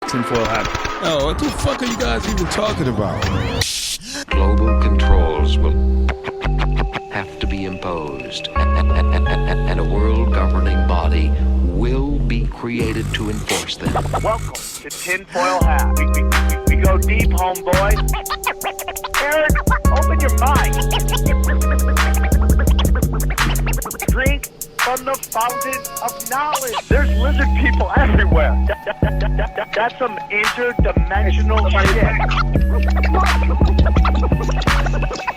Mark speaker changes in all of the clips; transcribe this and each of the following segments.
Speaker 1: Tinfoil hat. Oh, what the fuck are you guys even talking about?
Speaker 2: Global controls will have to be imposed, and a world governing body will be created to enforce them.
Speaker 3: Welcome to Tinfoil Hat. We go deep, homeboy. Aaron, open your mind. Drink from the fountain of knowledge. There's lizard people everywhere. That's some interdimensional shit.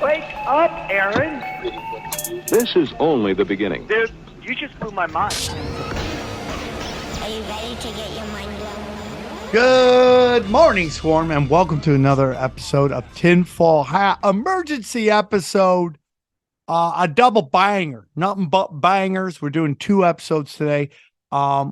Speaker 3: Wake up, Aaron.
Speaker 2: This is only the beginning.
Speaker 3: Dude, you just blew my mind.
Speaker 4: Are you ready to get your mind blown?
Speaker 5: Good morning, Swarm, and welcome to another episode of Tinfoil Hat Emergency episode. A double banger, nothing but bangers. We're doing 2 episodes today.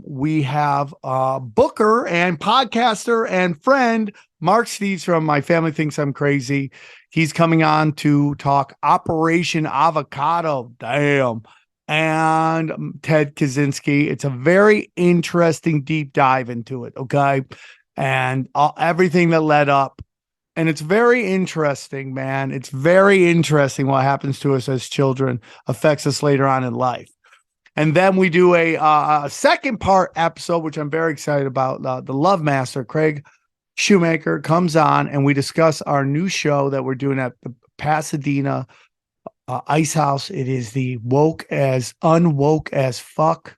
Speaker 5: We have Booker and podcaster and friend Mark Steeves from My Family Thinks I'm Crazy. He's coming on to talk Operation Avocado. Damn. And Ted Kaczynski. It's a very interesting deep dive into it, okay? And everything that led up. And it's very interesting, man. It's very interesting what happens to us as children affects us later on in life. And then we do a second part episode, which I'm very excited about. The Love Master, Craig Shoemaker, comes on and we discuss our new show that we're doing at the Pasadena Ice House. It is the Woke as Unwoke as Fuck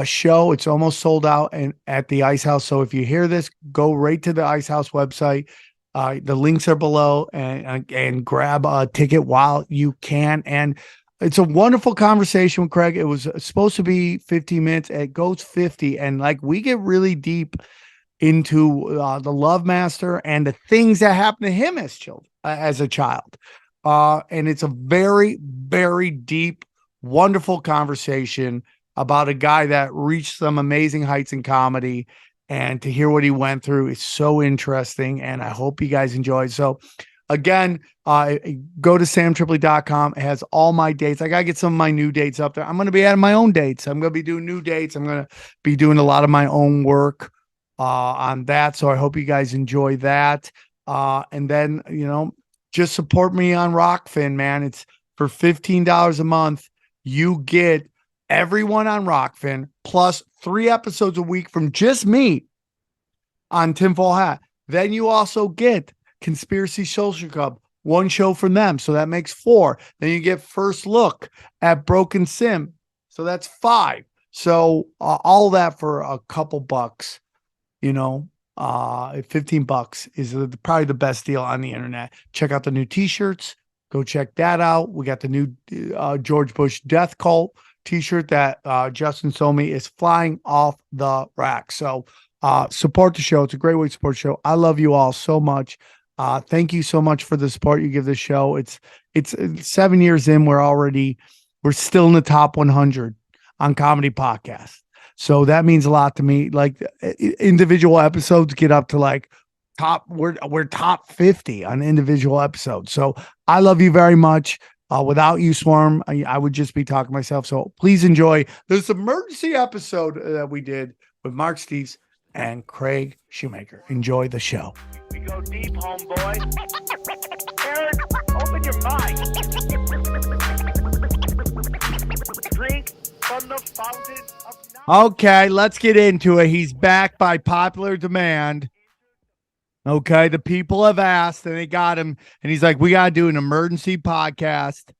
Speaker 5: show. It's almost sold out and at the Ice House. So if you hear this, go right to the Ice House website. The links are below and grab a ticket while you can. And it's a wonderful conversation with Craig. It was supposed to be 15 minutes. It goes 50. And like we get really deep into the Love Master and the things that happened to him as a child. And it's a very, very deep, wonderful conversation about a guy that reached some amazing heights in comedy. And to hear what he went through is so interesting. And I hope you guys enjoyed. So again, go to samtripoli.com. It has all my dates. I got to get some of my new dates up there. I'm going to be adding my own dates. I'm going to be doing new dates. I'm going to be doing a lot of my own work on that. So I hope you guys enjoy that. And then, just support me on Rockfin, man. It's for $15 a month. You get everyone on Rockfin plus 3 episodes a week from just me on Tinfoil Hat. Then you also get Conspiracy Social Club, 1 show from them. So that makes 4. Then you get First Look at Broken Sim. So that's 5. So all that for a couple bucks, 15 bucks is probably the best deal on the internet. Check out the new t-shirts. Go check that out. We got the new George Bush Death Cult t-shirt that Justin Somi is flying off the rack. So support the show. It's a great way to support the show. I love you all so much. Thank you so much for the support you give this show. It's 7 years in. We're still in the top 100 on comedy podcasts. So that means a lot to me. Like individual episodes get up to like we're top 50 on individual episodes. So I love you very much. Without you, Swarm, I would just be talking to myself. So please enjoy this emergency episode that we did with Mark Steeves and Craig Shoemaker. Enjoy the show.
Speaker 3: We go deep, homeboy. Aaron, open your mind. Drink from the fountain of knowledge.
Speaker 5: Okay, let's get into it. He's back by popular demand. Okay, the people have asked and they got him, and he's like, we got to do an emergency podcast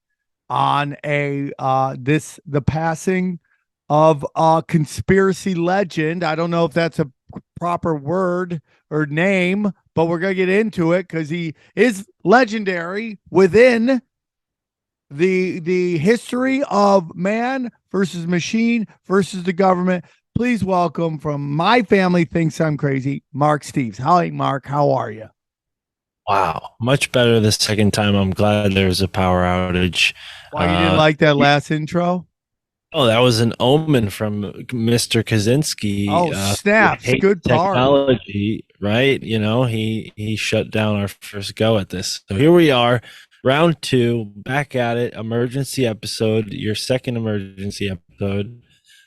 Speaker 5: on the passing of a conspiracy legend. I don't know if that's a proper word or name, but we're going to get into it because he is legendary within the history of man versus machine versus the government. Please welcome from My Family Thinks I'm Crazy, Mark Steeves. Hi, Mark. How are you?
Speaker 6: Wow. Much better the second time. I'm glad there was a power outage.
Speaker 5: Why, you didn't like that last intro?
Speaker 6: Oh, that was an omen from Mr. Kaczynski.
Speaker 5: Oh, snaps. Good
Speaker 6: technology, right? He shut down our first go at this. So here we are, round 2, back at it, emergency episode, your second emergency episode.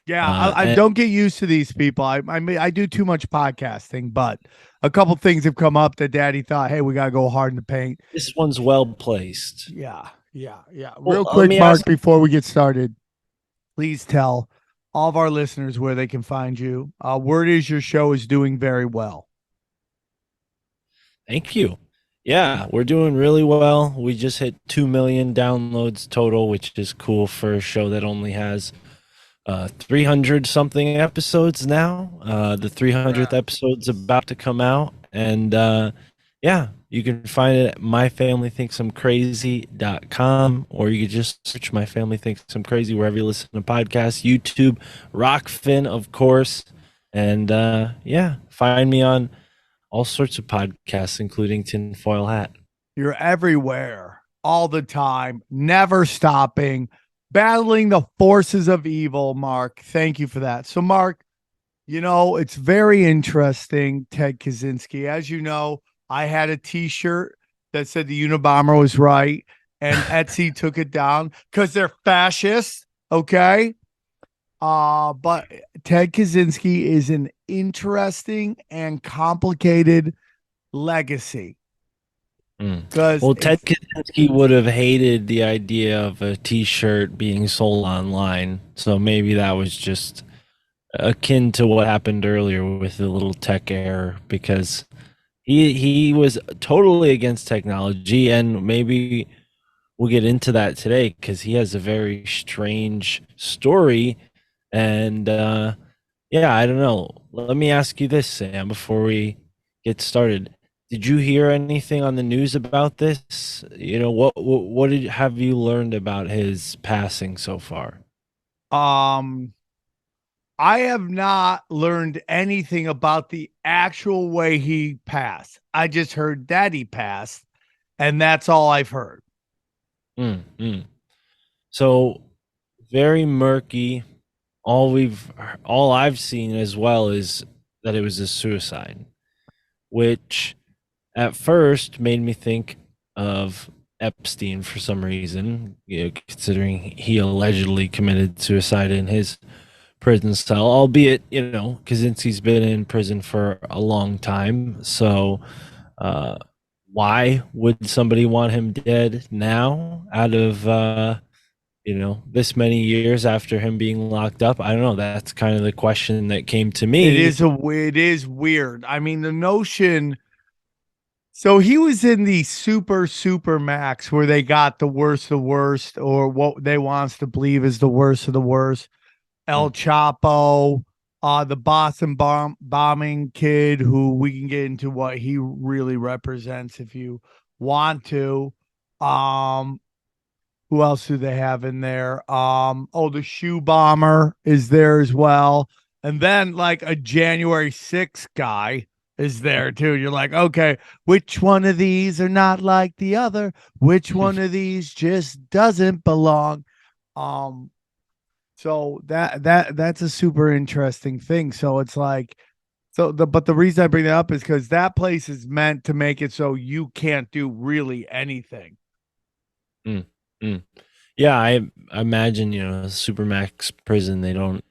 Speaker 5: Yeah, I
Speaker 6: And
Speaker 5: don't get used to these people. I mean, I do too much podcasting, but a couple things have come up that Daddy thought, hey, we gotta go hard in the paint.
Speaker 6: this one's well placed.
Speaker 5: Yeah.
Speaker 6: Well,
Speaker 5: Real
Speaker 6: let
Speaker 5: quick,
Speaker 6: me
Speaker 5: Mark,
Speaker 6: ask.
Speaker 5: before we get started, please tell all of our listeners where they can find you. Word is your show is doing very well.
Speaker 6: Thank you. Yeah, we're doing really well. We just hit 2 million downloads total, which is cool for a show that only has 300 something episodes now. The 300th episode's about to come out. And yeah, you can find it at myfamilythinksimcrazy.com, or you can just search My Family Thinks I'm Crazy wherever you listen to podcasts, YouTube, Rockfin, of course. And yeah, find me on all sorts of podcasts, including Tinfoil Hat.
Speaker 5: You're everywhere, all the time, never stopping, battling the forces of evil, Mark. Thank you for that. So, Mark, it's very interesting, Ted Kaczynski. As you know, I had a t-shirt that said the Unabomber was right, and Etsy took it down because they're fascists, okay? But Ted Kaczynski is an interesting and complicated legacy. Because
Speaker 6: Well, Ted Kaczynski would have hated the idea of a T-shirt being sold online, so maybe that was just akin to what happened earlier with the little tech error, because he was totally against technology, and maybe we'll get into that today because he has a very strange story. And yeah, I don't know. Let me ask you this, Sam, before we get started. Did you hear anything on the news about this? What have you learned about his passing so far?
Speaker 5: I have not learned anything about the actual way he passed. I just heard that he passed, and that's all I've heard.
Speaker 6: So very murky. All I've seen as well is that it was a suicide, which at first made me think of Epstein for some reason, considering he allegedly committed suicide in his prison cell, albeit, Kaczynski's been in prison for a long time. So why would somebody want him dead now out of, this many years after him being locked up? I don't know. That's kind of the question that came to me.
Speaker 5: It is weird. I mean, the notion. So he was in the super max where they got the worst, or what they want us to believe is the worst of the worst. El Chapo, the Boston bombing kid, who we can get into what he really represents if you want to. Who else do they have in there? The shoe bomber is there as well. And then like a January 6th guy is there too. You're like, okay, which one of these are not like the other? Which one of these just doesn't belong? So that's a super interesting thing. So it's like, but the reason I bring that up is because that place is meant to make it so you can't do really anything.
Speaker 6: Yeah, I imagine, Supermax prison, they don't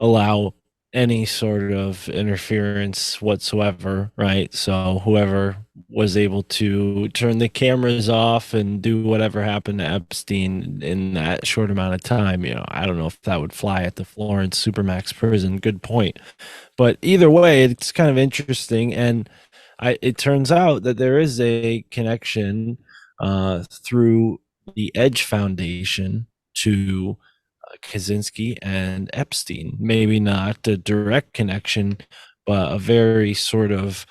Speaker 6: allow any sort of interference whatsoever, right? So whoever was able to turn the cameras off and do whatever happened to Epstein in that short amount of time, I don't know if that would fly at the Florence Supermax prison. Good point. But either way, it's kind of interesting. And it turns out that there is a connection through the Edge Foundation to Kaczynski and Epstein. Maybe not a direct connection, but a very sort of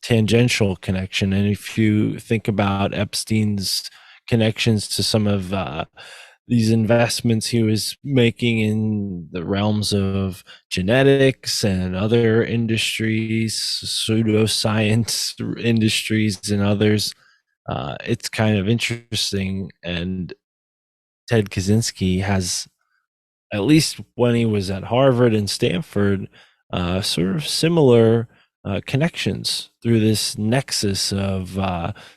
Speaker 6: tangential connection. And if you think about Epstein's connections to some of these investments he was making in the realms of genetics and other industries, pseudoscience industries and others, it's kind of interesting. And Ted Kaczynski has, at least when he was at Harvard and Stanford, sort of similar connections through this nexus of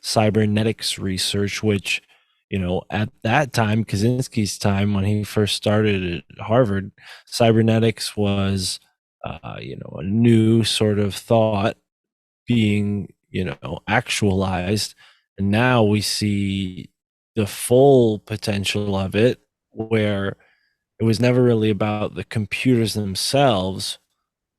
Speaker 6: cybernetics research, which at that time, Kaczynski's time, when he first started at Harvard, cybernetics was, a new sort of thought being, actualized. And now we see the full potential of it, where it was never really about the computers themselves.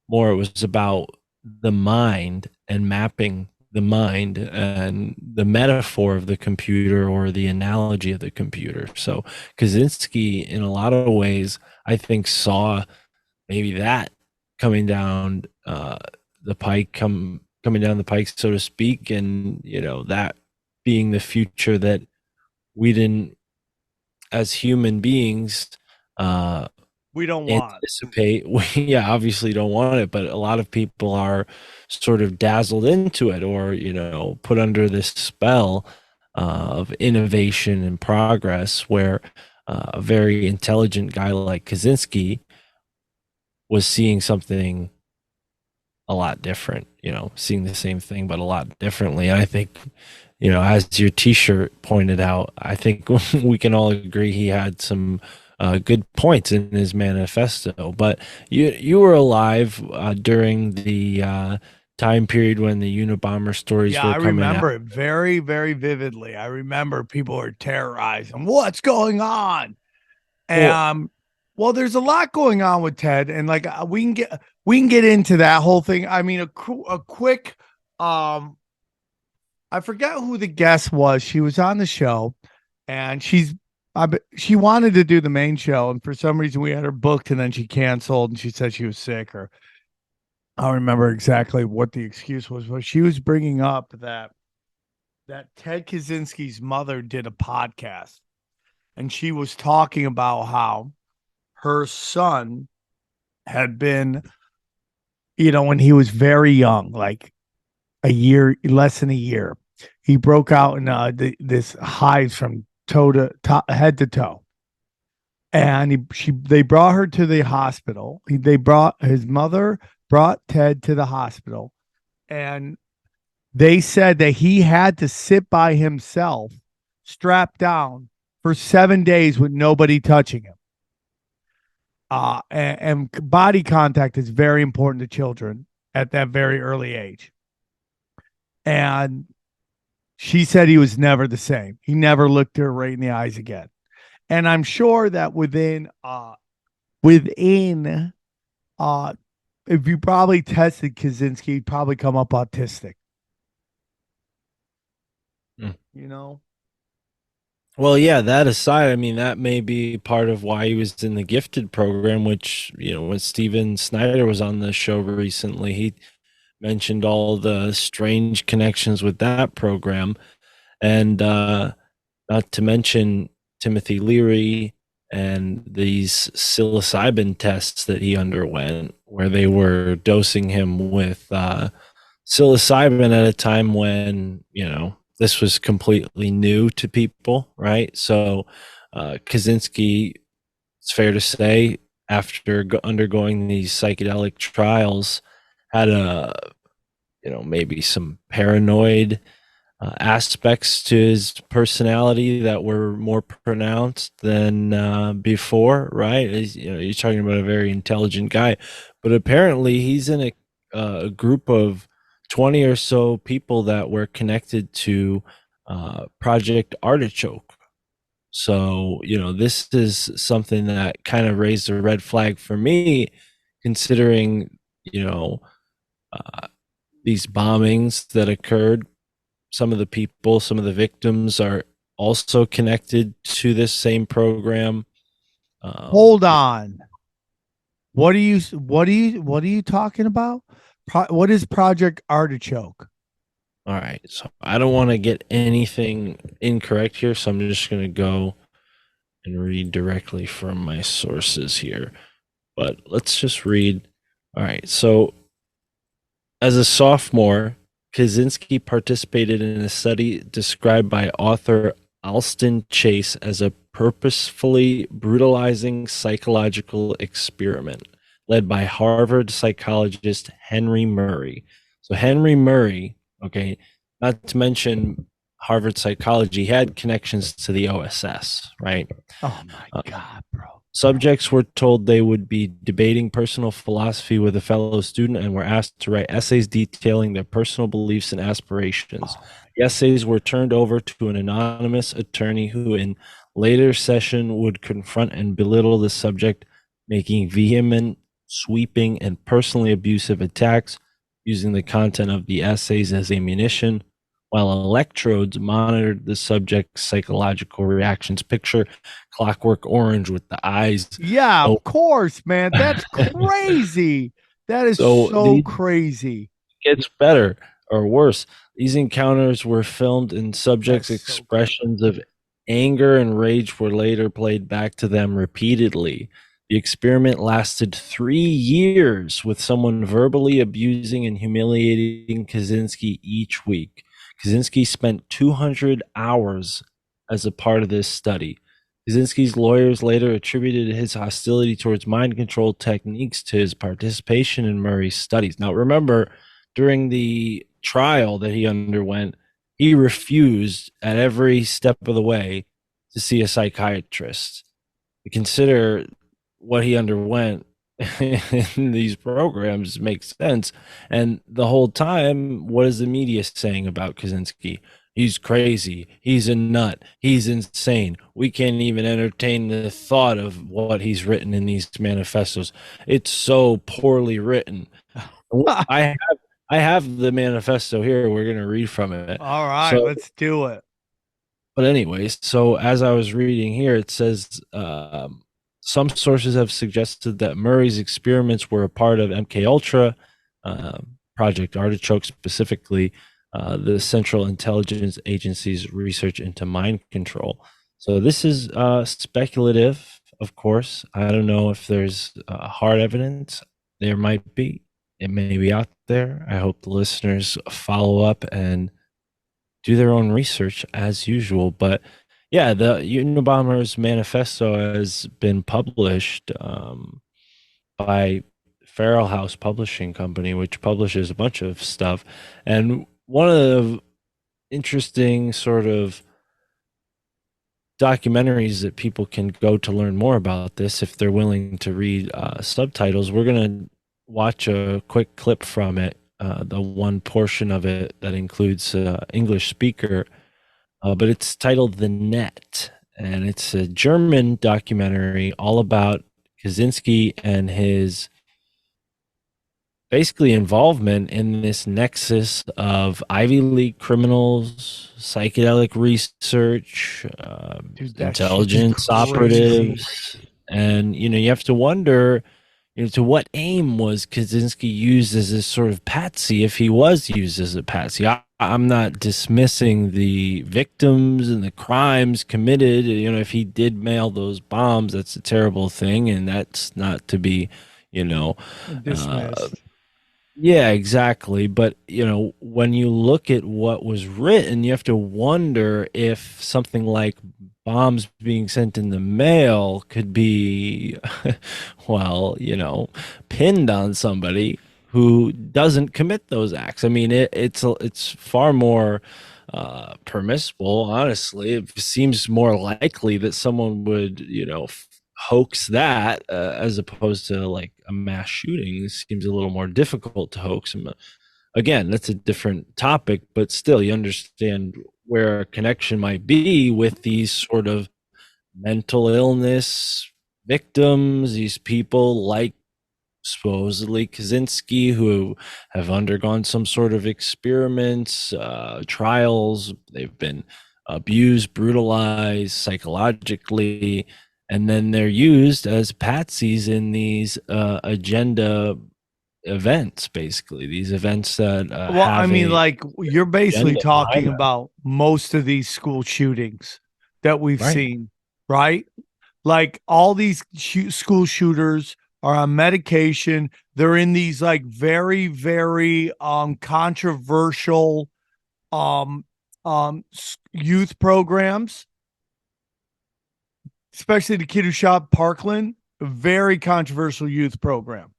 Speaker 6: More, it was about the mind and mapping the mind and the metaphor of the computer or the analogy of the computer. So Kaczynski, in a lot of ways, I think saw maybe that coming down the pike, coming down the pike, so to speak, and that being the future that we didn't, as human beings,
Speaker 5: We don't want.
Speaker 6: anticipate. We, yeah, obviously don't want it, but a lot of people are sort of dazzled into it, or put under this spell of innovation and progress, where a very intelligent guy like Kaczynski was seeing something a lot different, seeing the same thing but a lot differently. And I think, as your t-shirt pointed out, I think we can all agree he had some good points in his manifesto. But you were alive during the time period when the Unabomber stories were
Speaker 5: I
Speaker 6: coming
Speaker 5: remember
Speaker 6: out.
Speaker 5: it very, very vividly. I remember people were terrorized. And what's going on?
Speaker 6: Well,
Speaker 5: Well, there's a lot going on with Ted, and like we can get into that whole thing. I mean, a quick, I forget who the guest was. She was on the show, and she wanted to do the main show, and for some reason we had her booked, and then she canceled, and she said she was sick, or I don't remember exactly what the excuse was, but she was bringing up that Ted Kaczynski's mother did a podcast, and she was talking about how her son had been, when he was very young, like a year, less than a year, he broke out in this hives from head to toe, and they brought her to the hospital. His mother brought Ted to the hospital, and they said that he had to sit by himself, strapped down, for 7 days with nobody touching him. And body contact is very important to children at that very early age. And she said he was never the same. He never looked her right in the eyes again. And I'm sure that within if you probably tested Kaczynski, he'd probably come up autistic.
Speaker 6: Mm. Well, yeah, that aside, I mean, that may be part of why he was in the gifted program, which, when Steven Snyder was on the show recently, he mentioned all the strange connections with that program. And not to mention Timothy Leary and these psilocybin tests that he underwent, where they were dosing him with psilocybin at a time when, this was completely new to people, right? So Kaczynski, it's fair to say, after undergoing these psychedelic trials, had maybe some paranoid aspects to his personality that were more pronounced than before, right? You're talking about a very intelligent guy, but apparently he's in a group of 20 or so people that were connected to Project Artichoke. So, this is something that kind of raised a red flag for me, considering, these bombings that occurred. Some of the victims are also connected to this same program.
Speaker 5: Hold on. What are you talking about? What is Project Artichoke?
Speaker 6: All right. So I don't want to get anything incorrect here. So I'm just going to go and read directly from my sources here. But let's just read. All right. So as a sophomore, Kaczynski participated in a study described by author Alston Chase as a purposefully brutalizing psychological experiment led by Harvard psychologist Henry Murray. So Henry Murray, okay, not to mention Harvard psychology. He had connections to the OSS, right?
Speaker 5: Oh my God, bro.
Speaker 6: Subjects were told they would be debating personal philosophy with a fellow student and were asked to write essays detailing their personal beliefs and aspirations. The essays were turned over to an anonymous attorney who, in later session, would confront and belittle the subject, making vehement, sweeping, and personally abusive attacks, using the content of the essays as ammunition, while electrodes monitored the subject's psychological reactions. Picture Clockwork Orange with the eyes.
Speaker 5: Yeah,
Speaker 6: Oh,
Speaker 5: of course, man. That's crazy. That is
Speaker 6: so
Speaker 5: so crazy.
Speaker 6: gets better or worse. These encounters were filmed, and subjects'
Speaker 5: That's so
Speaker 6: expressions of anger and rage were later played back to them repeatedly. The experiment lasted 3 years, with someone verbally abusing and humiliating Kaczynski each week. Kaczynski spent 200 hours as a part of this study. Kaczynski's lawyers later attributed his hostility towards mind control techniques to his participation in Murray's studies. Now, remember, during the trial that he underwent, he refused at every step of the way to see a psychiatrist. Consider what he underwent in these programs makes sense. And the whole time, what is the media saying about Kaczynski? He's crazy. He's a nut. He's insane. We can't even entertain the thought of what he's written in these manifestos. It's so poorly written. I have the manifesto here. We're going to read from it.
Speaker 5: All right,
Speaker 6: So,
Speaker 5: let's do it.
Speaker 6: but anyways, so as I was reading here, it says some sources have suggested that Murray's experiments were a part of MK Ultra, Project Artichoke specifically, the Central Intelligence Agency's research into mind control. So this is speculative, of course. I don't know if there's hard evidence. There might be. It may be out there. I hope the listeners follow up and do their own research as usual. But yeah, the Unabomber's manifesto has been published by Feral House Publishing Company, which publishes a bunch of stuff. And one of the interesting sort of documentaries that people can go to learn more about this, if they're willing to read subtitles, we're going to watch a quick clip from it, the one portion of it that includes English speaker, but it's titled The Net, and it's a German documentary all about Kaczynski and his basically involvement in this nexus of Ivy League criminals, psychedelic research,
Speaker 5: Dude, that
Speaker 6: intelligence
Speaker 5: shit's crazy.
Speaker 6: operatives. And, you have to wonder, to what aim was Kaczynski used as a sort of patsy, if he was used as a patsy? I'm not dismissing the victims and the crimes committed. If he did mail those bombs, that's a terrible thing, and that's not to be,
Speaker 5: Dismissed.
Speaker 6: yeah, exactly. But, when you look at what was written, you have to wonder if something like bombs being sent in the mail could be, well, pinned on somebody who doesn't commit those acts. I mean, it's far more permissible, honestly. It seems more likely that someone would, hoax that as opposed to like a mass shooting. It seems a little more difficult to hoax. Again, that's a different topic, but still, you understand where a connection might be with these sort of mental illness victims, these people like supposedly Kaczynski, who have undergone some sort of experiments, trials. They've been abused, brutalized psychologically, and then they're used as patsies in these agenda events, basically these events that
Speaker 5: Well, I mean, like, you're basically
Speaker 6: agenda
Speaker 5: talking
Speaker 6: behind them.
Speaker 5: about most of these school shootings that we've
Speaker 6: Right.
Speaker 5: seen, right? Like, all these school shooters are on medication. They're in these like very, very controversial youth programs, especially the kid who shot Parkland, a very controversial youth program.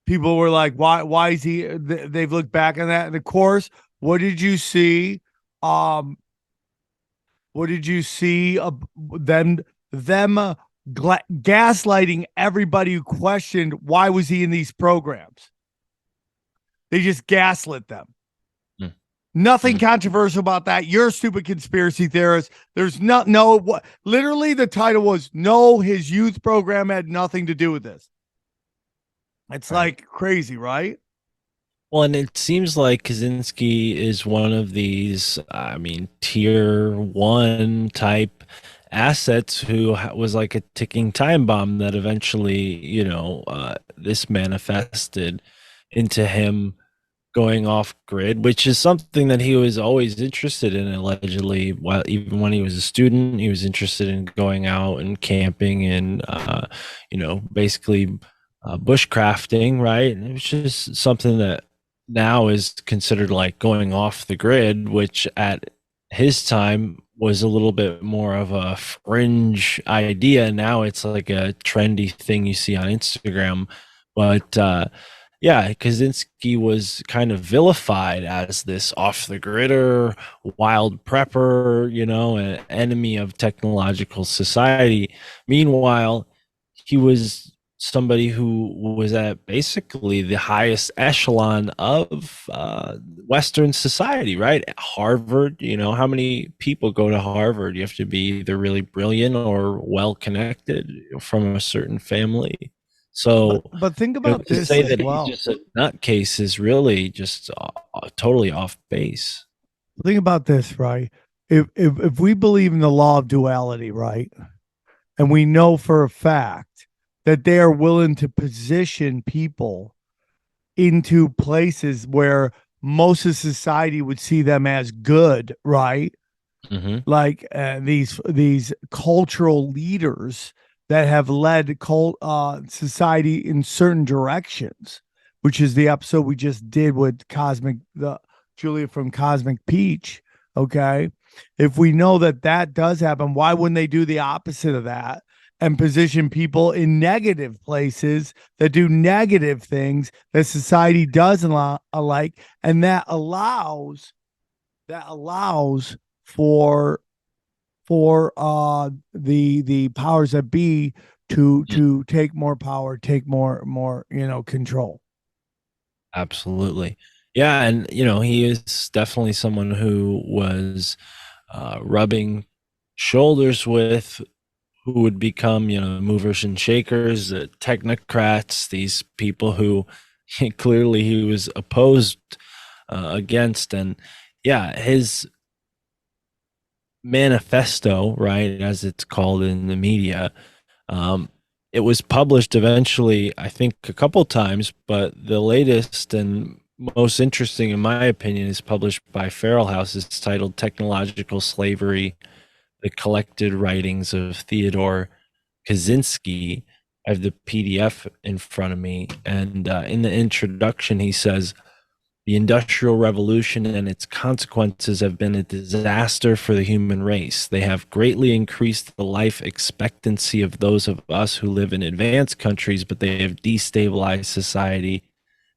Speaker 5: People were like, why is he? They've looked back on that. And of course, what did you see? What did you see them gaslighting everybody who questioned why was he in these programs? They just gaslit them. Nothing controversial about that. You're a stupid conspiracy theorist. There's literally the title was no, his youth program had nothing to do with this. It's like crazy, right?
Speaker 6: Well, and it seems like Kaczynski is one of these, tier one type assets who was like a ticking time bomb that eventually, this manifested into him going off grid, which is something that he was always interested in, allegedly. While even when he was a student, he was interested in going out and camping and basically bushcrafting, right? And it was just something that now is considered like going off the grid, which at his time was a little bit more of a fringe idea. Now it's like a trendy thing you see on Instagram. But yeah, Kaczynski was kind of vilified as this off the gridder, wild prepper, an enemy of technological society. Meanwhile, he was somebody who was at basically the highest echelon of Western society, right? Harvard, how many people go to Harvard? You have to be either really brilliant or well connected from a certain family. So,
Speaker 5: but think about
Speaker 6: to
Speaker 5: this
Speaker 6: say
Speaker 5: as
Speaker 6: that
Speaker 5: well.
Speaker 6: he's just a nutcase is really just totally off base.
Speaker 5: Think about this, right? If we believe in the law of duality, right, and we know for a fact that they are willing to position people into places where most of society would see them as good, right?
Speaker 6: Mm-hmm.
Speaker 5: Like these cultural leaders that have led society in certain directions, which is the episode we just did with Julia from Cosmic Peach. Okay. If we know that does happen, why wouldn't they do the opposite of that and position people in negative places that do negative things that society doesn't like? And that allows for the powers that be to take more power, take more control.
Speaker 6: Absolutely. Yeah, and he is definitely someone who was rubbing shoulders with who would become movers and shakers, the technocrats, these people who clearly he was opposed against. And yeah, his manifesto, right, as it's called in the media, it was published eventually, I think, a couple times, but the latest and most interesting, in my opinion, is published by Feral House. It's titled Technological Slavery, The Collected Writings of Theodore Kaczynski. I have the PDF in front of me, and in the introduction, he says, the Industrial Revolution and its consequences have been a disaster for the human race. They have greatly increased the life expectancy of those of us who live in advanced countries, but they have destabilized society,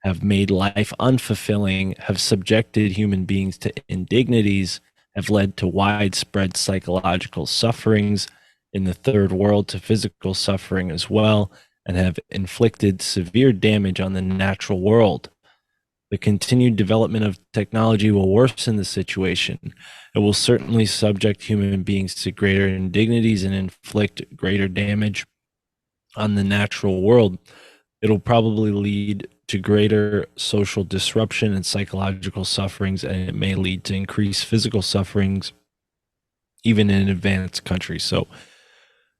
Speaker 6: have made life unfulfilling, have subjected human beings to indignities, have led to widespread psychological sufferings in the third world, to physical suffering as well, and have inflicted severe damage on the natural world. The continued development of technology will worsen the situation. It will certainly subject human beings to greater indignities and inflict greater damage on the natural world. It'll probably lead to greater social disruption and psychological sufferings, and it may lead to increased physical sufferings, even in advanced countries. So,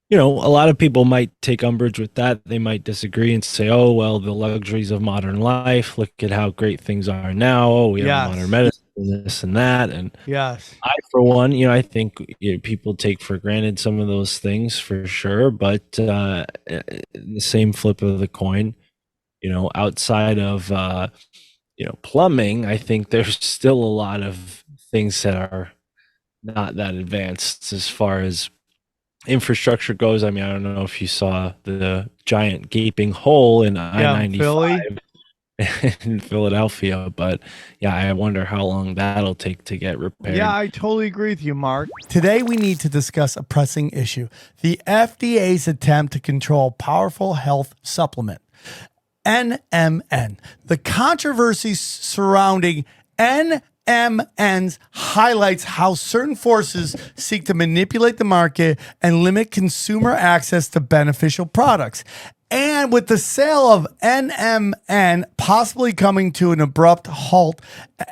Speaker 6: a lot of people might take umbrage with that. They might disagree and say, oh, well, the luxuries of modern life, look at how great things are now. Oh, we have modern medicine, this and that. And
Speaker 5: yes,
Speaker 6: I, for one, I think people take for granted some of those things for sure. But the same flip of the coin, outside of, plumbing, I think there's still a lot of things that are not that advanced as far as infrastructure goes. I mean, I don't know if you saw the giant gaping hole in I-95.
Speaker 5: Philly.
Speaker 6: in Philadelphia. But yeah, I wonder how long that'll take to get repaired.
Speaker 5: Yeah, I totally agree with you, Mark. Today, we need to discuss a pressing issue: the FDA's attempt to control powerful health supplement, NMN. The controversy surrounding NMNs highlights how certain forces seek to manipulate the market and limit consumer access to beneficial products. And with the sale of NMN possibly coming to an abrupt halt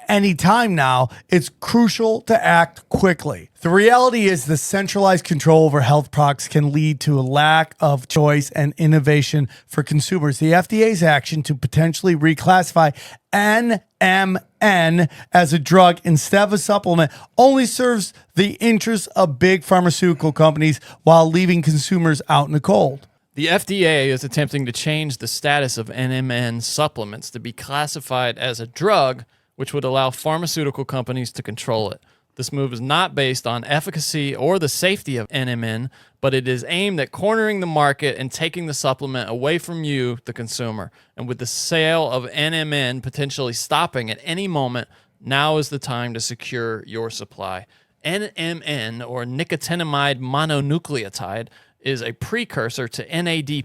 Speaker 5: anytime now, it's crucial to act quickly. The reality is the centralized control over health products can lead to a lack of choice and innovation for consumers. The FDA's action to potentially reclassify NMN as a drug instead of a supplement only serves the interests of big pharmaceutical companies while leaving consumers out in the cold.
Speaker 7: The FDA is attempting to change the status of NMN supplements to be classified as a drug, which would allow pharmaceutical companies to control it. This move is not based on efficacy or the safety of NMN, but it is aimed at cornering the market and taking the supplement away from you, the consumer. And with the sale of NMN potentially stopping at any moment, now is the time to secure your supply. NMN, or nicotinamide mononucleotide, is a precursor to NAD+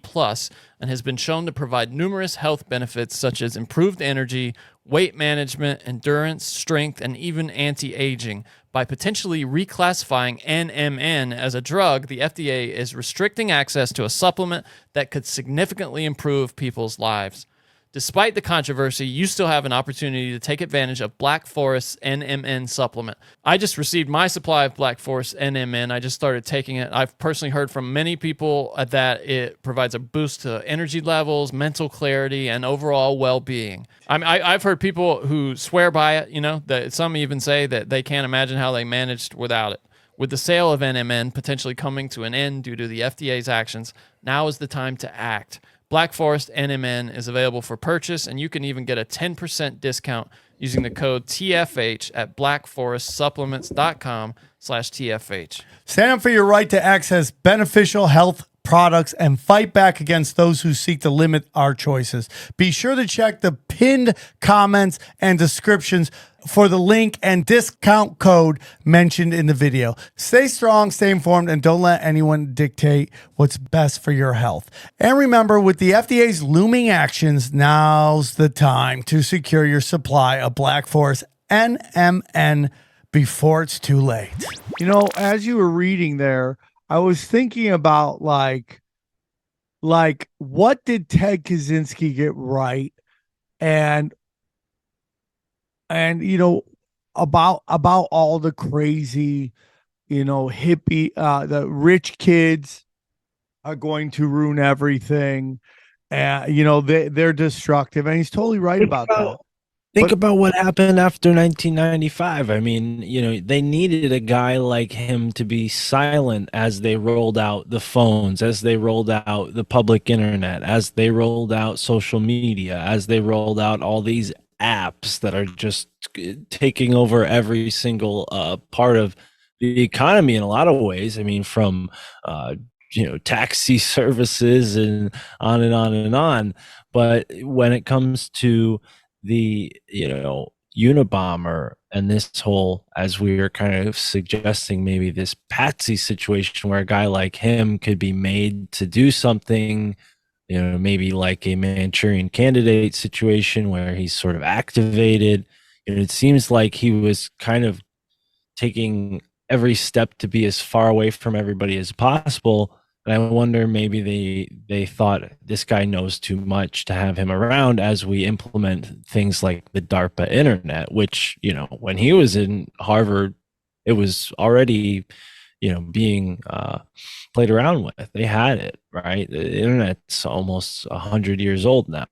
Speaker 7: and has been shown to provide numerous health benefits such as improved energy, weight management, endurance, strength, and even anti-aging. By potentially reclassifying NMN as a drug, the FDA is restricting access to a supplement that could significantly improve people's lives. Despite the controversy, you still have an opportunity to take advantage of Black Forest's NMN supplement. I just received my supply of Black Forest NMN. I just started taking it. I've personally heard from many people that it provides a boost to energy levels, mental clarity, and overall well-being. I've heard people who swear by it, that some even say that they can't imagine how they managed without it. With the sale of NMN potentially coming to an end due to the FDA's actions, now is the time to act. Black Forest NMN is available for purchase, and you can even get a 10% discount using the code TFH at blackforestsupplements.com/TFH.
Speaker 5: Stand up for your right to access beneficial health products and fight back against those who seek to limit our choices. Be sure to check the pinned comments and descriptions for the link and discount code mentioned in the video. Stay strong, stay informed, and don't let anyone dictate what's best for your health. And remember, with the FDA's looming actions, now's the time to secure your supply of Black Forest NMN before it's too late. As you were reading there, I was thinking about like what did Ted Kaczynski get right, and about all the crazy, hippie, the rich kids are going to ruin everything, and they're destructive, and he's totally right about that.
Speaker 6: Think about what happened after 1995. I mean, they needed a guy like him to be silent as they rolled out the phones, as they rolled out the public internet, as they rolled out social media, as they rolled out all these apps that are just taking over every single part of the economy in a lot of ways. I mean, from taxi services and on and on and on. But when it comes to the Unabomber and this whole, as we were kind of suggesting, maybe this Patsy situation where a guy like him could be made to do something, maybe like a Manchurian Candidate situation where he's sort of activated. It seems like he was kind of taking every step to be as far away from everybody as possible. And I wonder, maybe they thought this guy knows too much to have him around as we implement things like the DARPA internet, which, when he was in Harvard, it was already, being played around with. They had it, right? The internet's almost 100 years old now.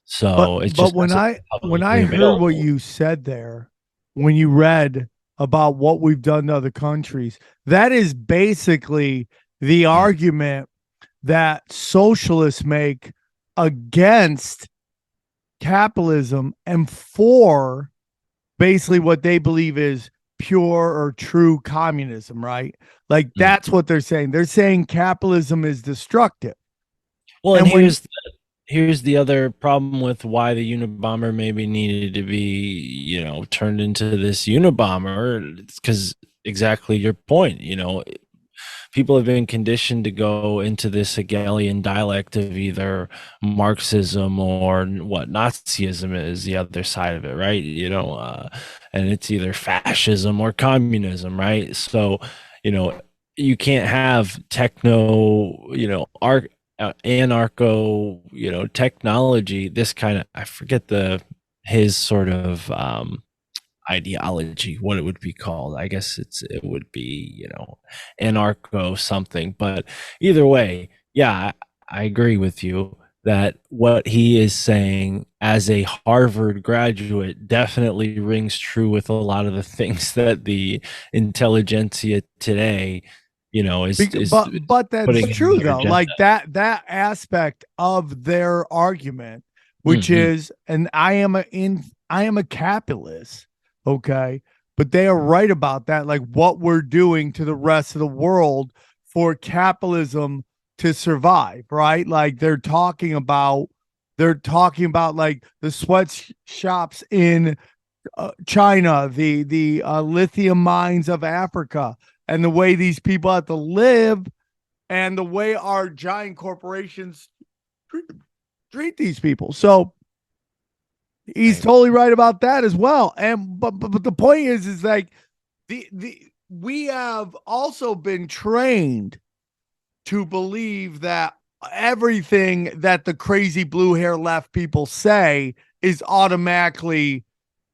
Speaker 6: So
Speaker 5: but when I heard what you said there, when you read about what we've done to other countries, that is basically the argument that socialists make against capitalism and for basically what they believe is pure or true communism, right? Like that's what they're saying. They're saying capitalism is destructive.
Speaker 6: Well, and here's the other problem with why the Unabomber maybe needed to be, turned into this Unabomber, because exactly your point, people have been conditioned to go into this Hegelian dialect of either Marxism or what Nazism is the other side of it, right? And it's either fascism or communism, right? So, you can't have techno, anarcho, technology, this kind of, I forget his sort of ideology, what it would be called. I guess it would be, anarcho something. But either way, yeah, I agree with you that what he is saying as a Harvard graduate definitely rings true with a lot of the things that the intelligentsia today, is
Speaker 5: But that's
Speaker 6: putting in
Speaker 5: true
Speaker 6: their
Speaker 5: though.
Speaker 6: agenda.
Speaker 5: Like that aspect of their argument, which is, and I am a capitalist, okay, but they are right about that. Like what we're doing to the rest of the world for capitalism to survive, right? Like they're talking about like the sweatshops in China, the lithium mines of Africa, and the way these people have to live, and the way our giant corporations treat these people. So he's totally right about that as well. And but the point is like the we have also been trained to believe that everything that the crazy blue hair left people say is automatically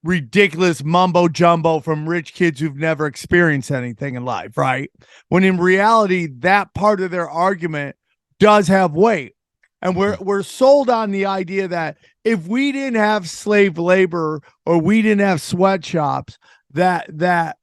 Speaker 5: ridiculous mumbo jumbo from rich kids who've never experienced anything in life, right? When in reality, that part of their argument does have weight. And we're sold on the idea that if we didn't have slave labor or we didn't have sweatshops, that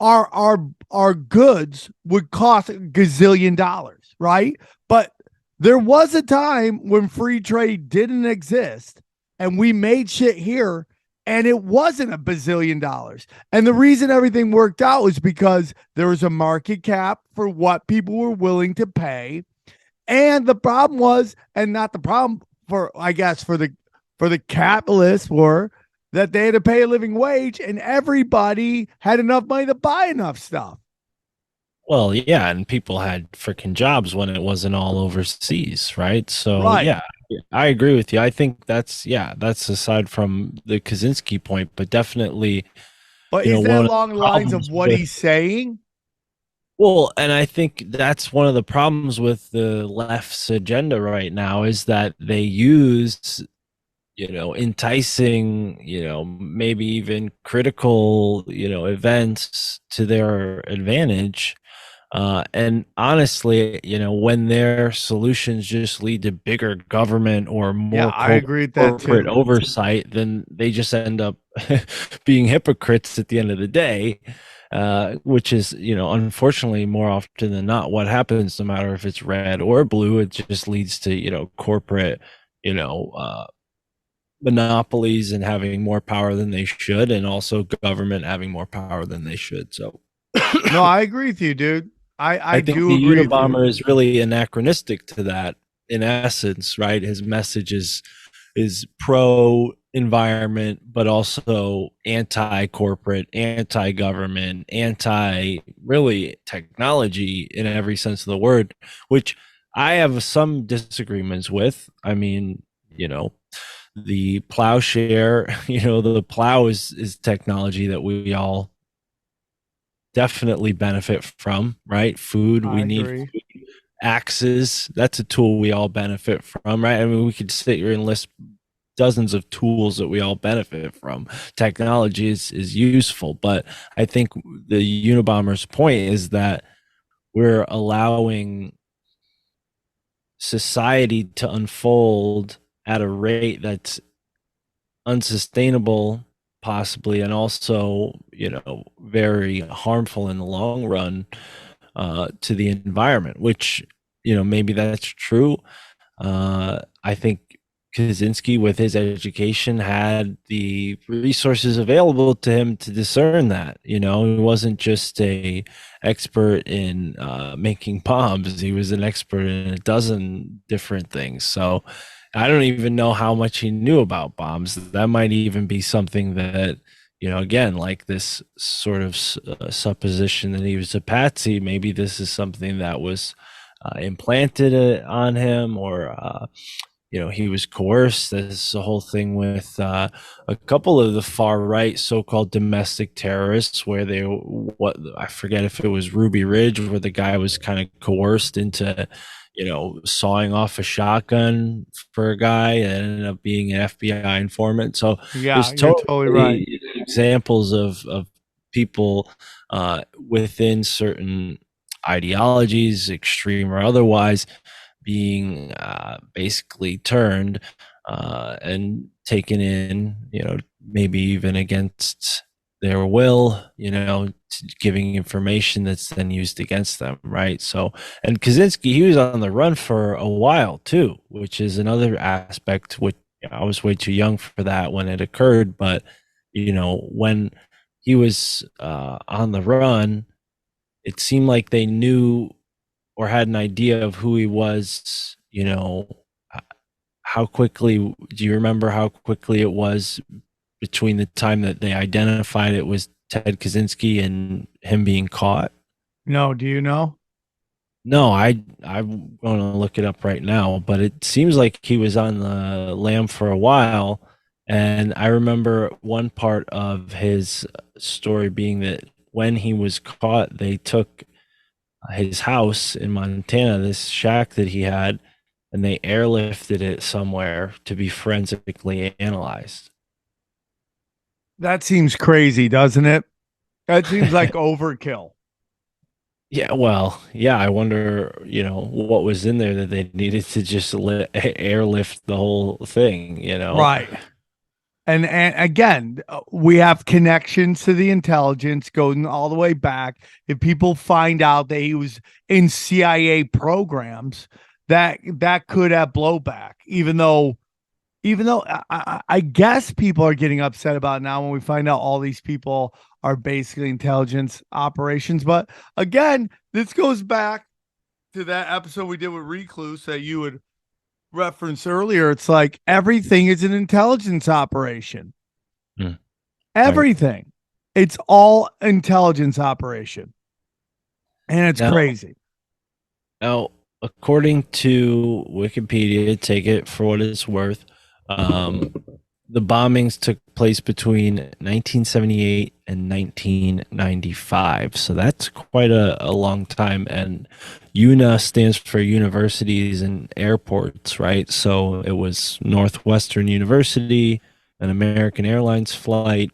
Speaker 5: our goods would cost a gazillion dollars, right? But there was a time when free trade didn't exist and we made shit here and it wasn't a bazillion dollars. And the reason everything worked out was because there was a market cap for what people were willing to pay. And the problem was, and not the problem for, I guess, for the capitalists were that they had to pay a living wage and everybody had enough money to buy enough stuff.
Speaker 6: Well, yeah, and people had freaking jobs when it wasn't all overseas, right? So,
Speaker 5: Right.
Speaker 6: yeah, I agree with you. I think that's aside from the Kaczynski point, but definitely,
Speaker 5: But
Speaker 6: you
Speaker 5: is
Speaker 6: know,
Speaker 5: that
Speaker 6: one of
Speaker 5: along
Speaker 6: the
Speaker 5: the lines of
Speaker 6: problems
Speaker 5: what
Speaker 6: with
Speaker 5: he's saying?
Speaker 6: well, and I think that's one of the problems with the left's agenda right now is that they use, enticing, maybe even critical, events to their advantage. And honestly, when their solutions just lead to bigger government or
Speaker 5: Yeah,
Speaker 6: more
Speaker 5: I agree with that
Speaker 6: corporate
Speaker 5: too.
Speaker 6: oversight, then they just end up being hypocrites at the end of the day, which is, unfortunately, more often than not, what happens, no matter if it's red or blue, it just leads to, corporate, monopolies and having more power than they should, and also government having more power than they should. So
Speaker 5: No, I agree with you, dude. I
Speaker 6: think
Speaker 5: do
Speaker 6: the
Speaker 5: agree with you.
Speaker 6: Unabomber is really anachronistic to that in essence, right? His message is pro environment, but also anti corporate, anti government, anti really technology in every sense of the word, which I have some disagreements with. I mean, the plowshare, the plow is technology that we all definitely benefit from, right? Food, we
Speaker 5: I
Speaker 6: need
Speaker 5: agree.
Speaker 6: food. Axes, that's a tool we all benefit from, right? I mean, we could sit here and list dozens of tools that we all benefit from. Technology is useful, but I think the Unabomber's point is that we're allowing society to unfold at a rate that's unsustainable possibly, and also very harmful in the long run to the environment, which maybe that's true. I think Kaczynski, with his education, had the resources available to him to discern that. He wasn't just a expert in making bombs; he was an expert in a dozen different things. So I don't even know how much he knew about bombs. That might even be something that, again, like this sort of supposition that he was a patsy. Maybe this is something that was implanted on him, or he was coerced. There's the whole thing with a couple of the far right so-called domestic terrorists, where I forget if it was Ruby Ridge, where the guy was kind of coerced into, sawing off a shotgun for a guy and ended up being an FBI informant. So
Speaker 5: Yeah,
Speaker 6: there's
Speaker 5: you're totally right.
Speaker 6: examples of people within certain ideologies, extreme or otherwise, being basically turned and taken in, maybe even against their will, giving information that's then used against them, right? So, and Kaczynski, he was on the run for a while too, which is another aspect. Which I was way too young for that when it occurred, but when he was on the run, it seemed like they knew or had an idea of who he was. How quickly, do you remember how quickly it was between the time that they identified it was Ted Kaczynski and him being caught?
Speaker 5: No, do you know?
Speaker 6: No, I'm going to look it up right now, but it seems like he was on the lam for a while. And I remember one part of his story being that when he was caught, they took his house in Montana, this shack that he had, and they airlifted it somewhere to be forensically analyzed.
Speaker 5: That seems crazy, doesn't it? That seems like overkill.
Speaker 6: Yeah, well, yeah, I wonder, what was in there that they needed to just airlift the whole thing,
Speaker 5: Right. And again, we have connections to the intelligence going all the way back. If people find out that he was in CIA programs, that could have blowback. Even though I guess people are getting upset about it now when we find out all these people are basically intelligence operations. But again, this goes back to that episode we did with Recluse that you would reference earlier. It's like everything is an intelligence operation. Everything. It's all intelligence operation. And it's crazy.
Speaker 6: Now, according to Wikipedia, take it for what it's worth, the bombings took place between 1978 and 1995. So that's quite a long time. And UNA stands for universities and airports, right? So it was Northwestern University, an American Airlines flight,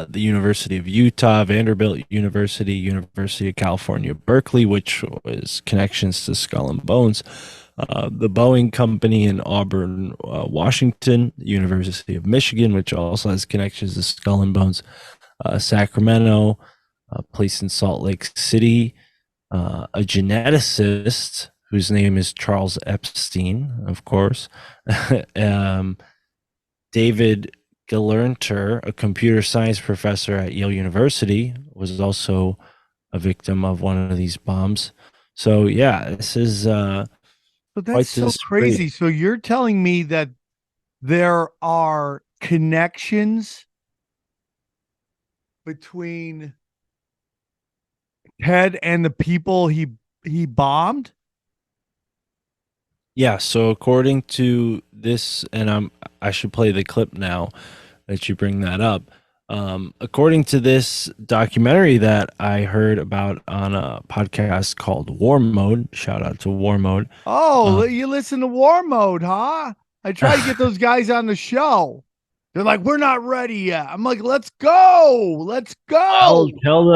Speaker 6: the University of Utah, Vanderbilt University, University of California, Berkeley, which was connections to Skull and Bones, the Boeing Company in Auburn, Washington, University of Michigan, which also has connections to Skull and Bones, Sacramento, a place in Salt Lake City, a geneticist whose name is Charles Epstein, of course, David Gelernter, a computer science professor at Yale University, was also a victim of one of these bombs. So yeah, this is
Speaker 5: but that's so crazy. So you're telling me that there are connections between Ted and the people he bombed?
Speaker 6: Yeah, so according to this, and I should play the clip now that you bring that up. According to this documentary that I heard about on a podcast called War Mode, shout out to War Mode.
Speaker 5: Oh, you listen to War Mode, huh? I tried to get those guys on the show. They're like, we're not ready yet. I'm like, let's go. Let's go.
Speaker 6: Tell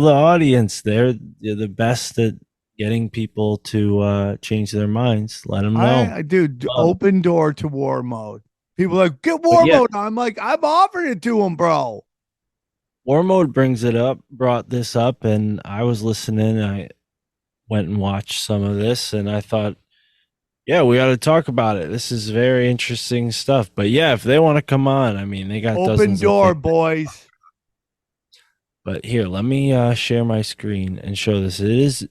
Speaker 6: the audience they're the best at getting people to change their minds. Let them know.
Speaker 5: Dude, open door to War Mode. People are like, get War Mode. I'm like, I'm offering it to them, bro.
Speaker 6: War Mode brought this up, and I was listening. I went and watched some of this, and I thought, yeah, we ought to talk about it. This is very interesting stuff. But yeah, if they want to come on, I mean, they got
Speaker 5: open door, boys.
Speaker 6: But here, let me share my screen and show this. It is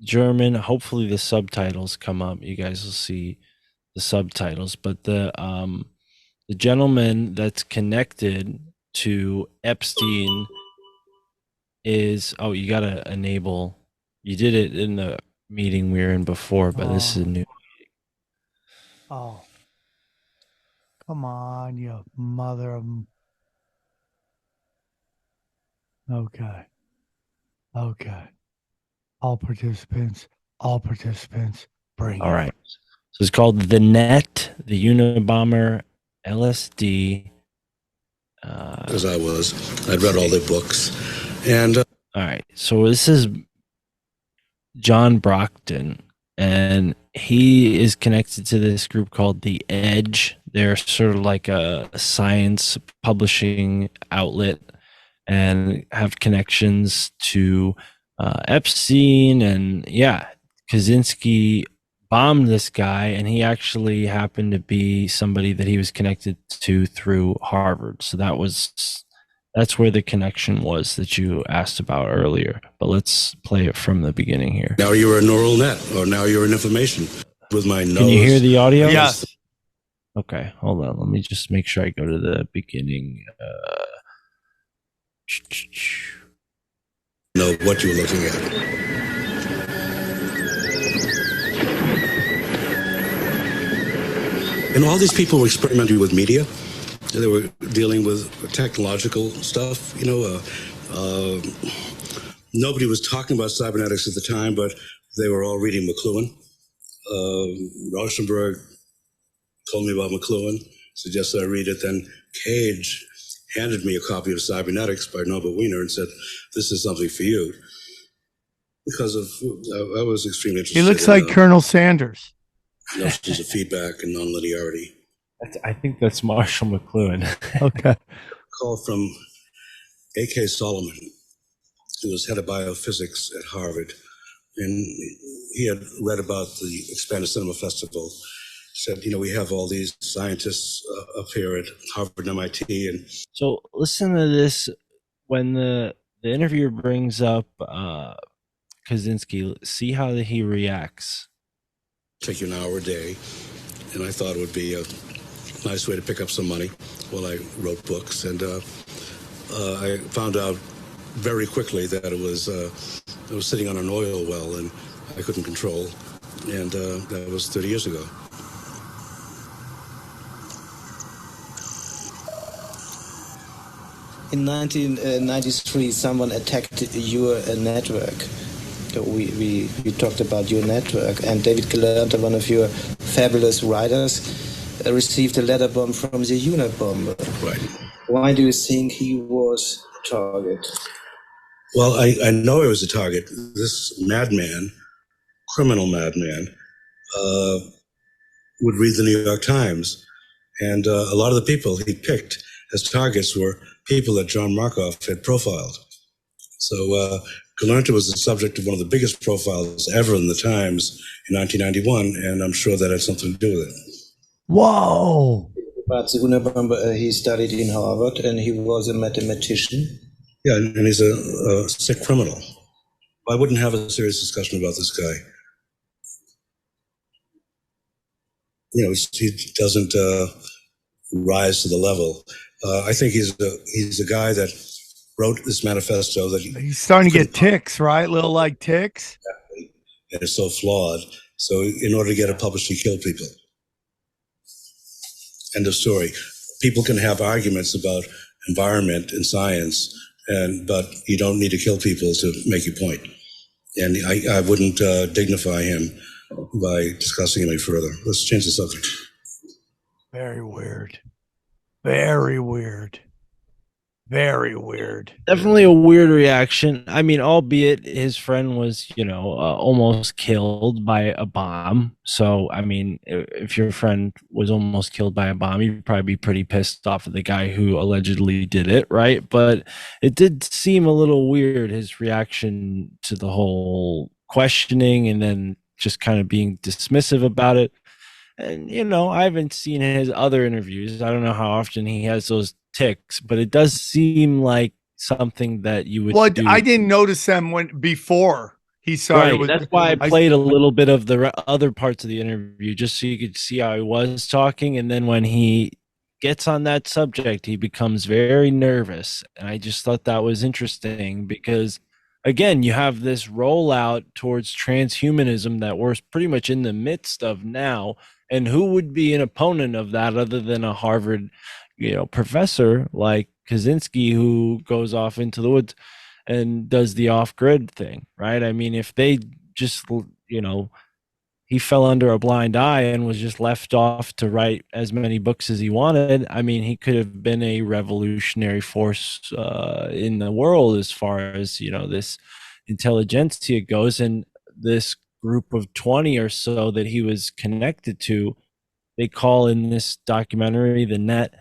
Speaker 6: German. Hopefully the subtitles come up. You guys will see the subtitles, but the gentleman that's connected to Epstein is, oh, you gotta enable. You did it in the meeting we were in before, but this is a new.
Speaker 5: Oh, come on, you mother of. Okay. Okay. All participants, bring
Speaker 6: All
Speaker 5: it.
Speaker 6: right. So it's called The Net, the Unabomber, LSD.
Speaker 8: As I'd read all their books. And
Speaker 6: all right. So this is John Brockton, and he is connected to this group called The Edge. They're sort of like a science publishing outlet and have connections to Epstein. And yeah, Kaczynski bombed this guy, and he actually happened to be somebody that he was connected to through Harvard. So that's where the connection was that you asked about earlier. But let's play it from the beginning here.
Speaker 8: now you're a neural net, or now you're in information with my nose.
Speaker 6: Can you hear the audio?
Speaker 5: Yes.
Speaker 6: Okay, hold on. Let me just make sure I go to the beginning.
Speaker 8: Know what you're looking at. And all these people were experimenting with media. They were dealing with technological stuff. Nobody was talking about cybernetics at the time, but they were all reading McLuhan. Rauschenberg told me about McLuhan, suggested I read it. Then Cage handed me a copy of Cybernetics by Norbert Wiener and said, "This is something for you." Because I was extremely interested.
Speaker 5: He looks like Colonel Sanders.
Speaker 8: Notions of feedback and nonlinearity.
Speaker 6: I think that's Marshall McLuhan.
Speaker 5: Okay.
Speaker 8: Call from A.K. Solomon, who was head of biophysics at Harvard, and he had read about the Expanded Cinema Festival. Said, we have all these scientists up here at Harvard and MIT, and
Speaker 6: So listen to this. When the interviewer brings up Kaczynski, see how he reacts.
Speaker 8: take you an hour a day. And I thought it would be a nice way to pick up some money while I wrote books. And I found out very quickly that it was sitting on an oil well, and I couldn't control. And that was 30 years ago.
Speaker 9: In 1993, someone attacked your network. We talked about your network, and David Callen, one of your fabulous writers, received a letter bomb from the Unabomber.
Speaker 8: Right.
Speaker 9: Why do you think he was a target?
Speaker 8: Well, I know he was a target. This madman, criminal madman, would read the New York Times, and a lot of the people he picked as targets were people that John Markoff had profiled. So Galante was the subject of one of the biggest profiles ever in the Times in 1991, and I'm sure that had something to do with it.
Speaker 5: Whoa!
Speaker 9: But the Unabomber, he studied in Harvard, and he was a mathematician.
Speaker 8: Yeah, and he's a sick criminal. I wouldn't have a serious discussion about this guy. He doesn't rise to the level. I think he's a guy that wrote this manifesto that
Speaker 5: He's starting to get ticks, right? Little like ticks.
Speaker 8: and is so flawed. So in order to get it published, he killed people. End of story. People can have arguments about environment and science, but you don't need to kill people to make your point. And I wouldn't dignify him by discussing him any further. Let's change the subject.
Speaker 5: Very weird. Very weird. Very weird.
Speaker 6: Definitely a weird reaction. I mean, albeit his friend was, almost killed by a bomb. So, I mean, if your friend was almost killed by a bomb, you'd probably be pretty pissed off at the guy who allegedly did it, right? But it did seem a little weird, his reaction to the whole questioning and then just kind of being dismissive about it. And, I haven't seen his other interviews. I don't know how often he has those ticks, but it does seem like something that you would do.
Speaker 5: I didn't notice them before he started
Speaker 6: Right.
Speaker 5: with.
Speaker 6: That's why I played a little bit of the other parts of the interview just so you could see how he was talking. And then when he gets on that subject, he becomes very nervous. And I just thought that was interesting because, again, you have this rollout towards transhumanism that we're pretty much in the midst of now. And who would be an opponent of that other than a Harvard, professor like Kaczynski, who goes off into the woods and does the off-grid thing, right? I mean, if they just, he fell under a blind eye and was just left off to write as many books as he wanted, I mean, he could have been a revolutionary force in the world as far as, this intelligentsia goes. And this group of 20 or so that he was connected to, they call in this documentary, The Net,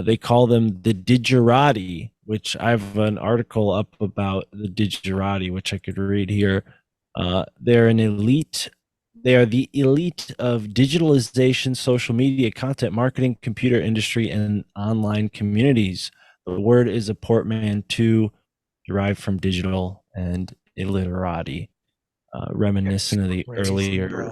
Speaker 6: they call them the Digerati, which I have an article up about the Digerati, which I could read here. They're an elite. They are the elite of digitalization, social media, content marketing, computer industry, and online communities. The word is a portmanteau derived from digital and illiterati, reminiscent of the earlier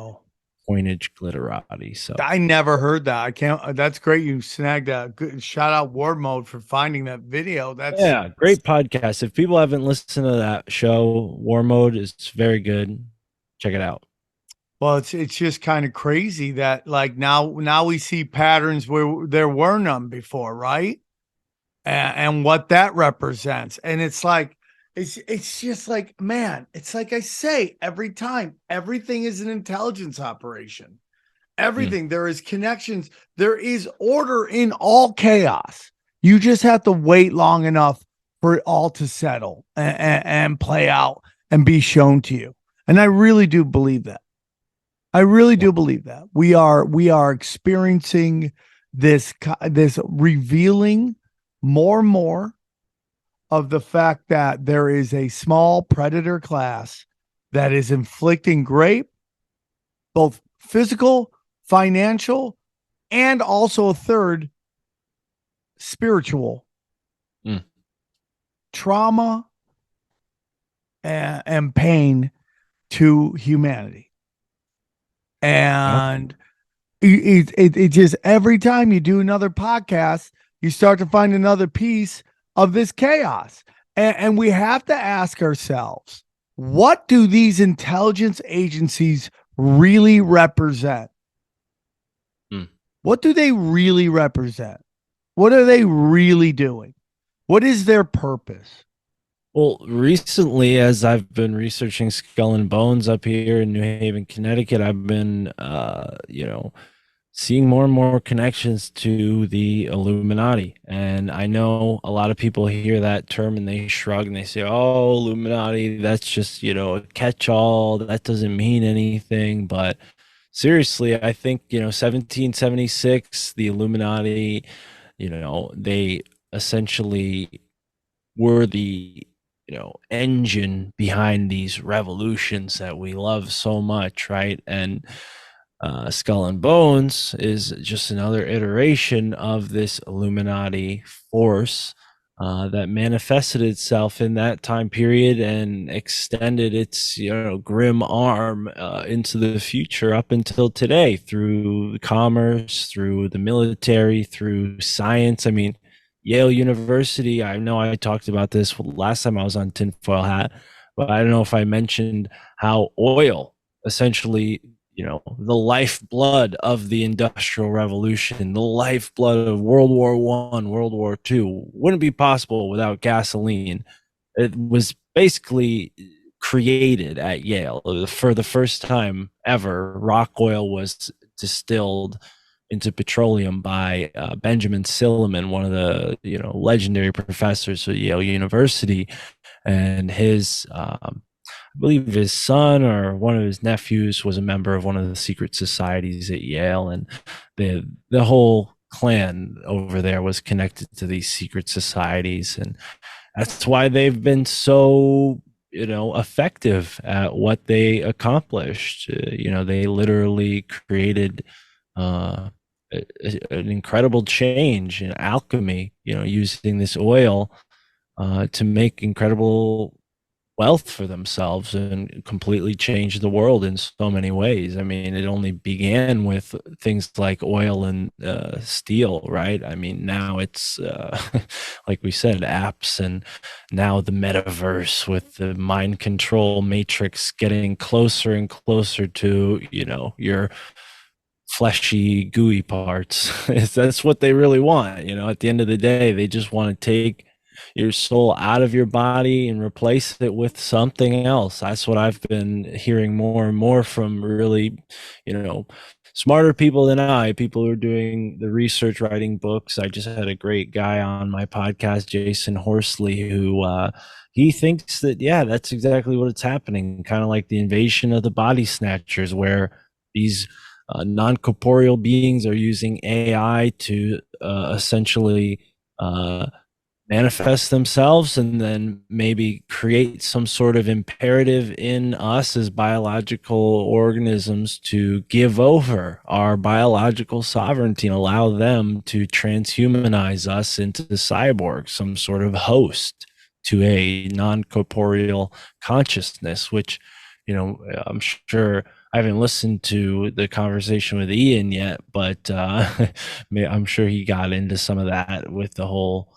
Speaker 6: coinage glitterati. So
Speaker 5: I never heard that. I can't. That's great. You snagged that. Good. Shout out Ward Mode for finding that video. That's
Speaker 6: great podcast. If people haven't listened to that show, War Mode is very good. Check it out.
Speaker 5: Well, it's just kind of crazy that like now we see patterns where there were none before, right? And what that represents, and it's like it's just like, man, it's like I say every time, everything is an intelligence operation. Everything, there is connections, there is order in all chaos. You just have to wait long enough for it all to settle and play out and be shown to you. And I really do believe that. I really do believe that we are experiencing this revealing more and more of the fact that there is a small predator class that is inflicting great, both physical, financial, and also a third, spiritual trauma and pain to humanity. And it just, every time you do another podcast, you start to find another piece of this chaos. And we have to ask ourselves, what do these intelligence agencies really represent? What do they really represent? What are they really doing? What is their purpose?
Speaker 6: Well, recently, as I've been researching Skull and Bones up here in New Haven, Connecticut, I've been, seeing more and more connections to the Illuminati. And I know a lot of people hear that term and they shrug and they say, oh, Illuminati, that's just, a catch-all. That doesn't mean anything. But seriously, I think, 1776, the Illuminati, they essentially were the, engine behind these revolutions that we love so much, right? And Skull and Bones is just another iteration of this Illuminati force that manifested itself in that time period and extended its grim arm into the future up until today through commerce, through the military, through science. I mean, Yale University, I know I talked about this last time I was on Tinfoil Hat, but I don't know if I mentioned how oil essentially, the lifeblood of the Industrial Revolution, the lifeblood of World War I, World War II, wouldn't be possible without gasoline. It was basically created at Yale. For the first time ever, rock oil was distilled into petroleum by Benjamin Silliman, one of the legendary professors at Yale University, and his I believe his son or one of his nephews was a member of one of the secret societies at Yale, and the whole clan over there was connected to these secret societies, and that's why they've been so effective at what they accomplished. They literally created an incredible change in alchemy, using this oil to make incredible wealth for themselves and completely changed the world in so many ways. I mean, it only began with things like oil and steel, right? I mean, now it's like we said, apps, and now the metaverse with the mind control matrix getting closer and closer to, your fleshy, gooey parts. That's what they really want. At the end of the day, they just want to take your soul out of your body and replace it with something else. That's what I've been hearing more and more from really, smarter people than I, people who are doing the research, writing books. I just had a great guy on my podcast, Jason Horsley, who he thinks that, yeah, that's exactly what it's happening. Kind of like the invasion of the body snatchers, where these non-corporeal beings are using AI to essentially manifest themselves and then maybe create some sort of imperative in us as biological organisms to give over our biological sovereignty and allow them to transhumanize us into the cyborg, some sort of host to a non-corporeal consciousness, which, I'm sure I haven't listened to the conversation with Ian yet, but I'm sure he got into some of that with the whole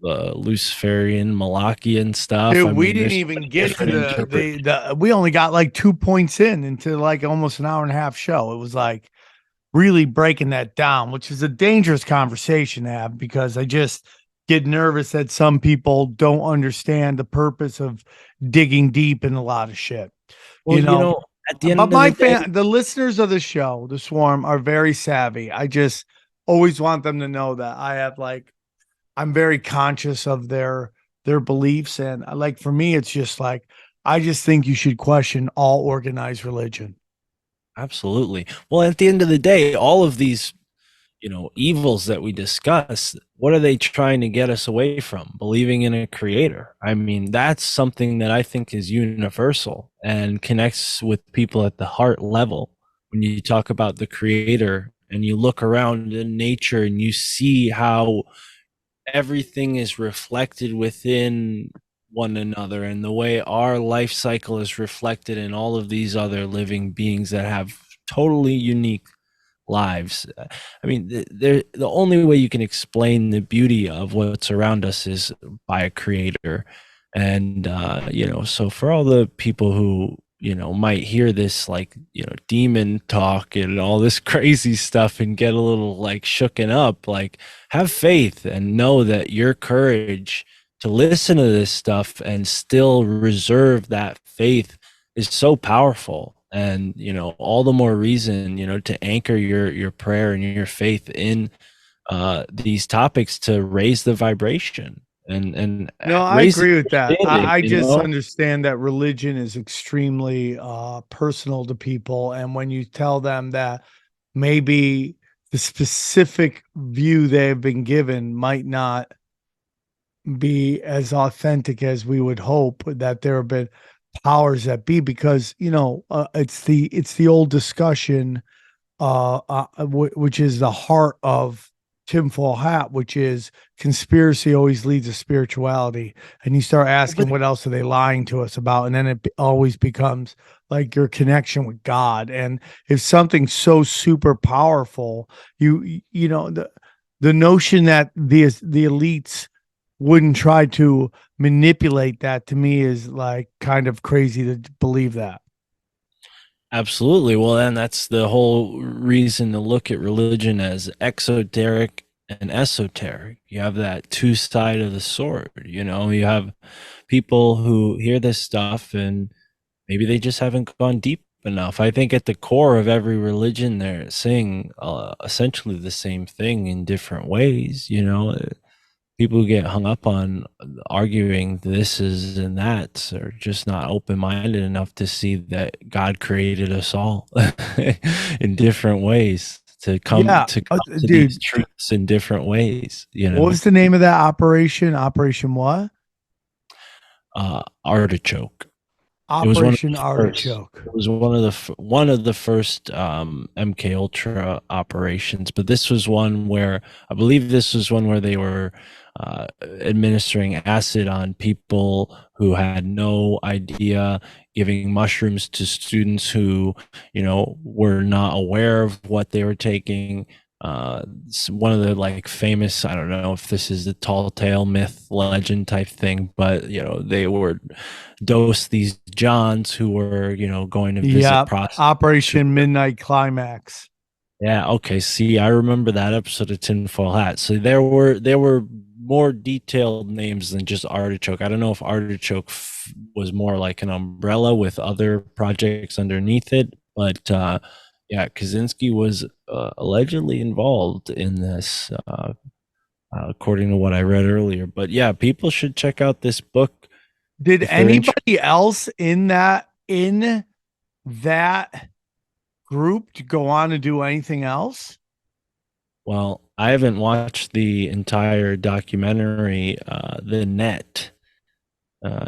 Speaker 6: Luciferian, Malachian stuff.
Speaker 5: Dude, we didn't even get to the we only got like 2 points into like almost an hour and a half show. It was like really breaking that down, which is a dangerous conversation to have, because I just get nervous that some people don't understand the purpose of digging deep in a lot of shit.
Speaker 6: Well, at the end of the day,
Speaker 5: the listeners of the show, the Swarm, are very savvy. I just always want them to know that I'm very conscious of their beliefs, and like for me, it's just like I just think you should question all organized religion.
Speaker 6: absolutely. Well, at the end of the day, all of these, evils that we discuss, what are they trying to get us away from? Believing in a creator. I mean, that's something that I think is universal and connects with people at the heart level. When you talk about the creator and you look around in nature and you see how everything is reflected within one another, and the way our life cycle is reflected in all of these other living beings that have totally unique lives. I mean, the only way you can explain the beauty of what's around us is by a creator. And so for all the people who might hear this like demon talk and all this crazy stuff and get a little like shooken up, like, have faith and know that your courage to listen to this stuff and still reserve that faith is so powerful. And all the more reason to anchor your prayer and your faith in these topics to raise the vibration. And
Speaker 5: no, I agree with that. I just understand that religion is extremely personal to people, and when you tell them that maybe the specific view they've been given might not be as authentic as we would hope, that there have been powers that be, because it's the old discussion, which is the heart of tinfoil hat, which is conspiracy always leads to spirituality, and you start asking what else are they lying to us about, and then it always becomes like your connection with God. And if something's so super powerful, the notion that the elites wouldn't try to manipulate that, to me, is like kind of crazy to believe that.
Speaker 6: Absolutely. Well, and that's the whole reason to look at religion as exoteric and esoteric. You have that two side of the sword. You have people who hear this stuff and maybe they just haven't gone deep enough. I think at the core of every religion, they're saying essentially the same thing in different ways. People who get hung up on arguing this is and that are just not open-minded enough to see that God created us all in different ways to come to these truths in different ways.
Speaker 5: What was the name of that operation? Operation what?
Speaker 6: Artichoke. It was one of
Speaker 5: Operation
Speaker 6: the first.
Speaker 5: Artichoke.
Speaker 6: It was one of the first MK Ultra operations, but this was one where I believe this was one where they were administering acid on people who had no idea, giving mushrooms to students who, were not aware of what they were taking. One of the like famous, I don't know if this is the tall tale myth legend type thing, but they were dose these Johns who were, going to visit
Speaker 5: Operation Midnight Climax.
Speaker 6: Yeah, okay. See, I remember that episode of Tinfoil Hat. So there were more detailed names than just Artichoke. I don't know if Artichoke was more like an umbrella with other projects underneath it, but yeah, Kaczynski was allegedly involved in this, according to what I read earlier. But yeah, people should check out this book.
Speaker 5: Did anybody else in that group to go on to do anything else?
Speaker 6: Well, I haven't watched the entire documentary. The Net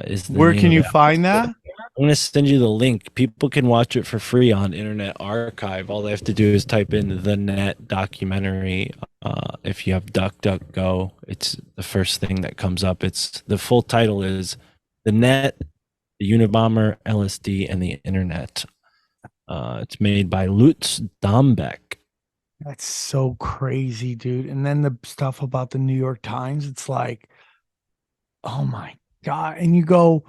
Speaker 6: is the
Speaker 5: Where
Speaker 6: name
Speaker 5: can
Speaker 6: of
Speaker 5: you
Speaker 6: it.
Speaker 5: find that?
Speaker 6: I'm going to send you the link. People can watch it for free on Internet Archive. All they have to do is type in the Net documentary. If you have DuckDuckGo, it's the first thing that comes up. It's the full title is The Net, the Unabomber, LSD, and the Internet. It's made by Lutz Dombeck.
Speaker 5: That's so crazy, dude. And then the stuff about the New York Times, it's like, oh my God. And you go,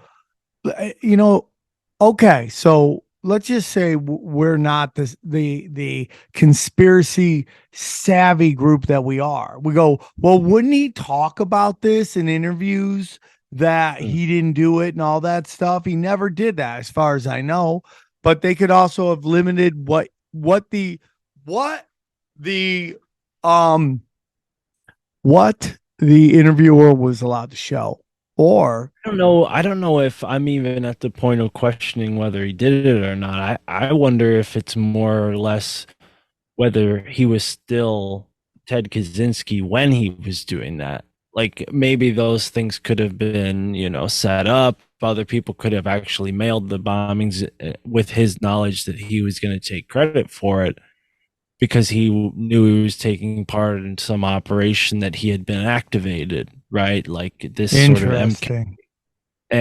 Speaker 5: okay, so let's just say we're not the conspiracy savvy group that we are. We go, well, wouldn't he talk about this in interviews that he didn't do it and all that stuff? He never did that, as far as I know. But they could also have limited what the interviewer was allowed to show. Or
Speaker 6: I don't know if I'm even at the point of questioning whether he did it or not. I wonder if it's more or less whether he was still Ted Kaczynski when he was doing that. Like maybe those things could have been, set up. Other people could have actually mailed the bombings with his knowledge that he was going to take credit for it because he knew he was taking part in some operation that he had been activated, right? Like this sort of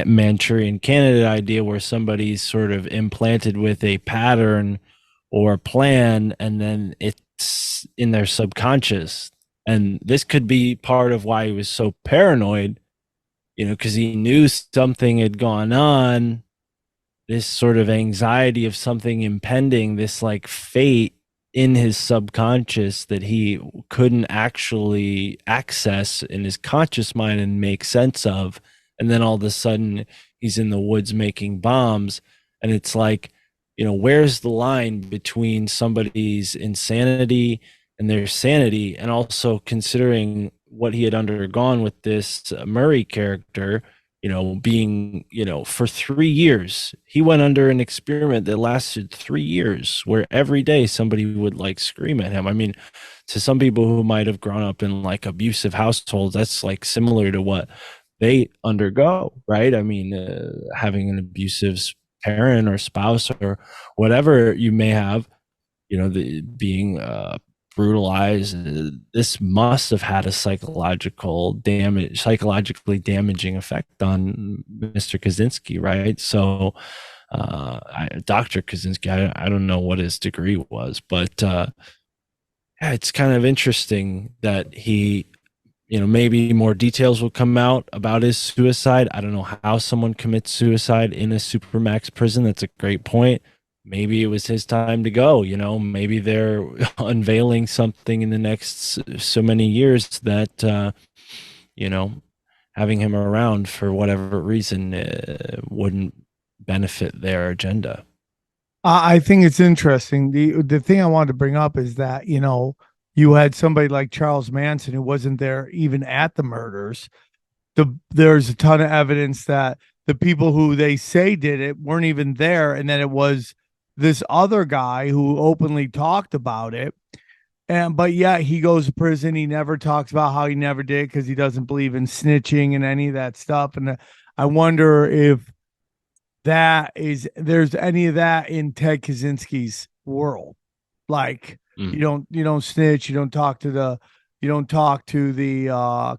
Speaker 6: Manchurian candidate idea where somebody's sort of implanted with a pattern or a plan and then it's in their subconscious. And this could be part of why he was so paranoid, because he knew something had gone on, this sort of anxiety of something impending, this like fate in his subconscious that he couldn't actually access in his conscious mind and make sense of. And then all of a sudden he's in the woods making bombs. And it's like, where's the line between somebody's insanity and their sanity, and also considering what he had undergone with this Murray character, being, for 3 years, he went under an experiment that lasted 3 years where every day somebody would like scream at him. I mean, to some people who might have grown up in like abusive households, that's like similar to what they undergo, right? I mean, having an abusive parent or spouse or whatever you may have, being brutalized. This must have had a psychologically damaging effect on Mr. Kaczynski, right? So Dr. Kaczynski, I don't know what his degree was, but yeah, it's kind of interesting that he, maybe more details will come out about his suicide. I don't know how someone commits suicide in a supermax prison. That's a great point. Maybe it was his time to go, maybe they're unveiling something in the next so many years that, having him around for whatever reason wouldn't benefit their agenda.
Speaker 5: I think it's interesting. The thing I wanted to bring up is that, you had somebody like Charles Manson who wasn't there even at the murders. There's a ton of evidence that the people who they say did it weren't even there, and that it was this other guy who openly talked about it. But yet he goes to prison. He never talks about how he never did because he doesn't believe in snitching and any of that stuff. And I wonder if there's any of that in Ted Kaczynski's world. Like you don't snitch, you don't talk to the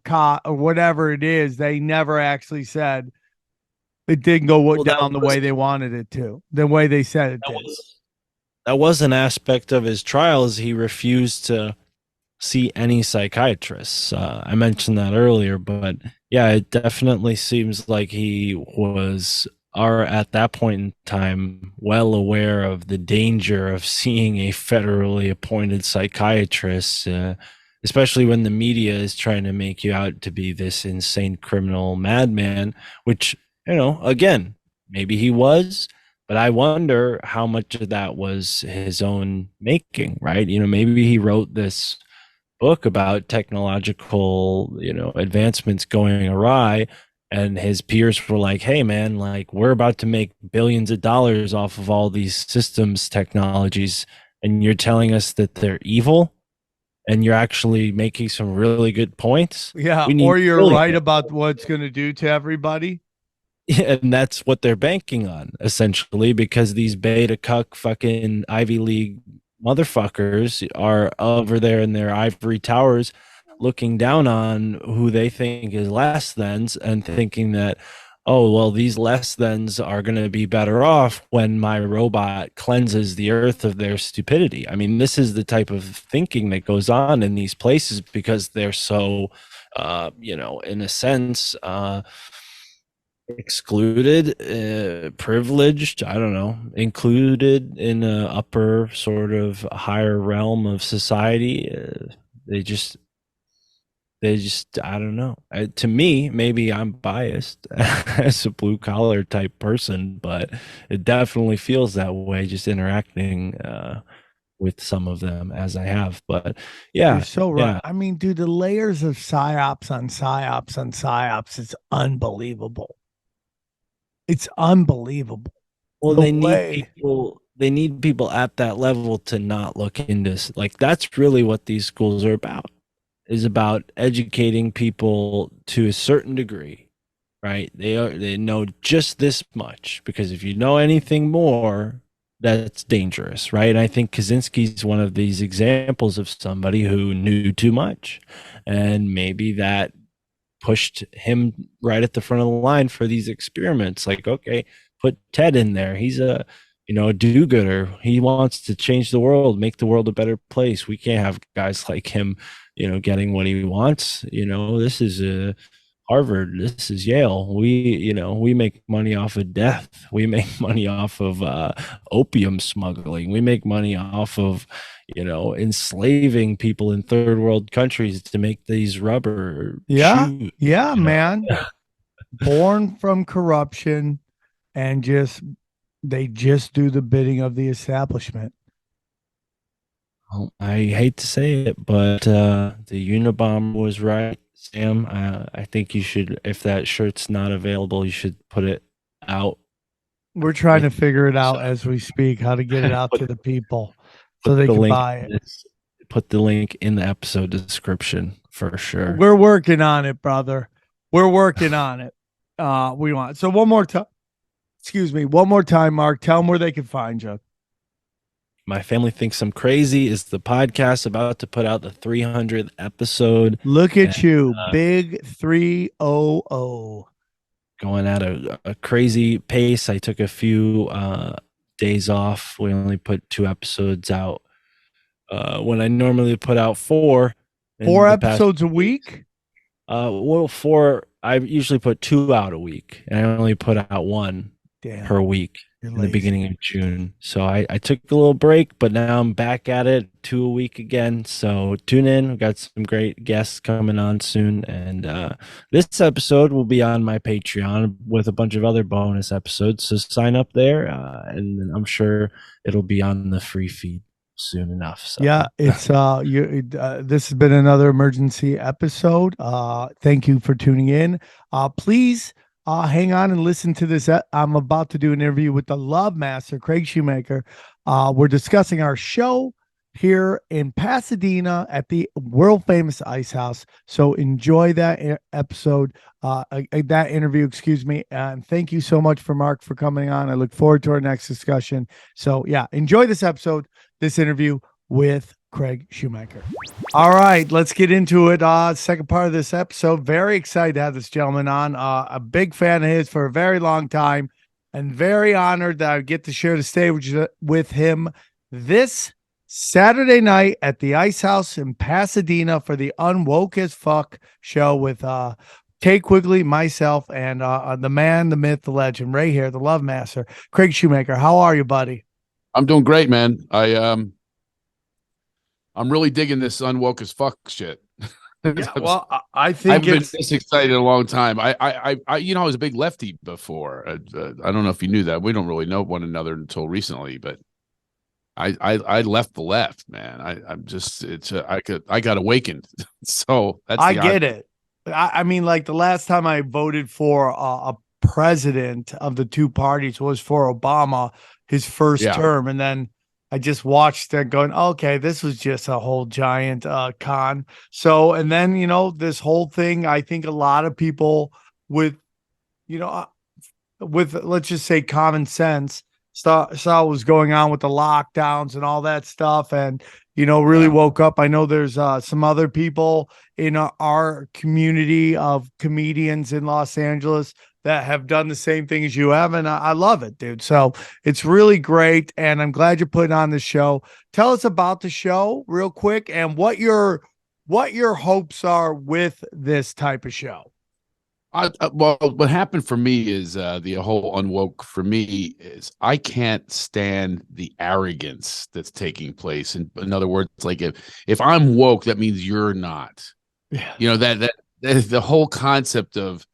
Speaker 5: cop or whatever it is. They never actually said it didn't go down the way they wanted it to, the way they said it did.
Speaker 6: That was an aspect of his trial, is he refused to see any psychiatrists. I mentioned that earlier, but yeah, it definitely seems like he was at that point in time well aware of the danger of seeing a federally appointed psychiatrist, especially when the media is trying to make you out to be this insane criminal madman, which, again, maybe he was, but I wonder how much of that was his own making, right? Maybe he wrote this book about technological, advancements going awry, and his peers were like, hey man, like, we're about to make billions of dollars off of all these systems technologies, and you're telling us that they're evil, and you're actually making some really good points.
Speaker 5: Yeah, or you're right about what it's going to do to everybody.
Speaker 6: Yeah, and that's what they're banking on, essentially, because these beta cuck fucking Ivy League motherfuckers are over there in their ivory towers looking down on who they think is less thans and thinking that, oh, well, these less thans are going to be better off when my robot cleanses the earth of their stupidity. I mean, this is the type of thinking that goes on in these places because they're so, in a sense, excluded, privileged, I don't know, included in a upper sort of higher realm of society. They just, I don't know. To me, maybe I'm biased as a blue collar type person, but it definitely feels that way just interacting with some of them as I have. But yeah,
Speaker 5: you're so right.
Speaker 6: Yeah.
Speaker 5: I mean, dude, the layers of psyops on psyops on psyops, it's unbelievable. It's unbelievable.
Speaker 6: Well, they need people at that level to not look into, like, that's really what these schools are about, is about educating people to a certain degree, right? They know just this much, because if you know anything more, that's dangerous, right? And I think Kaczynski's one of these examples of somebody who knew too much, and maybe that pushed him right at the front of the line for these experiments. Like, okay, put Ted in there. He's a do-gooder. He wants to change the world, make the world a better place. We can't have guys like him, getting what he wants. This is Harvard. This is Yale. We make money off of death. We make money off of opium smuggling. We make money off of, enslaving people in third world countries to make these rubber shoes,
Speaker 5: man. Born from corruption, and they just do the bidding of the establishment.
Speaker 6: Well, I hate to say it, but the Unabomber was right, Sam. I think you should, if that shirt's not available, you should put it out.
Speaker 5: We're trying to figure it out as we speak, how to get it out to the people so they can buy it.
Speaker 6: Put the link in the episode description for sure.
Speaker 5: We're working on it, brother. We're working on it. We want. So one more time, Mark, tell them where they can find you.
Speaker 6: My Family Thinks I'm Crazy is the podcast about to put out the 300th episode.
Speaker 5: Look at you, big 300.
Speaker 6: Going at a crazy pace. I took a few days off. We only put 2 episodes out when I normally put out 4.
Speaker 5: 4 episodes a week?
Speaker 6: Well, 4. I usually put 2 out a week, and I only put out 1 per week in the beginning of June. So I took a little break, but now I'm back at it, 2 a week again. So tune in. We've got some great guests coming on soon. And this episode will be on my Patreon with a bunch of other bonus episodes. So sign up there, and I'm sure it'll be on the free feed soon enough. So. Yeah,
Speaker 5: it's this has been another emergency episode. Thank you for tuning in. Please hang on and listen to this. I'm about to do an interview with the Love Master, Craig Shoemaker. We're discussing our show, here in Pasadena at the world famous Ice House. So enjoy that episode, that interview, excuse me. And thank you so much for Mark for coming on. I look forward to our next discussion. So yeah, enjoy this episode, this interview with Craig Shoemaker. All right, let's get into it. Second part of this episode. Very excited to have this gentleman on. A big fan of his for a very long time, and very honored that I get to share the stage with him this Saturday night at the Ice House in Pasadena for the Unwoke as Fuck show with Kay Quigley, myself, and the man, the myth, the legend, Ray here, the Love Master, Craig Shoemaker. How are you, buddy?
Speaker 1: I'm doing great, man. I'm really digging this Unwoke as Fuck shit.
Speaker 5: Yeah, well, I think
Speaker 1: I've been this excited a long time. I was a big lefty before. I don't know if you knew that. We don't really know one another until recently, but I left the left, man. I got awakened. So
Speaker 5: I get it. I mean, like the last time I voted for a president of the two parties was for Obama, his first term, and then I just watched that going, okay, this was just a whole giant con. So, and then, this whole thing, I think a lot of people with let's just say common sense saw what was going on with the lockdowns and all that stuff. And, really woke up. I know there's some other people in our community of comedians in Los Angeles that have done the same thing as you have. And I love it, dude. So it's really great. And I'm glad you're putting on the show. Tell us about the show real quick and what your hopes are with this type of show.
Speaker 1: Well, what happened for me is the whole Unwoke for me is I can't stand the arrogance that's taking place. In other words, like if I'm woke, that means you're not. Yeah. That the whole concept of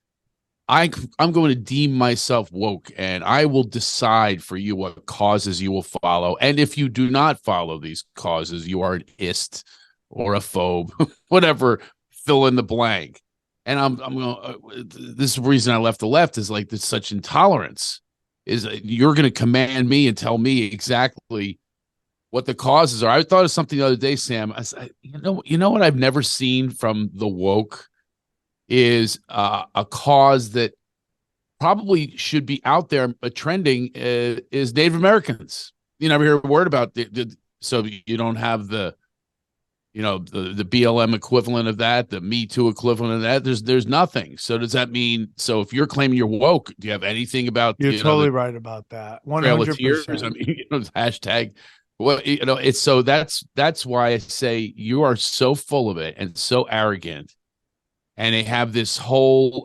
Speaker 1: I'm going to deem myself woke, and I will decide for you what causes you will follow. And if you do not follow these causes, you are an ist or a phobe, whatever, fill in the blank. And I'm going. This is the reason I left the left is like there's such intolerance. Is you're going to command me and tell me exactly what the causes are. I thought of something the other day, Sam. I said, you know what I've never seen from the woke is a cause that probably should be out there trending is Native Americans. You never hear a word about so you don't have the BLM equivalent of that, the Me Too equivalent of that. There's nothing. So does that mean, so if you're claiming you're woke, do you have anything about,
Speaker 5: you're totally right about that. 100%.
Speaker 1: I mean, hashtag, well, it's so that's why I say you are so full of it and so arrogant. And they have this whole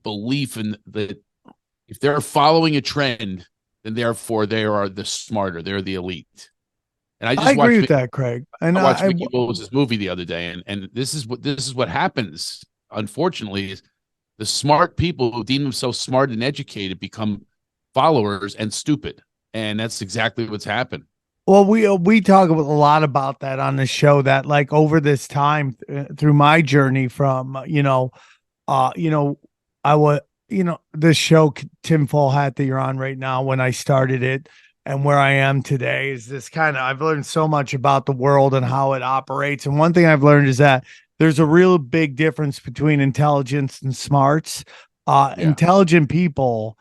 Speaker 1: belief in that if they're following a trend, then therefore they are the smarter. They're the elite. And I
Speaker 5: agree with that, Craig. And
Speaker 1: I watched Mickey Moses' movie the other day, and this is what happens. Unfortunately, is the smart people who deem themselves smart and educated become followers and stupid, and that's exactly what's happened.
Speaker 5: Well, we talk a lot about that on the show, that like over this time through my journey from, I was, this show Tinfoil Hat that you're on right now, when I started it and where I am today is this kind of, I've learned so much about the world and how it operates. And one thing I've learned is that there's a real big difference between intelligence and smarts. Intelligent people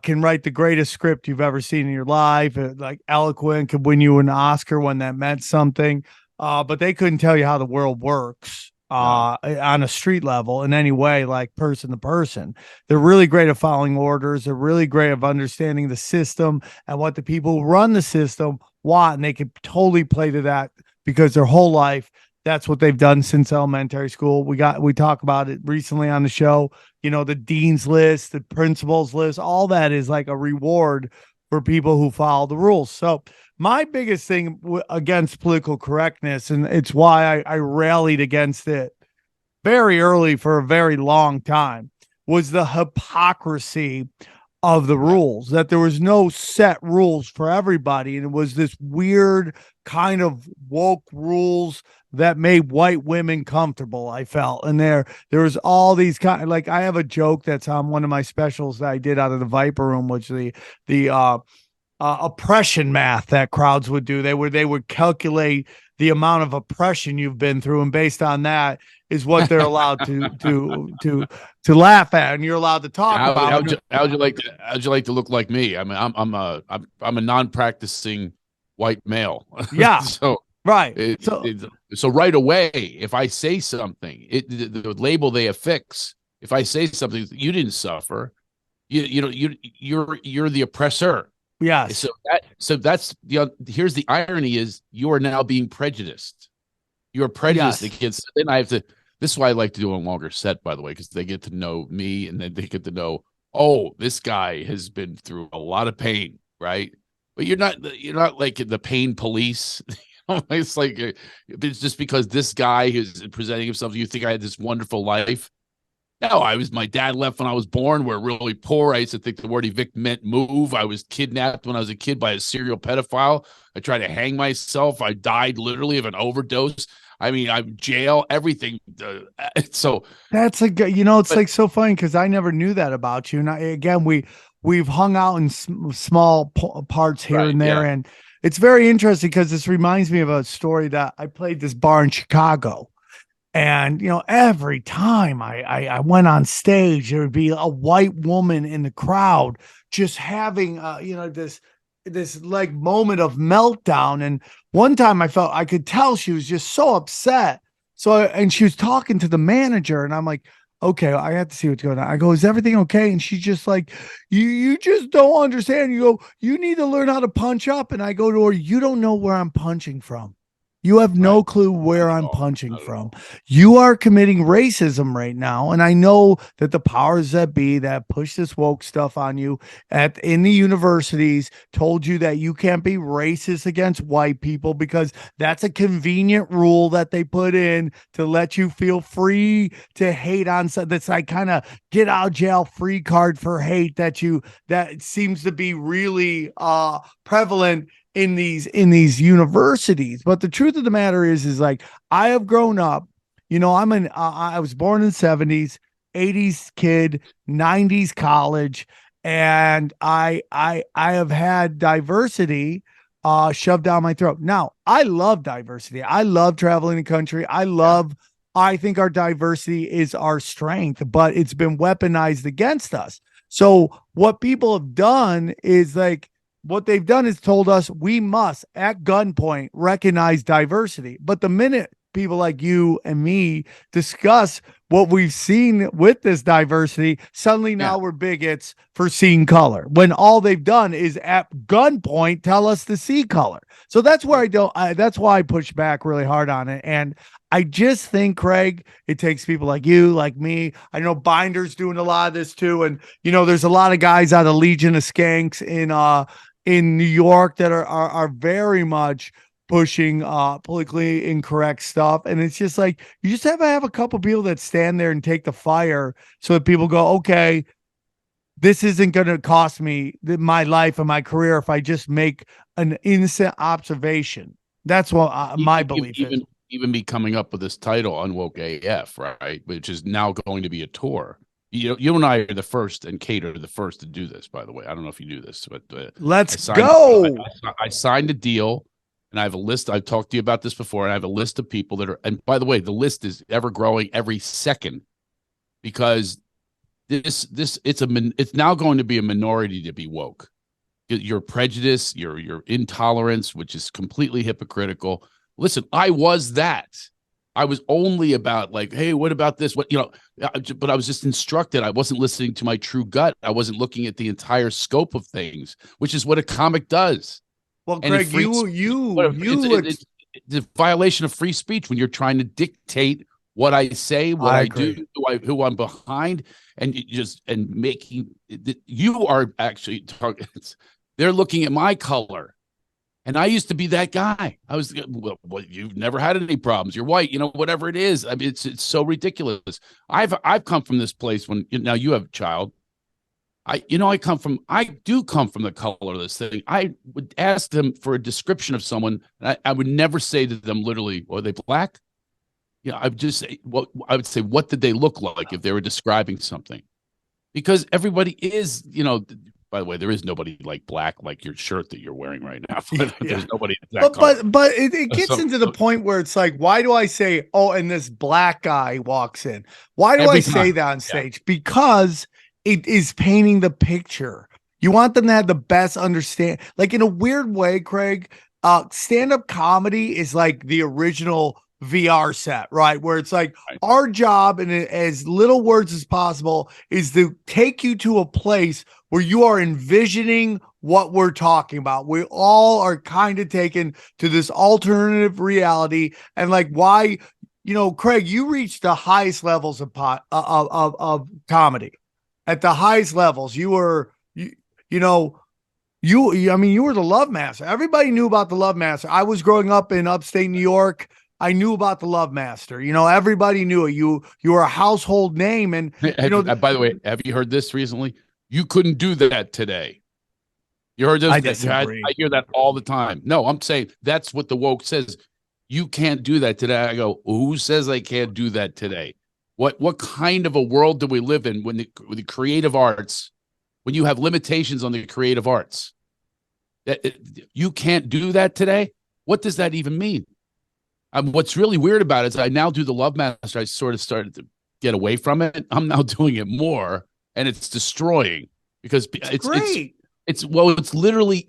Speaker 5: can write the greatest script you've ever seen in your life. Like eloquent, could win you an Oscar when that meant something. But they couldn't tell you how the world works on a street level in any way, like person to person. They're really great at following orders. They're really great at understanding the system and what the people who run the system want. And they can totally play to that because their whole life, that's what they've done since elementary school. We talk about it recently on the show. The dean's list, the principal's list, all that is like a reward for people who follow the rules. So my biggest thing against political correctness, and it's why I rallied against it very early for a very long time, was the hypocrisy of the rules, that there was no set rules for everybody. And it was this weird kind of woke rules that made white women comfortable, I felt. And there was all these kind of, like, I have a joke that's on one of my specials that I did out of the Viper Room, which the oppression math that crowds would do. They would calculate the amount of oppression you've been through, and based on that is what they're allowed to laugh at, and you're allowed to talk about.
Speaker 1: How'd you like to look like me? I mean, I'm a non-practicing white male.
Speaker 5: Yeah.
Speaker 1: So
Speaker 5: right.
Speaker 1: So right away, if I say something, the label they affix. If I say something, you didn't suffer. You're the oppressor.
Speaker 5: Yes.
Speaker 1: So that's here's the irony: is you are now being prejudiced. You're prejudiced against. Then I have to. This is why I like to do a longer set, by the way, because they get to know me, and then they get to know, oh, this guy has been through a lot of pain, right? But you're not like the pain police. It's like it's just because this guy is presenting himself. You think I had this wonderful life? No, my dad left when I was born. We're really poor. I used to think the word evict meant move. I was kidnapped when I was a kid by a serial pedophile. I tried to hang myself. I died literally of an overdose. I mean, I'm jail, everything. So
Speaker 5: that's it's like so funny because I never knew that about you. And we've hung out in small parts here and there. Yeah. And it's very interesting because this reminds me of a story that I played this bar in Chicago. And, every time I went on stage, there would be a white woman in the crowd just having, this like moment of meltdown. And one time I could tell she was just so upset. And she was talking to the manager, and I'm like, okay, I have to see what's going on. I go, is everything okay? And she's just like, you just don't understand. You go, you need to learn how to punch up. And I go to her, you don't know where I'm punching from. You have no clue where I'm punching from. You are committing racism right now. And I know that the powers that be that push this woke stuff on you in the universities told you that you can't be racist against white people because that's a convenient rule that they put in to let you feel free to hate on. So that's like kind of get out of jail free card for hate that seems to be really prevalent in these universities. But the truth of the matter is like, I have grown up, I was born in the 70s, 80s kid, 90s college. And I have had diversity shoved down my throat. Now I love diversity. I love traveling the country. I think our diversity is our strength, but it's been weaponized against us. So what people have done is what they've done is told us we must, at gunpoint, recognize diversity. But the minute people like you and me discuss what we've seen with this diversity, suddenly now we're bigots for seeing color, when all they've done is at gunpoint tell us to see color. So that's where that's why I push back really hard on it. And I just think, Craig, it takes people like you, like me. I know Binder's doing a lot of this too. And, there's a lot of guys out of Legion of Skanks in New York that are very much pushing politically incorrect stuff. And it's just like, you just have to have a couple people that stand there and take the fire so that people go, okay, this isn't going to cost me my life and my career if I just make an innocent observation. That's what my belief is.
Speaker 1: Even me coming up with this title, Unwoke AF, right, which is now going to be a tour. You and I are the first, and Kate are the first to do this, by the way. I don't know if you knew this, but
Speaker 5: let's go.
Speaker 1: I signed a deal, and I have a list. I've talked to you about this before, and I have a list of people that are, and by the way, the list is ever growing every second because it's now going to be a minority to be woke. Your prejudice, your intolerance, which is completely hypocritical. Listen, I was that. I was only about like, hey, what about this? But I was just instructed. I wasn't listening to my true gut. I wasn't looking at the entire scope of things, which is what a comic does.
Speaker 5: Well, Greg,
Speaker 1: it's a violation of free speech when you're trying to dictate what I say, what I do, who I'm behind, and making. You are actually targets. They're looking at my color. And I used to be that guy. I was, well, you've never had any problems. You're white, whatever it is. I mean, it's so ridiculous. I've come from this place when now you have a child. I do come from the color of this thing. I would ask them for a description of someone. And I would never say to them literally, are they black? I would just say, I would say, what did they look like if they were describing something? Because everybody is, By the way, there is nobody like black like your shirt that you're wearing right now.
Speaker 5: Yeah.
Speaker 1: There's nobody that
Speaker 5: But it gets into the point where it's like, why do I say, oh, and this black guy walks in? Why do I say that on stage? Because it is painting the picture. You want them to have the best understand. Like in a weird way, Craig, stand-up comedy is like the original VR set, right? Where it's like our job, in as little words as possible, is to take you to a place where you are envisioning what we're talking about. We all are kind of taken to this alternative reality, and like why, Craig, you reached the highest levels of comedy. At the highest levels, you were, you were the Love Master. Everybody knew about the Love Master. I was growing up in upstate New York. I knew about the Love Master. Everybody knew it. You were a household name. And
Speaker 1: by the way, have you heard this recently? You couldn't do that today. You heard this?
Speaker 5: I disagree.
Speaker 1: I hear that all the time. No, I'm saying that's what the woke says. You can't do that today. I go, who says I can't do that today? What kind of a world do we live in when the creative arts, when you have limitations on the creative arts? That you can't do that today? What does that even mean? What's really weird about it is I now do the Love Master. I sort of started to get away from it. I'm now doing it more, and it's destroying because it's
Speaker 5: great.
Speaker 1: It's literally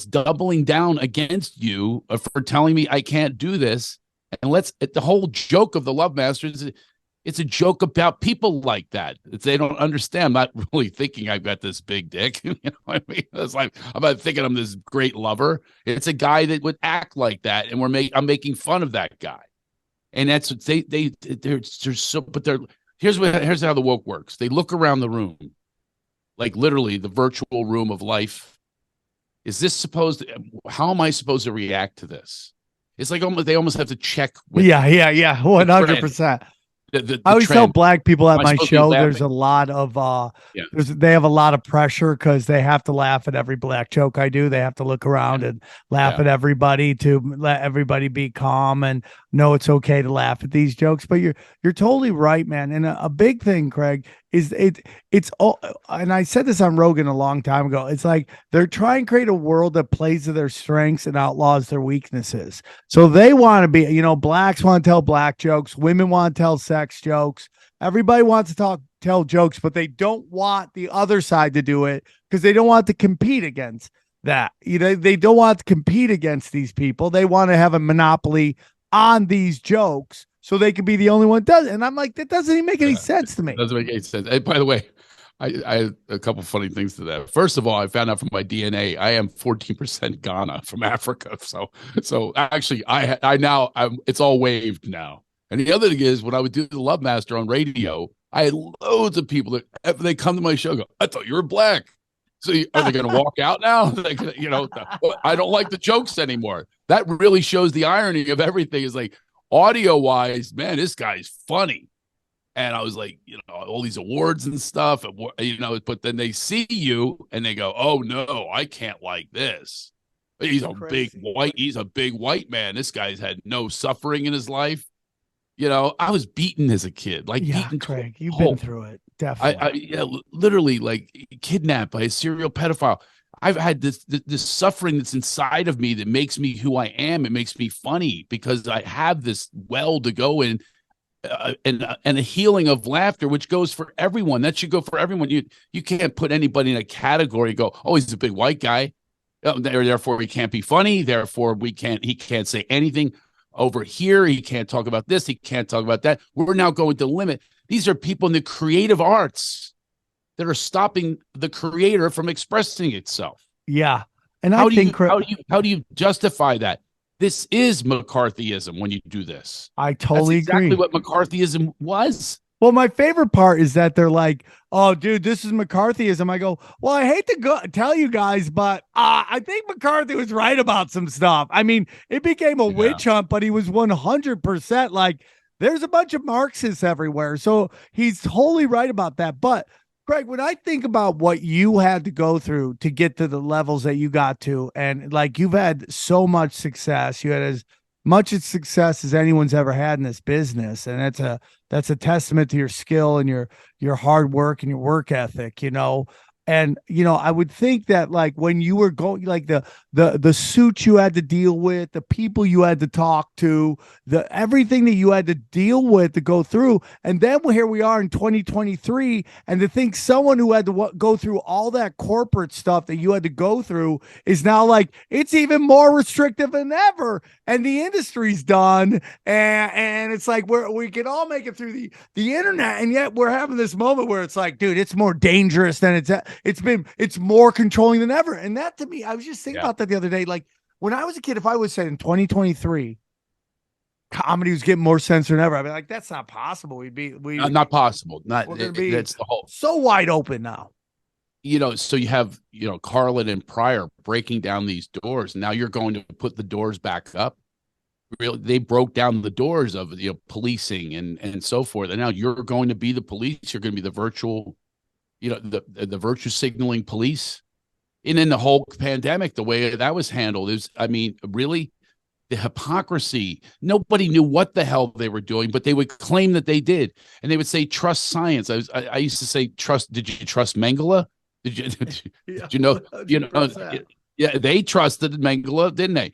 Speaker 1: doubling down against you for telling me I can't do this. And the whole joke of the Love Master is it's a joke about people like that. They don't understand. I'm not really thinking I've got this big dick. You know what I mean? It's like I'm not thinking I'm this great lover. It's a guy that would act like that, and I'm making fun of that guy. And that's what they're so. But here's how the woke works. They look around the room, like literally the virtual room of life. How am I supposed to react to this? It's like they almost have to check.
Speaker 5: 100%. I always tell black people at my show there's a lot of they have a lot of pressure because they have to laugh at every black joke I do. They have to look around and laugh at everybody to let everybody be calm and know it's okay to laugh at these jokes. But you're totally right, man. And a big thing, Craig, is it's all, and I said this on Rogan a long time ago. It's like they're trying to create a world that plays to their strengths and outlaws their weaknesses. So they want to be, blacks want to tell black jokes, women want to tell sex jokes. Everybody wants to tell jokes, but they don't want the other side to do it because they don't want to compete against that. They don't want to compete against these people. They want to have a monopoly on these jokes so they can be the only one that does it. And I'm like, that doesn't even make any sense to me.
Speaker 1: Doesn't make any sense. And by the way, I had a couple funny things to that. First of all, I found out from my DNA, I am 14% Ghana from Africa. So actually, it's all waved now. And the other thing is, when I would do the Love Master on radio, I had loads of people that they come to my show, go, I thought you were black. So are they going to walk out now? I don't like the jokes anymore. That really shows the irony of everything. Is like audio wise, man, this guy's funny. And I was like, all these awards and stuff, but then they see you and they go, oh no, I can't like this. He's a big white man. This guy's had no suffering in his life. I was beaten as a kid. Beaten
Speaker 5: Craig, you've been through it. Definitely.
Speaker 1: Literally like kidnapped by a serial pedophile. I've had this suffering that's inside of me that makes me who I am. It makes me funny because I have this well to go in and a healing of laughter, which goes for everyone. That should go for everyone. You can't put anybody in a category and go, oh, he's a big white guy. Therefore, he can't be funny. Therefore, he can't say anything. Over here, he can't talk about this. He can't talk about that. We're now going to limit. These are people in the creative arts that are stopping the creator from expressing itself.
Speaker 5: Yeah. And
Speaker 1: how do you justify that? This is McCarthyism when you do this.
Speaker 5: I totally agree.
Speaker 1: Exactly what McCarthyism was.
Speaker 5: Well, my favorite part is that they're like, oh, dude, this is McCarthyism. I go, well, I hate to tell you guys, but I think McCarthy was right about some stuff. I mean, it became a witch hunt, but he was 100% like, there's a bunch of Marxists everywhere. So he's totally right about that. But Craig, when I think about what you had to go through to get to the levels that you got to, and like you've had so much success, you had as much success as anyone's ever had in this business, and that's a testament to your skill and your hard work and your work ethic. And I would think that like when you were going, like the suits you had to deal with, the people you had to talk to, the everything that you had to deal with to go through, and then here we are in 2023, and to think someone who had to go through all that corporate stuff that you had to go through is now like it's even more restrictive than ever, and the industry's done, and it's like we can all make it through the internet, and yet we're having this moment where it's like, dude, it's more dangerous than it's more controlling than ever. And that, to me, I was just thinking about that the other day. Like when I was a kid, if I was said in 2023, comedy was getting more censored than ever, I'd be like, that's not possible.
Speaker 1: Not possible. Not
Speaker 5: we're gonna be
Speaker 1: that's the whole
Speaker 5: so wide open now.
Speaker 1: So you have, Carlin and Pryor breaking down these doors. Now you're going to put the doors back up. Really, they broke down the doors of policing and so forth. And now you're going to be the police. You're going to be the virtual, the virtue signaling police. And in the whole pandemic, the way that was handled is, really, the hypocrisy. Nobody knew what the hell they were doing, but they would claim that they did, and they would say trust science. I used to say trust. Did you trust Mengele? Did you know? Yeah, they trusted Mengele, didn't they?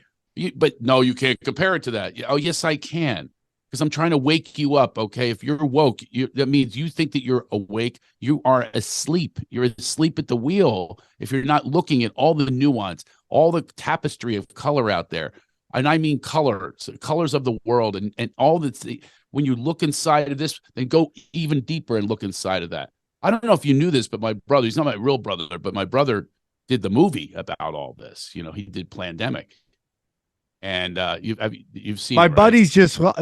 Speaker 1: But no, you can't compare it to that. Oh, yes, I can, because I'm trying to wake you up. Okay, if you're woke, that means you think that you're awake. You are asleep. You're asleep at the wheel if you're not looking at all the nuance, all the tapestry of color out there. And I mean colors of the world, and all the when you look inside of this, then go even deeper and look inside of that. I don't know if you knew this, but my brother, he's not my real brother, but my brother did the movie about all this. He did Plandemic. And you've seen
Speaker 5: my
Speaker 1: it, right?
Speaker 5: buddy's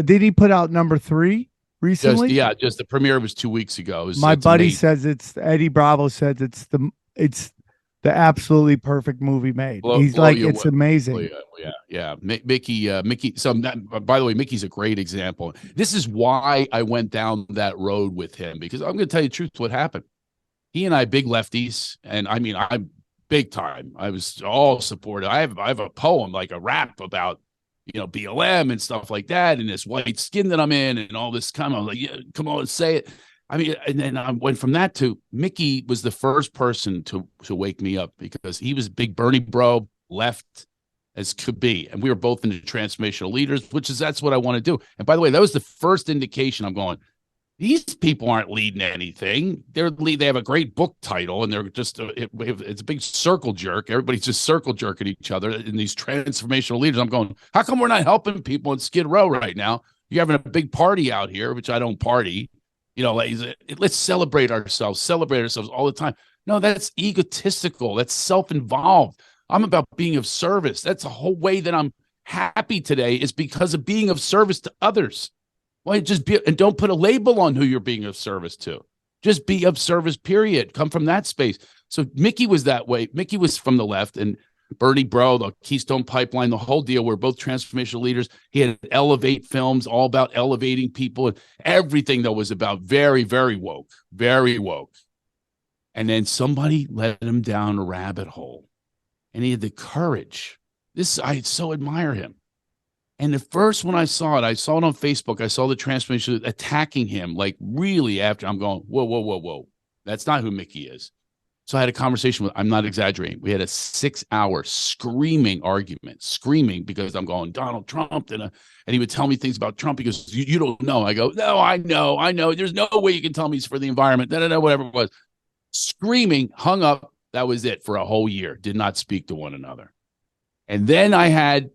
Speaker 5: did he put out number 3 recently?
Speaker 1: Just the premiere was 2 weeks ago.
Speaker 5: My buddy says Eddie Bravo says it's the absolutely perfect movie made. He's like, it's amazing.
Speaker 1: Yeah. Mickey. So by the way, Mickey's a great example. This is why I went down that road with him, because I'm going to tell you the truth. What happened? He and I, big lefties, and I'm big time. I was all supportive. I have a poem, like a rap about, BLM and stuff like that, and this white skin that I'm in, and all this kind of like, yeah, come on, say it. And then I went from that to Mickey was the first person to wake me up, because he was a big Bernie bro, left as could be, and we were both into transformational leaders, that's what I want to do. And by the way, that was the first indication. I'm going, these people aren't leading anything. They have a great book title, and they're just it's a big circle jerk. Everybody's just circle jerking each other in these transformational leaders. I'm going, how come we're not helping people in Skid Row right now? You're having a big party out here, which I don't party. Let's celebrate ourselves all the time. No, that's egotistical. That's self-involved. I'm about being of service. That's the whole way that I'm happy today, is because of being of service to others. Why just be, and don't put a label on who you're being of service to. Just be of service, period. Come from that space. So Mickey was that way. Mickey was from the left, and Bernie Bro, the Keystone Pipeline, the whole deal. We're both transformational leaders. He had Elevate films, all about elevating people, and everything that was about very, very woke, very woke. And then somebody led him down a rabbit hole, and he had the courage. I so admire him. And at first, when I saw it on Facebook. I saw the transformation attacking him, like really after. I'm going, whoa. That's not who Mickey is. So I had a conversation with, I'm not exaggerating. We had a 6-hour screaming argument, because I'm going, Donald Trump. And he would tell me things about Trump. He goes, you don't know. I go, no, I know. There's no way you can tell me he's for the environment. Whatever it was. Screaming, hung up. That was it for a whole year. Did not speak to one another. And then I had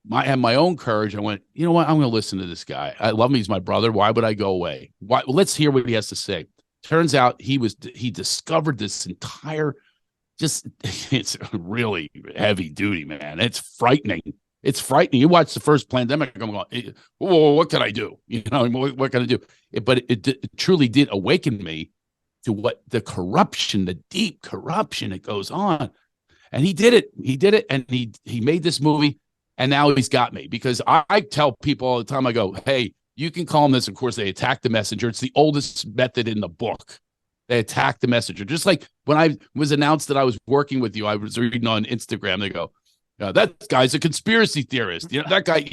Speaker 1: my own courage. I went, you know what? I'm going to listen to this guy. I love him. He's my brother. Why would I go away? Why? Well, let's hear what he has to say. Turns out he discovered this entire, it's really heavy duty, man. It's frightening. You watch the first Plandemic, I'm going, whoa, what can I do? What can I do? But it truly did awaken me to what the corruption, the deep corruption that goes on. And he did it. And he made this movie. And now he's got me, because I tell people all the time, I go, hey, you can call them this. Of course, they attack the messenger. It's the oldest method in the book. They attack the messenger. Just like when I was announced that I was working with you, I was reading on Instagram. They go, that guy's a conspiracy theorist. That guy,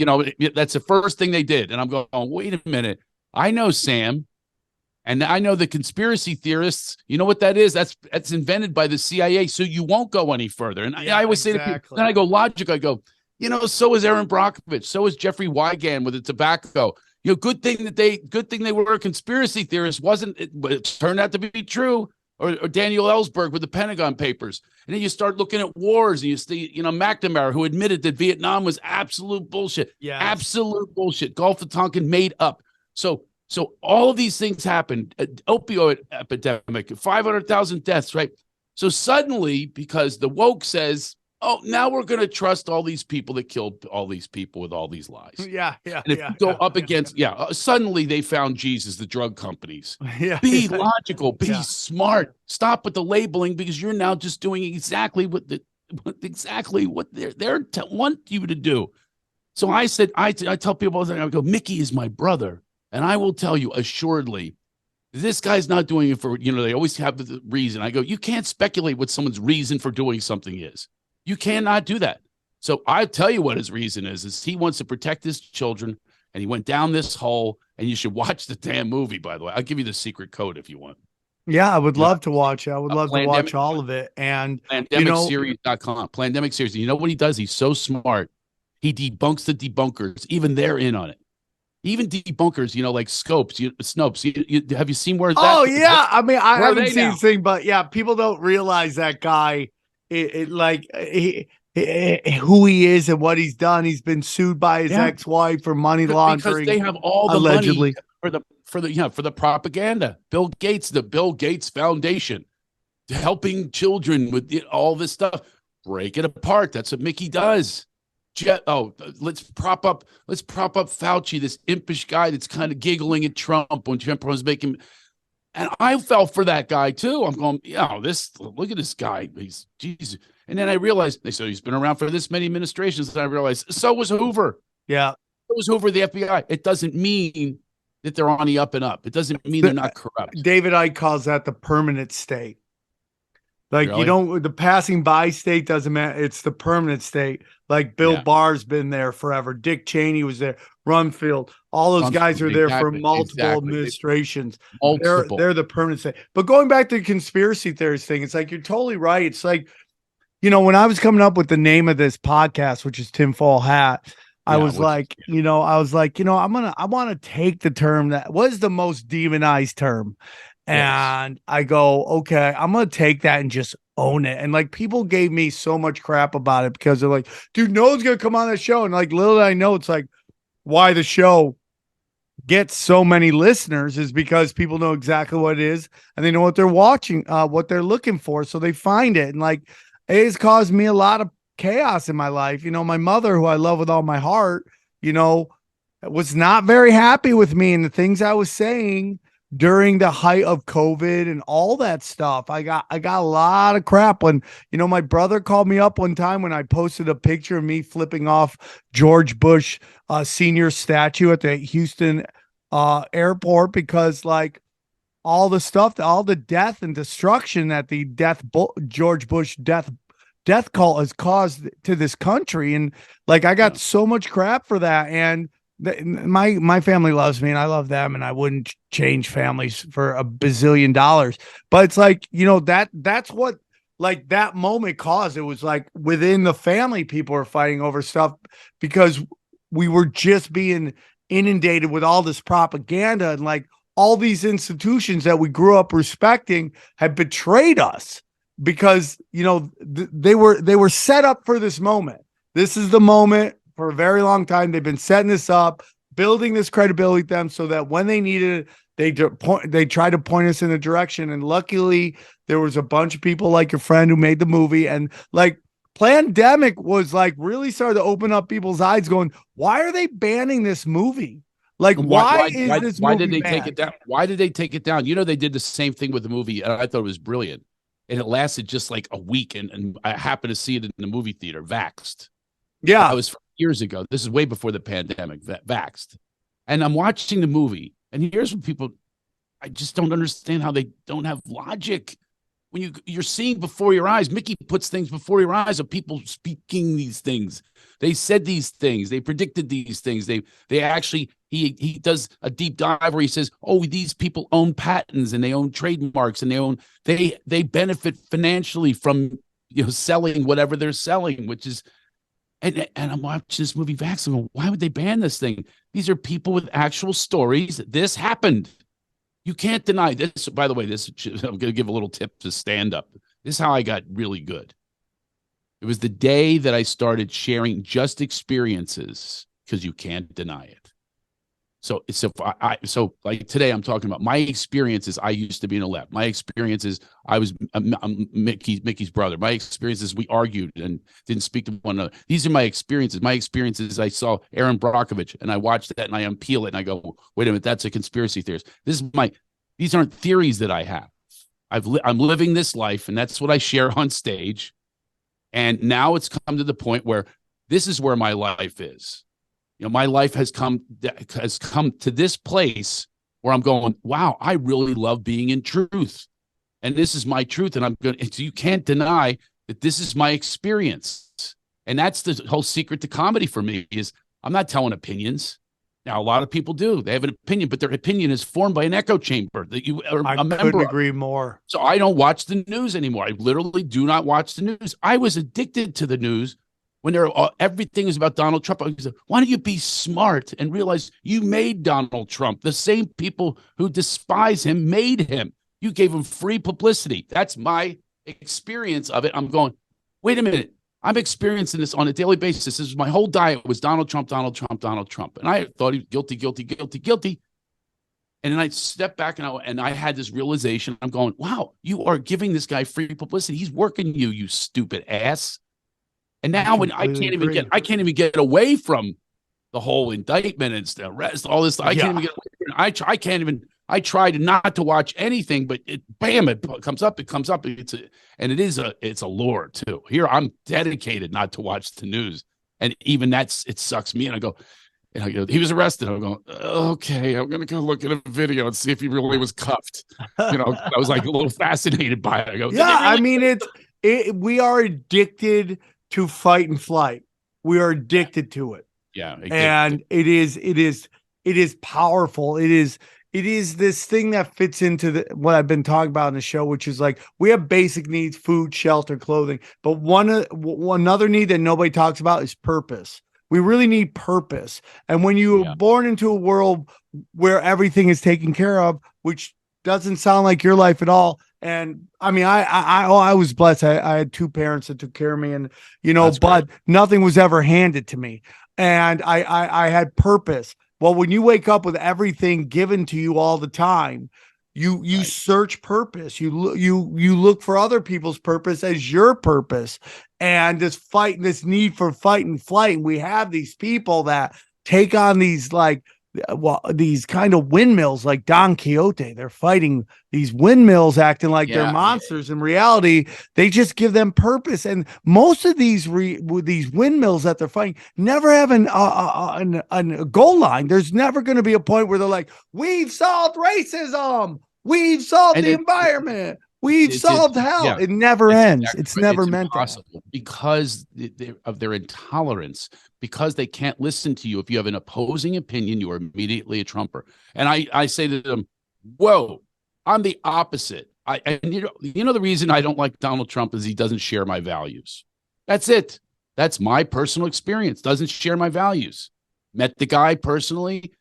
Speaker 1: that's the first thing they did. And I'm going, wait a minute. I know Sam. And I know the conspiracy theorists, you know what that is? That's invented by the CIA, so you won't go any further. And I always say to people, then I go logic, I go, so is Aaron Brockovich, so is Jeffrey Wigand with the tobacco. Good thing they were conspiracy theorists. It turned out to be true. Or Daniel Ellsberg with the Pentagon Papers. And then you start looking at wars, and you see, McNamara, who admitted that Vietnam was absolute bullshit.
Speaker 5: Yes.
Speaker 1: Absolute bullshit. Gulf of Tonkin made up. So all of these things happened. Opioid epidemic, 500,000 deaths, right? So suddenly, because the woke says, oh, now we're going to trust all these people that killed all these people with all these lies.
Speaker 5: Yeah.
Speaker 1: And if you go up against, suddenly they found Jesus, the drug companies.
Speaker 5: Yeah.
Speaker 1: Be logical, be smart. Stop with the labeling, because you're now just doing exactly what they want you to do. So I said, I tell people all the time, I go, Mickey is my brother. And I will tell you assuredly, this guy's not doing it for, they always have the reason. I go, you can't speculate what someone's reason for doing something is. You cannot do that. So I tell you what his reason is he wants to protect his children, and he went down this hole, and you should watch the damn movie, by the way. I'll give you the secret code if you want.
Speaker 5: Yeah, I would love to watch it. I would love to watch all of it. And
Speaker 1: pandemicseries.com, Pandemic Series. You know what he does? He's so smart. He debunks the debunkers. Even they're in on it. Even debunkers, like Snopes. Have you seen where that?
Speaker 5: Oh, yeah. I mean, I haven't seen this thing, but yeah, people don't realize that guy. Who he is and what he's done. He's been sued by his ex-wife for money laundering.
Speaker 1: Because they have all the
Speaker 5: allegedly
Speaker 1: money for the propaganda. Bill Gates, the Bill Gates Foundation, helping children with all this stuff. Break it apart. That's what Mickey does. Let's prop up Fauci, this impish guy that's kind of giggling at Trump when Trump was making. And I fell for that guy too. I'm going, look at this guy. He's Jesus. And then I realized they said he's been around for this many administrations. And I realized so was Hoover.
Speaker 5: Yeah.
Speaker 1: So was Hoover, the FBI. It doesn't mean that they're on the up and up. It doesn't mean they're not corrupt.
Speaker 5: David Icke calls that the permanent state. Like,
Speaker 1: Really?
Speaker 5: the passing by state doesn't matter. It's the permanent state. Like Bill Barr's been there forever. Dick Cheney was there. Rumsfeld. All those guys are there for multiple administrations. They're the permanent state. But going back to the conspiracy theories thing, it's like, you're totally right. It's like, when I was coming up with the name of this podcast, which is Tinfoil Hat, I was like, I want to take the term that was the most demonized term. And I go, okay, I'm going to take that and just own it. And like, people gave me so much crap about it because they're like, dude, no one's going to come on the show. And like, little did I know, it's like why the show gets so many listeners is because people know exactly what it is. And they know what they're watching, what they're looking for. So they find it. And like, it has caused me a lot of chaos in my life. My mother, who I love with all my heart, was not very happy with me and the things I was saying during the height of COVID and all that stuff. I got a lot of crap when, my brother called me up one time when I posted a picture of me flipping off George Bush Sr. statue at the Houston airport, because like all the stuff, all the death and destruction that the George Bush death cult has caused to this country. And like, I got so much crap for that. And my family loves me and I love them, and I wouldn't change families for $1 bazillion. But it's like, that's what like that moment caused. It was like within the family, people were fighting over stuff because we were just being inundated with all this propaganda, and like all these institutions that we grew up respecting had betrayed us because, they were set up for this moment. This is the moment. For a very long time, they've been setting this up, building this credibility with them so that when they needed it, they try to point us in a direction. And luckily, there was a bunch of people like your friend who made the movie. And like, Plandemic was like really started to open up people's eyes going, why are they banning this movie? Like, why did they take it down?
Speaker 1: Why did they take it down? They did the same thing with the movie. And I thought it was brilliant. And it lasted just like a week. And I happened to see it in the movie theater, Vaxxed.
Speaker 5: Yeah.
Speaker 1: I was years ago. This is way before the pandemic, Vaxxed. And I'm watching the movie, and here's what people, I just don't understand how they don't have logic. When you're seeing before your eyes, Mickey puts things before your eyes of people speaking these things. They said these things. They predicted these things. They actually he does a deep dive where he says, oh, these people own patents and they own trademarks and they benefit financially from selling whatever they're selling, which is and I'm watching this movie Vax. I'm going, why would they ban this thing? These are people with actual stories. This happened. You can't deny this. By the way, I'm going to give a little tip to stand up. This is how I got really good. It was the day that I started sharing just experiences, because you can't deny it. So like today, I'm talking about my experiences. I used to be in a lab. My experiences, I'm Mickey's brother. My experiences, we argued and didn't speak to one another. These are my experiences. My experiences, I saw Aaron Brockovich and I watched that and I unpeel it and I go, wait a minute, that's a conspiracy theorist. These aren't theories that I have. I'm living this life, and that's what I share on stage. And now it's come to the point where this is where my life is. My life has come to this place where I'm going, wow, I really love being in truth. And this is my truth. And so you can't deny that this is my experience. And that's the whole secret to comedy for me is I'm not telling opinions. Now, a lot of people do. They have an opinion, but their opinion is formed by an echo chamber that you are a member of. I couldn't
Speaker 5: agree more.
Speaker 1: So I don't watch the news anymore. I literally do not watch the news. I was addicted to the news when everything is about Donald Trump. I said, why don't you be smart and realize you made Donald Trump? The same people who despise him made him. You gave him free publicity. That's my experience of it. I'm going, wait a minute. I'm experiencing this on a daily basis. This is my whole diet was Donald Trump, Donald Trump, Donald Trump. And I thought he was guilty, guilty, guilty, guilty. And then I stepped back and I had this realization. I'm going, wow, you are giving this guy free publicity. He's working you stupid ass. And now when I can't even get away from the whole indictment and the rest, all this. I can't even get away from it. I try not to watch anything, but it comes up. It's a lure too. Here I'm dedicated not to watch the news, and even it sucks me. And I go, he was arrested. I'm going, okay, I'm gonna go look at a video and see if he really was cuffed. I was like a little fascinated by it. I go,
Speaker 5: yeah, really? I mean, we are addicted to fight and flight. We are addicted to it.
Speaker 1: Yeah,
Speaker 5: and it is powerful. It is this thing that fits into what I've been talking about in the show, which is like we have basic needs: food, shelter, clothing. But another need that nobody talks about is purpose. We really need purpose. And when you are born into a world where everything is taken care of, which doesn't sound like your life at all. And I mean, I was blessed. I had two parents that took care of me, and but nothing was ever handed to me, and I had purpose. Well, when you wake up with everything given to you all the time, you search purpose. You look for other people's purpose as your purpose, and this need for fight and flight. And we have these people that take on these these kind of windmills like Don Quixote. They're fighting these windmills, acting like they're monsters. In reality, they just give them purpose. And most of these windmills that they're fighting never have a goal line. There's never going to be a point where they're like, we've solved racism, we've solved the environment, we've solved hell. Yeah. It never ends. It's never meant to,
Speaker 1: because of their intolerance. Because they can't listen to you. If you have an opposing opinion, you are immediately a Trumper. And I say to them, whoa, I'm the opposite. The reason I don't like Donald Trump is he doesn't share my values. That's it. That's my personal experience. Doesn't share my values. Met the guy personally,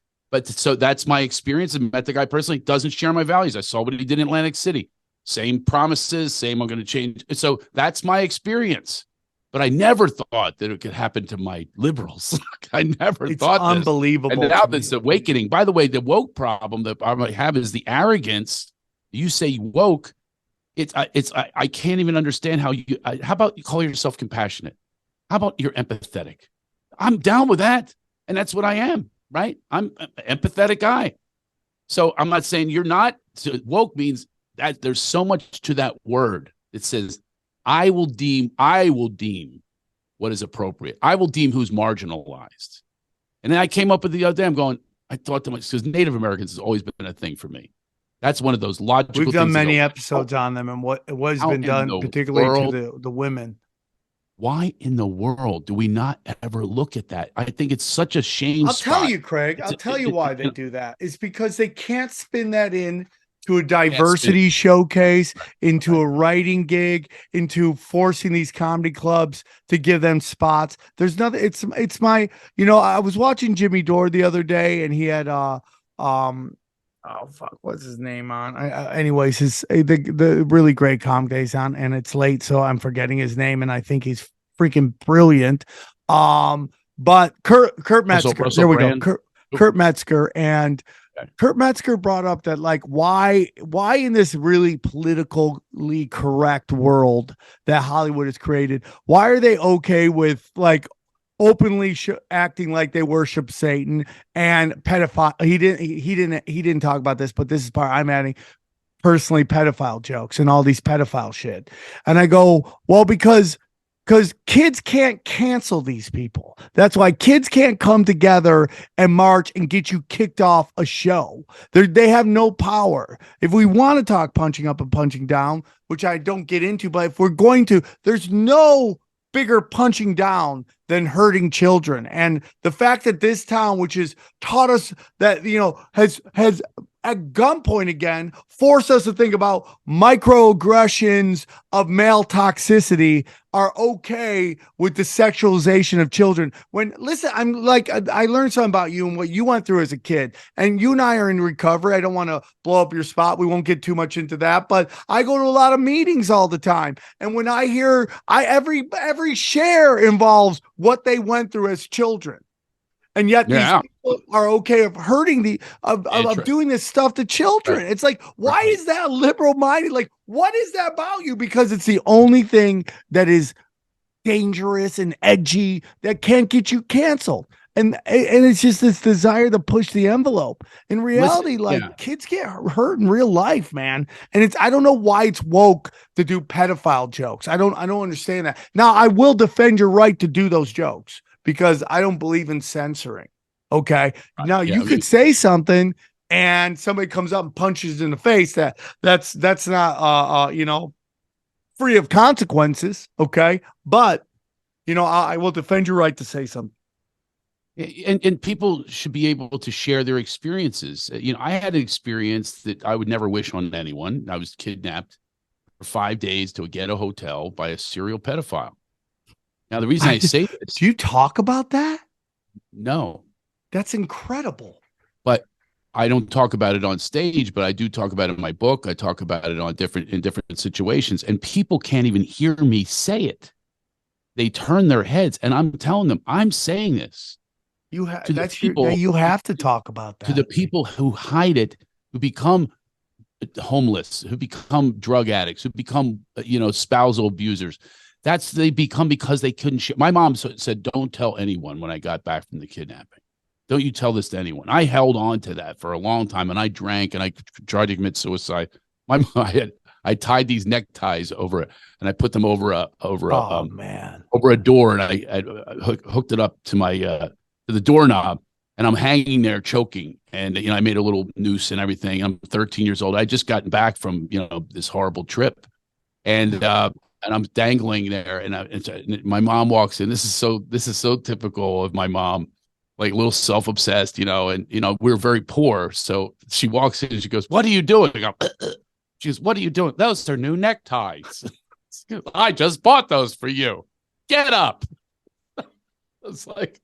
Speaker 1: so that's my experience. And met the guy personally, doesn't share my values. I saw what he did in Atlantic City. Same promises, same I'm going to change. So that's my experience. But I never thought that it could happen to my liberals. I never thought this.
Speaker 5: It's unbelievable.
Speaker 1: And now this awakening. By the way, the woke problem that I might have is the arrogance. You say woke. I can't even understand how about you call yourself compassionate? How about you're empathetic? I'm down with that. And that's what I am, right? I'm an empathetic guy. So I'm not saying you're not. So woke means that there's so much to that word. It says, I will deem what is appropriate. I will deem who's marginalized. And then I came up with the other day, I thought to myself, because Native Americans has always been a thing for me. That's one of those logical things.
Speaker 5: We've done many episodes on them and what has been done, particularly to the women.
Speaker 1: Why in the world do we not ever look at that? I think it's such a shame.
Speaker 5: I'll tell you, Craig. I'll tell you why they do that. It's because they can't spin that in to a diversity showcase, into a writing gig, into forcing these comedy clubs to give them spots. There's nothing. It's my, I was watching Jimmy Dore the other day, and he had oh fuck, what's his name on? Anyways, the really great comic days on, and it's late, so I'm forgetting his name, and I think he's freaking brilliant. But Kurt Metzger, there we go. Kurt Metzger, and Kurt Metzger brought up that, like, why in this really politically correct world that Hollywood has created, why are they okay with, like, openly acting like they worship Satan and pedophile? He didn't talk about this, but this is part I'm adding, personally, pedophile jokes and all these pedophile shit. And I go, well, because kids can't cancel these people. That's why kids can't come together and march and get you kicked off a show. They have no power. If we want to talk punching up and punching down, which I don't get into, but if we're going to, there's no bigger punching down than hurting children. And the fact that this town, which has taught us that, has at gunpoint again forced us to think about microaggressions of male toxicity, are okay with the sexualization of children. When, listen, I'm like, I learned something about you and what you went through as a kid, and you and I are in recovery. I don't want to blow up your spot. We won't get too much into that, but I go to a lot of meetings all the time. And when I hear, every share involves what they went through as children. And yet these people are okay of hurting of doing this stuff to children. It's like, why is that liberal minded? Like, what is that about you? Because it's the only thing that is dangerous and edgy that can't get you canceled. And it's just this desire to push the envelope. In reality, kids get hurt in real life, man. And I don't know why it's woke to do pedophile jokes. I don't understand that. Now, I will defend your right to do those jokes, because I don't believe in censoring. Okay. Now you could say something and somebody comes up and punches in the face. That's not, free of consequences. Okay. But, I will defend your right to say something.
Speaker 1: And people should be able to share their experiences. I had an experience that I would never wish on anyone. I was kidnapped for 5 days to a ghetto hotel by a serial pedophile. Now, the reason I say this,
Speaker 5: do you talk about that?
Speaker 1: No.
Speaker 5: That's incredible.
Speaker 1: But I don't talk about it on stage, but I do talk about it in my book. I talk about it in different situations, and people can't even hear me say it. They turn their heads, and I'm telling them, I'm saying this.
Speaker 5: You have to talk about that. To
Speaker 1: the people who hide it, who become homeless, who become drug addicts, who become, spousal abusers. They become because they couldn't share. My mom said, don't tell anyone when I got back from the kidnapping. Don't you tell this to anyone. I held on to that for a long time, and I drank, and I tried to commit suicide. I tied these neckties over it, and I put them over a door, and I hooked it up to my to the doorknob, and I'm hanging there choking. And I made a little noose and everything. I'm 13 years old. I just gotten back from this horrible trip, and I'm dangling there, and my mom walks in. This is so typical of my mom, like a little self-obsessed, and we're very poor. So she walks in and she goes, "What are you doing?" I go, She goes, "What are you doing?" "Those are new neckties." "I just bought those for you. Get up." It's like,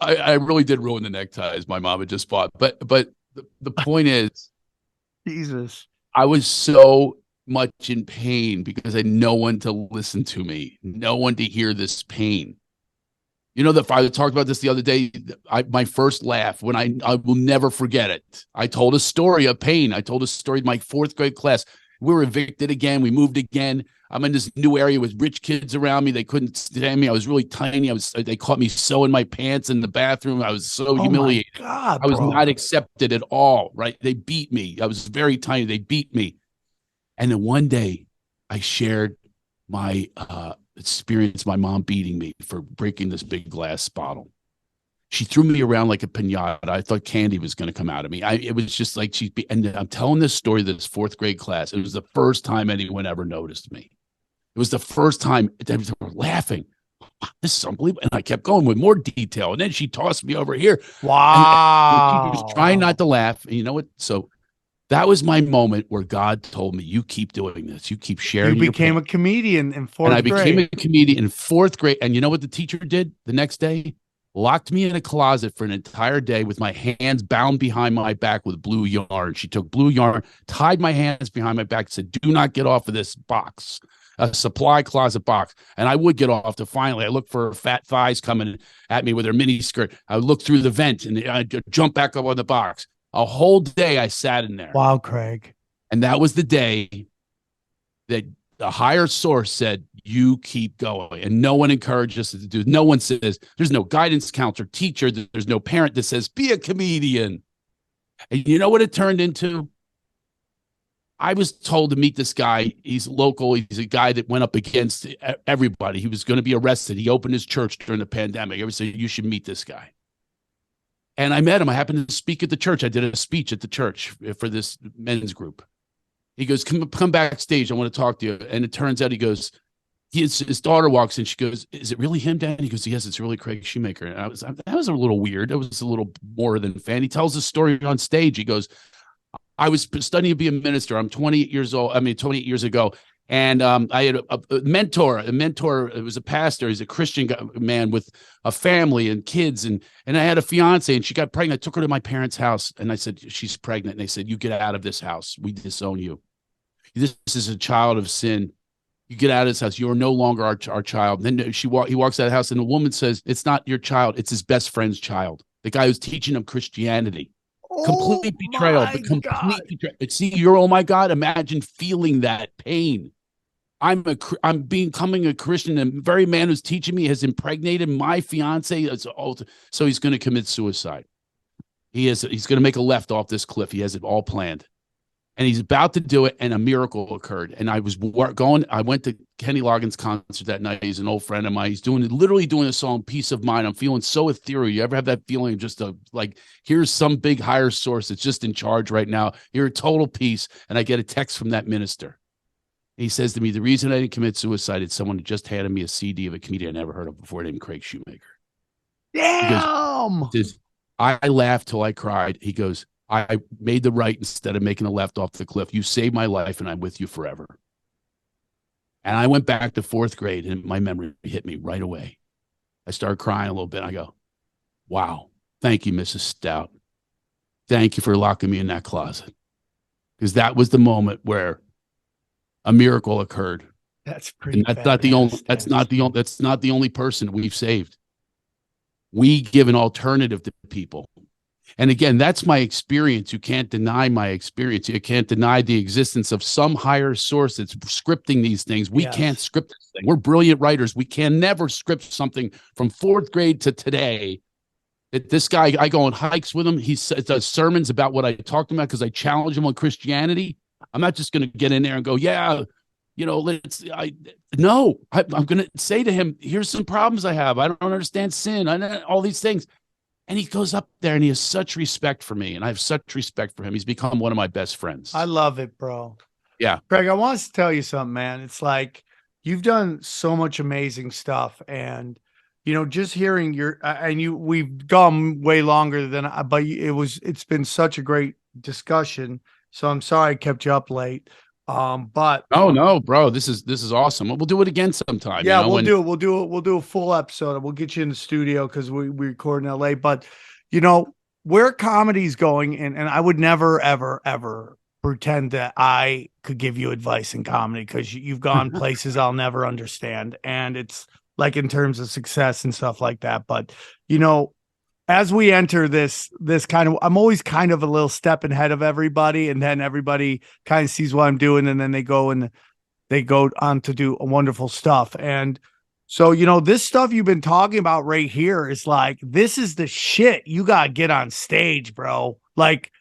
Speaker 1: I really did ruin the neckties my mom had just bought. But the point is,
Speaker 5: Jesus,
Speaker 1: I was so much in pain because I had no one to listen to me, no one to hear this pain. If I talked about this the other day, my first laugh, when I will never forget it. I told a story of pain. I told a story of my 4th grade class. We were evicted again. We moved again. I'm in this new area with rich kids around me. They couldn't stand me. I was really tiny. They caught me sewing my pants in the bathroom. I was so humiliated.
Speaker 5: God,
Speaker 1: I was not accepted at all. Right? They beat me. I was very tiny. They beat me. And then one day I shared my experience, my mom beating me for breaking this big glass bottle. She threw me around like a piñata. I thought candy was going to come out of me. It was just like and I'm telling this story to this 4th grade class. It was the first time anyone ever noticed me. It was the first time they were laughing. This is unbelievable. And I kept going with more detail. And then she tossed me over here.
Speaker 5: Wow.
Speaker 1: And she was trying not to laugh. And you know what? So that was my moment where God told me, you keep doing this. You keep sharing.
Speaker 5: You became a comedian in fourth grade.
Speaker 1: And I became a comedian in fourth grade. And you know what the teacher did the next day? Locked me in a closet for an entire day with my hands bound behind my back with blue yarn. She took blue yarn, tied my hands behind my back, said, do not get off of this box, a supply closet box. And I would get off to finally, I looked for her fat thighs coming at me with her mini skirt. I would look through the vent and I'd jump back up on the box. A whole day I sat in there.
Speaker 5: Wow, Craig.
Speaker 1: And that was the day that the higher source said, you keep going. And no one encouraged us to do. No one says, there's no guidance counselor, teacher. There's no parent that says, be a comedian. And you know what it turned into? I was told to meet this guy. He's local. He's a guy that went up against everybody. He was going to be arrested. He opened his church during the pandemic. Everybody said, you should meet this guy. And I met him. I happened to speak at the church. I did a speech at the church for this men's group. He goes, come backstage. I want to talk to you. And it turns out he goes, his daughter walks in. She goes, is it really him, Dad? He goes, yes, it's really Craig Shoemaker. And that was a little weird. It was a little more than fan. He tells a story on stage. He goes, I was studying to be a minister. I'm 28 years old. 28 years ago. And I had a mentor. It was a pastor. He's a Christian man with a family and kids. And I had a fiance, and she got pregnant. I took her to my parents' house, and I said, she's pregnant. And they said, you get out of this house. We disown you. This is a child of sin. You get out of this house. You are no longer our child. And then he walks out of the house, and the woman says, it's not your child. It's his best friend's child. The guy who's teaching him Christianity. Complete betrayal. The complete betrayal. See, oh my God, imagine feeling that pain. I'm becoming a Christian, and the very man who's teaching me has impregnated my fiance. So he's going to commit suicide. He's going to make a left off this cliff. He has it all planned, and he's about to do it. And a miracle occurred. And I went to Kenny Loggins' concert that night. He's an old friend of mine. He's literally doing a song, Peace of Mind. I'm feeling so ethereal. You ever have that feeling of just like, here's some big higher source that's just in charge right now. You're at total peace. And I get a text from that minister. He says to me, the reason I didn't commit suicide is someone just handed me a CD of a comedian I never heard of before named Craig Shoemaker.
Speaker 5: Damn!
Speaker 1: He goes, I laughed till I cried. He goes, I made the right instead of making the left off the cliff. You saved my life, and I'm with you forever. And I went back to fourth grade, and my memory hit me right away. I started crying a little bit. I go, wow, thank you, Mrs. Stout. Thank you for locking me in that closet. Because that was the moment where a miracle occurred.
Speaker 5: That's pretty.
Speaker 1: And that's not the only person we've saved. We give an alternative to people. And again, that's my experience. You can't deny my experience. You can't deny the existence of some higher source that's scripting these things. We can't script this thing. We're brilliant writers. We can never script something from fourth grade to today. This guy, I go on hikes with him. He does sermons about what I talked about because I challenge him on Christianity. I'm not just going to get in there and go, I'm going to say to him, here's some problems I have. I don't understand sin. All these things. And he goes up there and he has such respect for me. And I have such respect for him. He's become one of my best friends.
Speaker 5: I love it, bro.
Speaker 1: Yeah.
Speaker 5: Craig, I want to tell you something, man. It's like you've done so much amazing stuff. And, just hearing we've gone way longer than but it's been such a great discussion. So I'm sorry I kept you up late. But
Speaker 1: no, bro, this is awesome. We'll do it again sometime.
Speaker 5: Yeah, we'll do a full episode. We'll get you in the studio because we record in LA. But where comedy's going, and I would never, ever, ever pretend that I could give you advice in comedy because you've gone places I'll never understand. And it's like in terms of success and stuff like that. But as we enter this kind of, I'm always kind of a little step ahead of everybody, and then everybody kind of sees what I'm doing, and then they go on to do wonderful stuff. And so, this stuff you've been talking about right here is like, this is the shit you got to get on stage, bro. Like,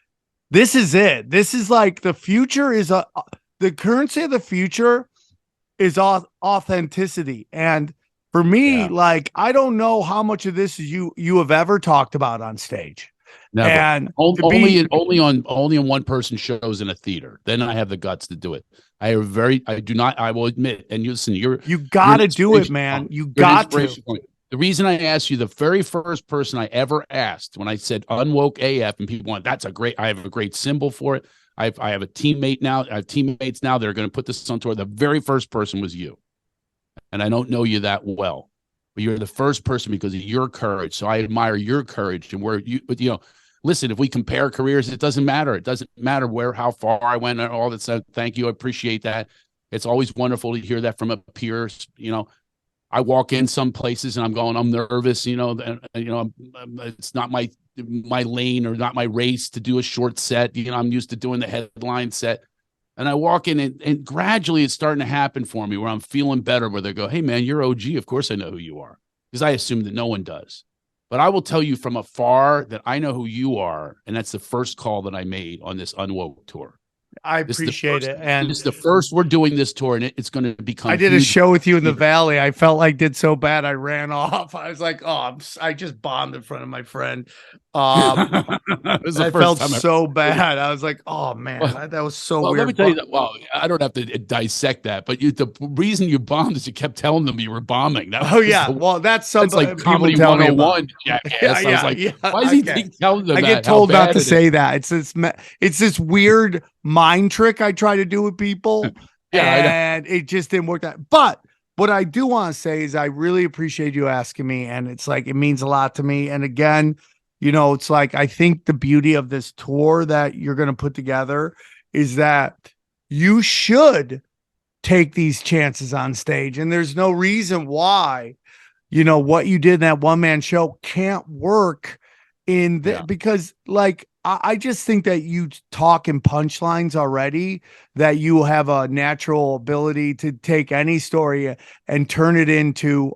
Speaker 5: this is it. This is like the future is the currency of the future is authenticity. And for me, like, I don't know how much of this is you have ever talked about on stage.
Speaker 1: Never.
Speaker 5: And
Speaker 1: only on one person shows in a theater. Then I have the guts to do it. I will admit, and you
Speaker 5: got to do it, man. You got to.
Speaker 1: The reason I asked you, the very first person I ever asked when I said Unwoke AF, and people went, I have a great symbol for it. I have a teammate now. I have teammates now that are going to put this on tour. The very first person was you. And I don't know you that well, but you're the first person because of your courage. So I admire your courage and listen, if we compare careers, it doesn't matter. It doesn't matter how far I went and all that stuff. Thank you. I appreciate that. It's always wonderful to hear that from a peer. I walk in some places and I'm nervous, it's not my lane or not my race to do a short set. I'm used to doing the headline set. And I walk in and gradually it's starting to happen for me where I'm feeling better, where they go, hey man, you're OG. Of course I know who you are, because I assume that no one does. But I will tell you from afar that I know who you are. And that's the first call that I made on this Unwoke tour.
Speaker 5: I appreciate it. And
Speaker 1: it's the first we're doing this tour, and it's going to become.
Speaker 5: I did a show with you in the Valley. I felt like did so bad. I ran off. I was like, I just bombed in front of my friend. I felt so bad. I was like, oh man, that was so weird.
Speaker 1: Let me tell you that. Well, I don't have to dissect that, but the reason you bombed is you kept telling them you were bombing.
Speaker 5: That's
Speaker 1: like comedy 101. Why is he telling them that?
Speaker 5: I get told not to say that. It's this weird mind trick I try to do with people. And it just didn't work out. But what I do want to say is I really appreciate you asking me, and it's like it means a lot to me. And again, it's like I think the beauty of this tour that you're going to put together is that you should take these chances on stage, and there's no reason why what you did in that one-man show can't work in because like I just think that you talk in punchlines already, that you have a natural ability to take any story and turn it into,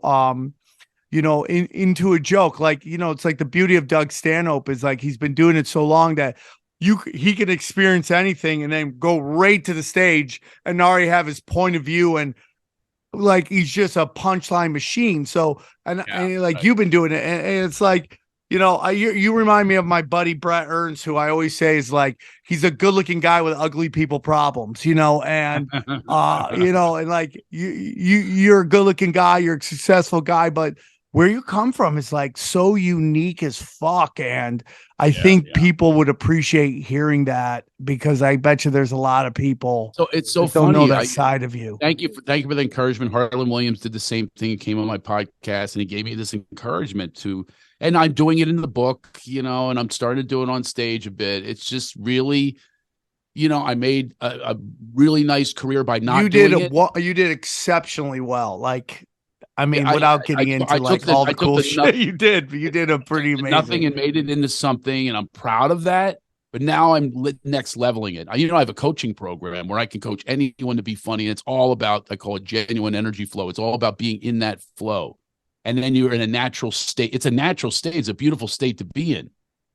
Speaker 5: into a joke. Like, it's like the beauty of Doug Stanhope is like, he's been doing it so long that he can experience anything and then go right to the stage and already have his point of view. And like, he's just a punchline machine. So, you've been doing it. And it's like, you remind me of my buddy Brett Ernst, who I always say is like, he's a good looking guy with ugly people problems, and and like you're a good looking guy, you're a successful guy, but where you come from is like so unique as fuck. And I think people would appreciate hearing that, because I bet you there's a lot of people.
Speaker 1: So it's so
Speaker 5: funny.
Speaker 1: Don't
Speaker 5: know that side of you.
Speaker 1: Thank you for the encouragement. Harlan Williams did the same thing. He came on my podcast and he gave me this encouragement and I'm doing it in the book, and I'm starting to do it on stage a bit. It's just really, I made a really nice career by not doing it.
Speaker 5: You did exceptionally well. Like, I mean, without getting into all the cool shit you did, but you did a pretty amazing.
Speaker 1: Nothing and made it into something, and I'm proud of that. But now I'm next leveling it. I have a coaching program where I can coach anyone to be funny. And it's all about, I call it genuine energy flow. It's all about being in that flow. And then you're in a natural state. It's a natural state. It's a beautiful state to be in,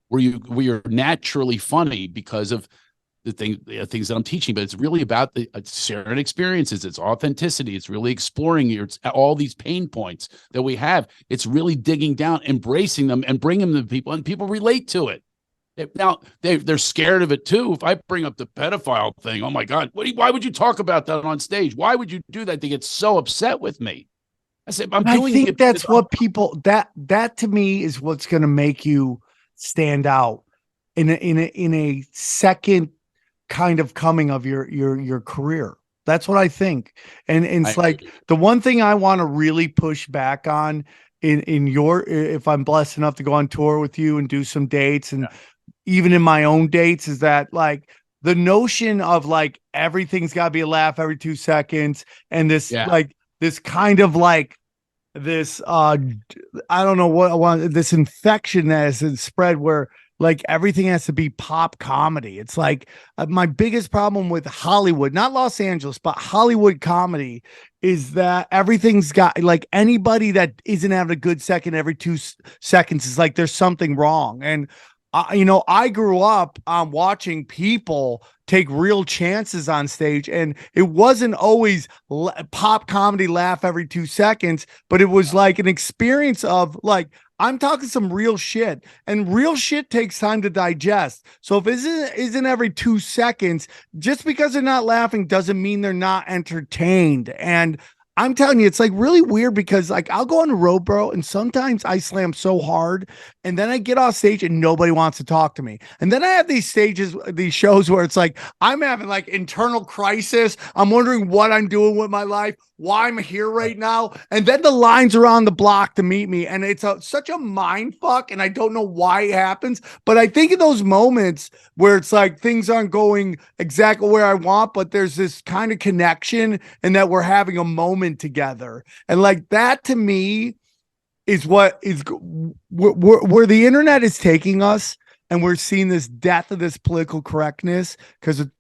Speaker 1: where you're naturally funny because of the things that I'm teaching. But it's really about the sharing experiences. It's authenticity. It's really exploring all these pain points that we have. It's really digging down, embracing them, and bringing them to people, and people relate to it. Now they're scared of it too. If I bring up the pedophile thing, oh my God, why would you talk about that on stage? Why would you do that? They get so upset with me. I said, I
Speaker 5: think that's what people that to me is what's going to make you stand out in a second kind of coming of your career. That's what I think. And it's like the one thing I want to really push back on if I'm blessed enough to go on tour with you and do some dates, and even in my own dates, is that like the notion of like everything's got to be a laugh every 2 seconds, and this this kind of like this I don't know what I want, this infection that has spread where like everything has to be pop comedy. It's like my biggest problem with Hollywood, not Los Angeles, but Hollywood comedy, is that everything's got like anybody that isn't having a good second every 2 seconds is like there's something wrong. And I grew up watching people take real chances on stage. And it wasn't always pop comedy laugh every 2 seconds, but it was like an experience of like, I'm talking some real shit, and real shit takes time to digest. So if it isn't every 2 seconds, just because they're not laughing doesn't mean they're not entertained. And I'm telling you, it's like really weird because like I'll go on the road, bro, and sometimes I slam so hard and then I get off stage and nobody wants to talk to me. And then I have these shows where it's like I'm having like internal crisis. I'm wondering what I'm doing with my life, why I'm here right now. And then the lines are on the block to meet me. And it's such a mind fuck. And I don't know why it happens. But I think in those moments where it's like things aren't going exactly where I want, but there's this kind of connection and that we're having a moment together. And like that to me is what is where the internet is taking us. And we're seeing this death of this political correctness because of,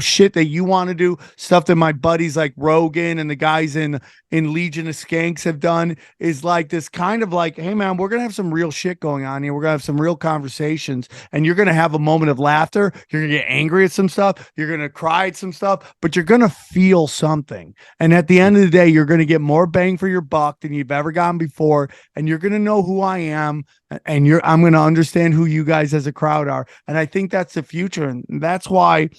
Speaker 5: shit that you want to do, stuff that my buddies like Rogan and the guys in Legion of Skanks have done is like this kind of like, hey man, we're going to have some real shit going on here. We're going to have some real conversations and you're going to have a moment of laughter. You're going to get angry at some stuff. You're going to cry at some stuff, but you're going to feel something. And at the end of the day, you're going to get more bang for your buck than you've ever gotten before. And you're going to know who I am. And I'm going to understand who you guys as a crowd are. And I think that's the future. And that's why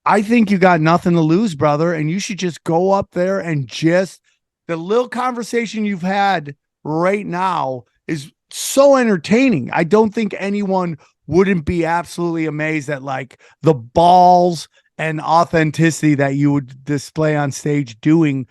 Speaker 5: I think you got nothing to lose, brother. And you should just go up there and just the little conversation you've had right now is so entertaining. I don't think anyone wouldn't be absolutely amazed at like the balls and authenticity that you would display on stage doing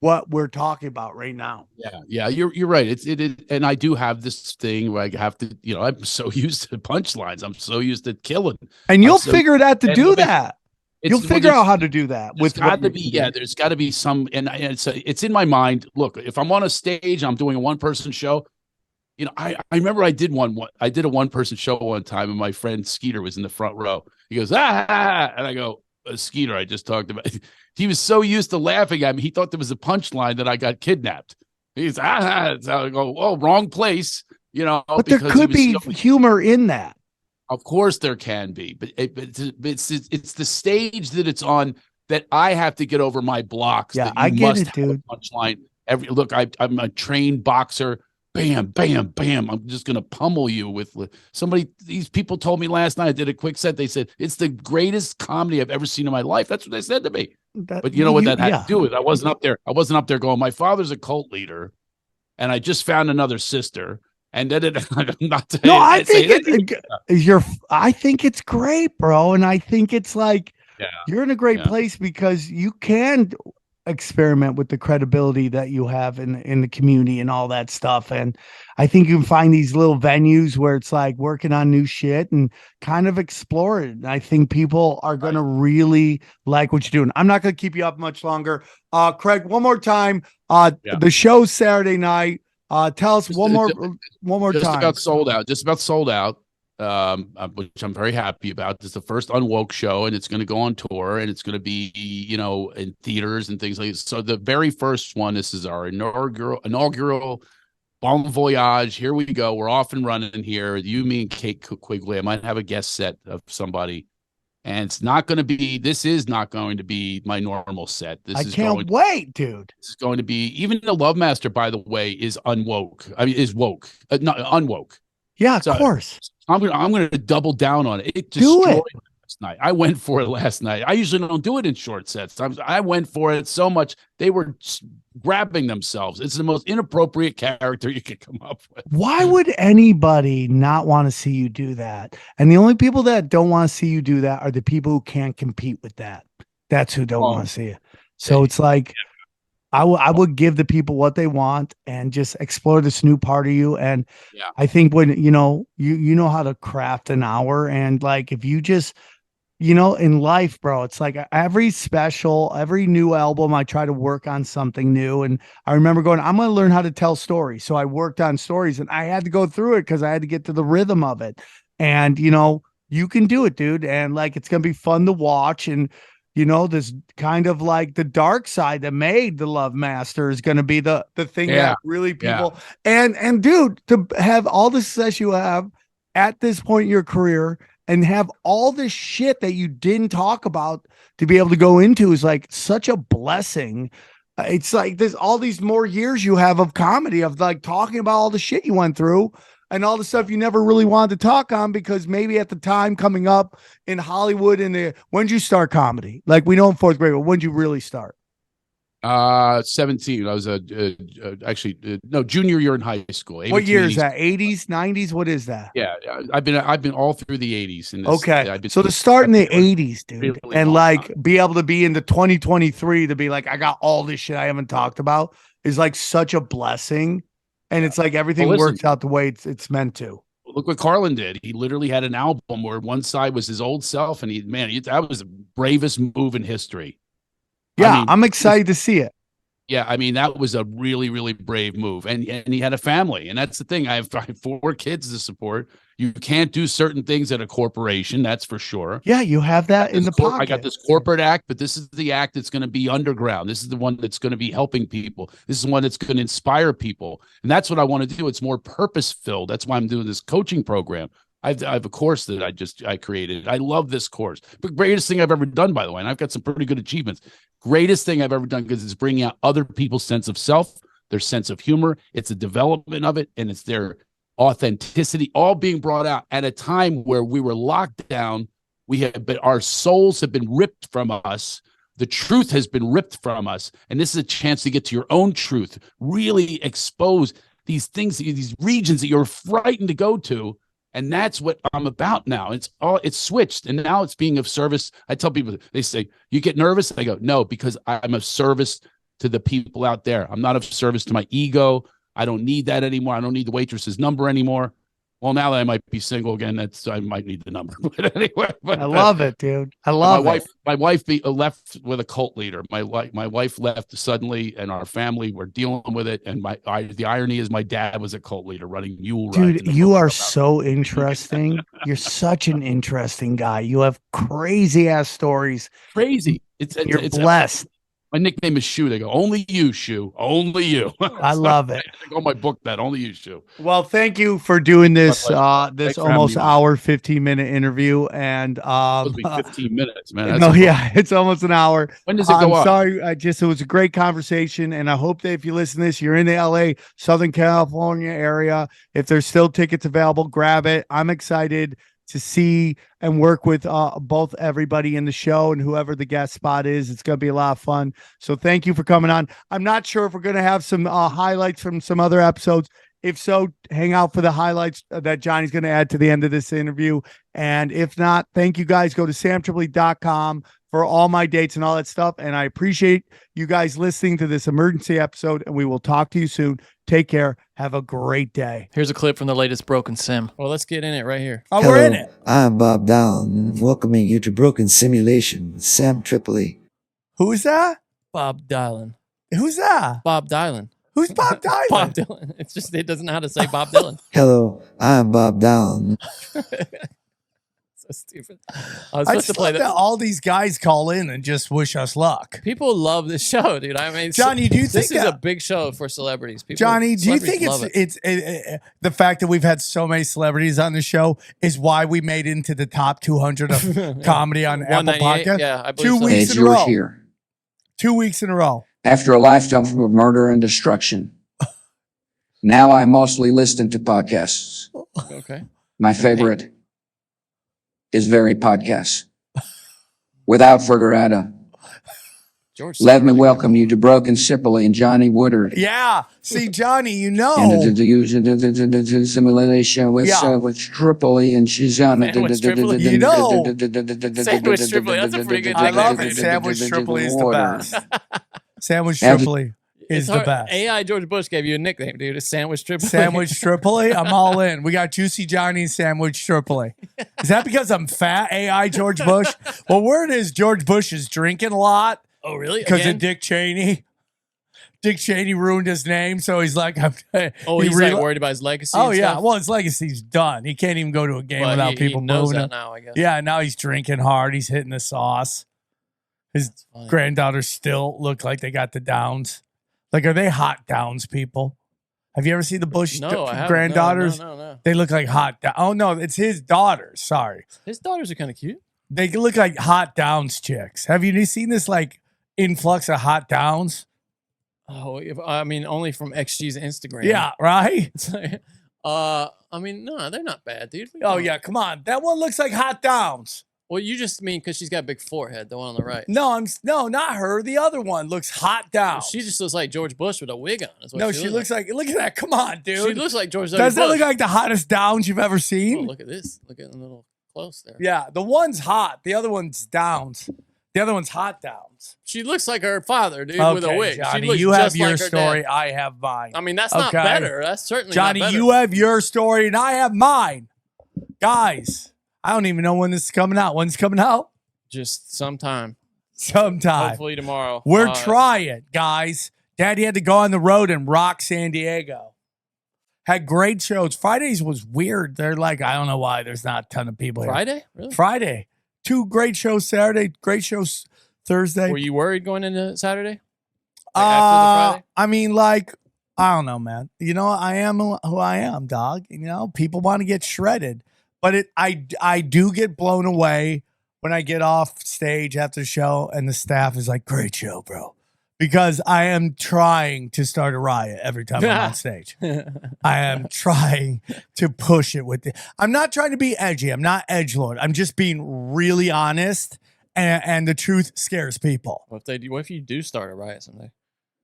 Speaker 5: what we're talking about right now.
Speaker 1: Yeah, you're right. It and I do have this thing where I have to, I'm so used to punchlines. I'm so used to killing.
Speaker 5: And you'll figure out to do that. You'll figure out how to do that. There's
Speaker 1: got to be some, and it's in my mind. Look, if I'm on a stage, I'm doing a one-person show. I remember I did a one-person show one time, and my friend Skeeter was in the front row. He goes, and I go, Skeeter, I just talked about. He was so used to laughing at me, he thought there was a punchline that I got kidnapped. He's So I go, oh, wrong place,
Speaker 5: But there could be humor in that.
Speaker 1: Of course, there can be, but it's the stage that it's on that I have to get over my blocks.
Speaker 5: Yeah, I get it, dude.
Speaker 1: Punchline. I'm a trained boxer. Bam, bam, bam. I'm just going to pummel you with somebody. These people told me last night, I did a quick set. They said, it's the greatest comedy I've ever seen in my life. That's what they said to me. But you know what that had to do with? I wasn't up there going, my father's a cult leader and I just found another sister. And then I
Speaker 5: think it's great, bro. And I think it's like, you're in a great place because you can experiment with the credibility that you have in the community and all that stuff. And I think you can find these little venues where it's like working on new shit and kind of explore it. And I think people are going to really like what you're doing. I'm not going to keep you up much longer. Craig, one more time. The show's Saturday night. Tell us one more time.
Speaker 1: Just about sold out. Which I'm very happy about. This is the first Unwoke show, and it's going to go on tour, and it's going to be, in theaters and things like that. So the very first one, this is our inaugural Bon Voyage. Here we go. We're off and running here. You, me, and Kate Quigley. I might have a guest set of somebody, and this is not going to be my normal set.
Speaker 5: I can't wait, dude.
Speaker 1: This is going to be, even the Love Master, by the way, is unwoke. Is woke, not unwoke.
Speaker 5: Yeah, of course.
Speaker 1: I'm gonna double down on it. It destroyed me last night. I went for it last night. I usually don't do it in short sets. I went for it so much they were grabbing themselves. It's the most inappropriate character you could come up with.
Speaker 5: Why would anybody not want to see you do that? And the only people that don't want to see you do that are the people who can't compete with that. That's who don't want to see it. So it's like, I would give the people what they want and just explore this new part of you. And I think when, you know how to craft an hour, and like, if you just, in life, bro, it's like every new album, I try to work on something new. And I remember going, I'm going to learn how to tell stories. So I worked on stories and I had to go through it because I had to get to the rhythm of it. And, you can do it, dude. And like, it's going to be fun to watch. And, this kind of like the dark side that made the Love Master is going to be the thing that really people and dude, to have all the success you have at this point in your career and have all this shit that you didn't talk about to be able to go into is like such a blessing. It's like there's all these more years you have of comedy, of like talking about all the shit you went through and all the stuff you never really wanted to talk on because maybe at the time coming up in Hollywood when did you start comedy? Like we know in fourth grade, but when did you really start?
Speaker 1: 17. I was junior year in high school.
Speaker 5: What year is that? 80s, 90s? What is that?
Speaker 1: Yeah, I've been all through the 80s.
Speaker 5: Okay, so to start in the 80s, dude, really and like be able to be in the 2023 to be like, I got all this shit I haven't talked about is like such a blessing, and it's like everything works out the way it's meant to.
Speaker 1: Look what Callen did. He literally had an album where one side was his old self, and that was the bravest move in history.
Speaker 5: Yeah, I'm excited to see it.
Speaker 1: Yeah, I mean, that was a really, really brave move. And he had a family. And that's the thing. I have 4 kids to support. You can't do certain things at a corporation, that's for sure.
Speaker 5: Yeah, you have that in the pocket.
Speaker 1: I got this corporate act, but this is the act that's going to be underground. This is the one that's going to be helping people. This is the one that's going to inspire people. And that's what I want to do. It's more purpose-filled. That's why I'm doing this coaching program. I have a course that I created. I love this course. The greatest thing I've ever done, by the way, and I've got some pretty good achievements. Greatest thing I've ever done because it's bringing out other people's sense of self, their sense of humor. It's a development of it, and it's their authenticity all being brought out at a time where we were locked down. Our souls have been ripped from us. The truth has been ripped from us, and this is a chance to get to your own truth. Really expose these things, these regions that you're frightened to go to. And that's what I'm about now. It's switched, and now it's being of service. I tell people, they say, you get nervous? I go, no, because I'm of service to the people out there. I'm not of service to my ego. I don't need that anymore. I don't need the waitress's number anymore. Well, now that I might be single again, I might need the number. But anyway,
Speaker 5: I love it, dude. I love
Speaker 1: it. My wife left with a cult leader. My wife left suddenly, and our family were dealing with it. And the irony is, my dad was a cult leader running mule rides.
Speaker 5: Dude, you are so interesting. You're such an interesting guy. You have crazy ass stories.
Speaker 1: Crazy.
Speaker 5: You're blessed.
Speaker 1: My nickname is Shoe. They go, only you, Shoe. Only you.
Speaker 5: I love it.
Speaker 1: I go my book that only you, Shoe.
Speaker 5: Well, thank you for doing this this almost hour, 15-minute interview. And
Speaker 1: it'll be 15 minutes, man.
Speaker 5: It's almost an hour.
Speaker 1: When does it go up?
Speaker 5: Sorry, it was a great conversation, and I hope that if you listen to this, you're in the LA, Southern California area. If there's still tickets available, grab it. I'm excited to see and work with both everybody in the show and whoever the guest spot is. It's going to be a lot of fun. So thank you for coming on. I'm not sure if we're going to have some highlights from some other episodes. If so, hang out for the highlights that Johnny's going to add to the end of this interview. And if not, thank you guys. Go to samtripoli.com for all my dates and all that stuff. And I appreciate you guys listening to this emergency episode, and we will talk to you soon. Take care. Have a great day.
Speaker 7: Here's a clip from the latest Broken Sim. Well, let's get in it right here.
Speaker 5: Oh, we're in it.
Speaker 10: I'm Bob Dylan, welcoming you to Broken Simulation with Sam Tripoli.
Speaker 5: Who is that?
Speaker 7: Bob Dylan.
Speaker 5: Who's that?
Speaker 7: Bob Dylan.
Speaker 5: Who's Bob Dylan?
Speaker 7: Bob Dylan. It's just, it doesn't know how to say Bob Dylan.
Speaker 10: Hello, I'm Bob Dylan.
Speaker 7: So stupid. I was supposed to play that.
Speaker 5: All these guys call in and just wish us luck.
Speaker 7: People love this show, dude. I mean,
Speaker 5: Johnny, do you think
Speaker 7: this is a big show for celebrities?
Speaker 5: Johnny, do you think it's the fact that we've had so many celebrities on the show is why we made it into the top 200 of comedy on Apple Podcast?
Speaker 7: Yeah, I believe
Speaker 5: 2 weeks in a row.
Speaker 10: Here.
Speaker 5: 2 weeks in a row.
Speaker 10: After a lifetime of murder and destruction, now I mostly listen to podcasts.
Speaker 7: Okay.
Speaker 10: My favorite is very podcast. Without further ado, let me welcome you to Broken Tripoli and Johnny Woodard.
Speaker 5: Yeah. See, Johnny, you know.
Speaker 10: And the simulation with Tripoli and Shizana.
Speaker 5: You know.
Speaker 7: Sandwich Tripoli. That's a pretty good
Speaker 5: I love it. Sandwich Tripoli is the best. Sandwich Tripoli is the best.
Speaker 7: AI George Bush gave you a nickname, dude. It's Sandwich Tripoli.
Speaker 5: Sandwich Tripoli. I'm all in. We got Juicy Johnny and Sandwich Tripoli. Is that because I'm fat, AI George Bush? Well, word is George Bush is drinking a lot.
Speaker 7: Oh, really?
Speaker 5: Because of Dick Cheney. Dick Cheney ruined his name, so he's like,
Speaker 7: he's like worried about his legacy.
Speaker 5: Oh, yeah. Well, his legacy's done. He can't even go to a game without people moving him.
Speaker 7: Now, I guess.
Speaker 5: Yeah, now he's drinking hard. He's hitting the sauce. His granddaughters still look like they got the downs. Like, are they hot downs people? Have you ever seen the Bush
Speaker 7: No, I haven't.
Speaker 5: granddaughters?
Speaker 7: No.
Speaker 5: They look like oh no, it's his daughters. Sorry.
Speaker 7: His daughters are kind of cute.
Speaker 5: They look like hot downs chicks. Have you seen this like influx of hot downs?
Speaker 7: Oh, I mean, only from XG's Instagram.
Speaker 5: Yeah, right?
Speaker 7: It's like, I mean, no, they're not bad, dude.
Speaker 5: Oh, yeah, come on. That one looks like hot downs.
Speaker 7: Well, you just mean because she's got a big forehead, the one on the right.
Speaker 5: No, not her. The other one looks hot down.
Speaker 7: She just looks like George Bush with a wig on. Is what
Speaker 5: No, she looks like, look at that. Come on, dude.
Speaker 7: She looks like George W.
Speaker 5: Does that
Speaker 7: Bush.
Speaker 5: look like the hottest downs you've ever
Speaker 7: Oh,
Speaker 5: seen?
Speaker 7: look at this. Look at the little close there.
Speaker 5: Yeah, the one's hot. The other one's downs. The other one's hot downs.
Speaker 7: She looks like her father, dude, with a
Speaker 5: Okay,
Speaker 7: wig.
Speaker 5: Johnny,
Speaker 7: she looks
Speaker 5: you have
Speaker 7: just
Speaker 5: your
Speaker 7: like her
Speaker 5: story.
Speaker 7: dad.
Speaker 5: I have mine.
Speaker 7: I mean, that's not
Speaker 5: Okay.
Speaker 7: better. That's certainly
Speaker 5: Johnny,
Speaker 7: not better.
Speaker 5: you have your story and I have mine. Guys, I don't even know when this is coming out. When's it coming out?
Speaker 7: Just sometime.
Speaker 5: Sometime.
Speaker 7: Hopefully tomorrow.
Speaker 5: We're trying, guys. Daddy had to go on the road and rock San Diego. Had great shows. Fridays was weird. They're like, I don't know why there's not a ton of people here.
Speaker 7: Friday? Really?
Speaker 5: Friday. 2 great shows Saturday, great shows Thursday.
Speaker 7: Were you worried going into Saturday? Like after the Friday?
Speaker 5: I mean, like, I don't know, man. You know, I am who I am, dog. You know, people want to get shredded. But I do get blown away when I get off stage after the show and the staff is like, great show, bro. Because I am trying to start a riot every time I'm on stage. I am trying to push it with I'm not trying to be edgy. I'm not edgelord. I'm just being really honest, and the truth scares people.
Speaker 7: What if you do start a riot someday?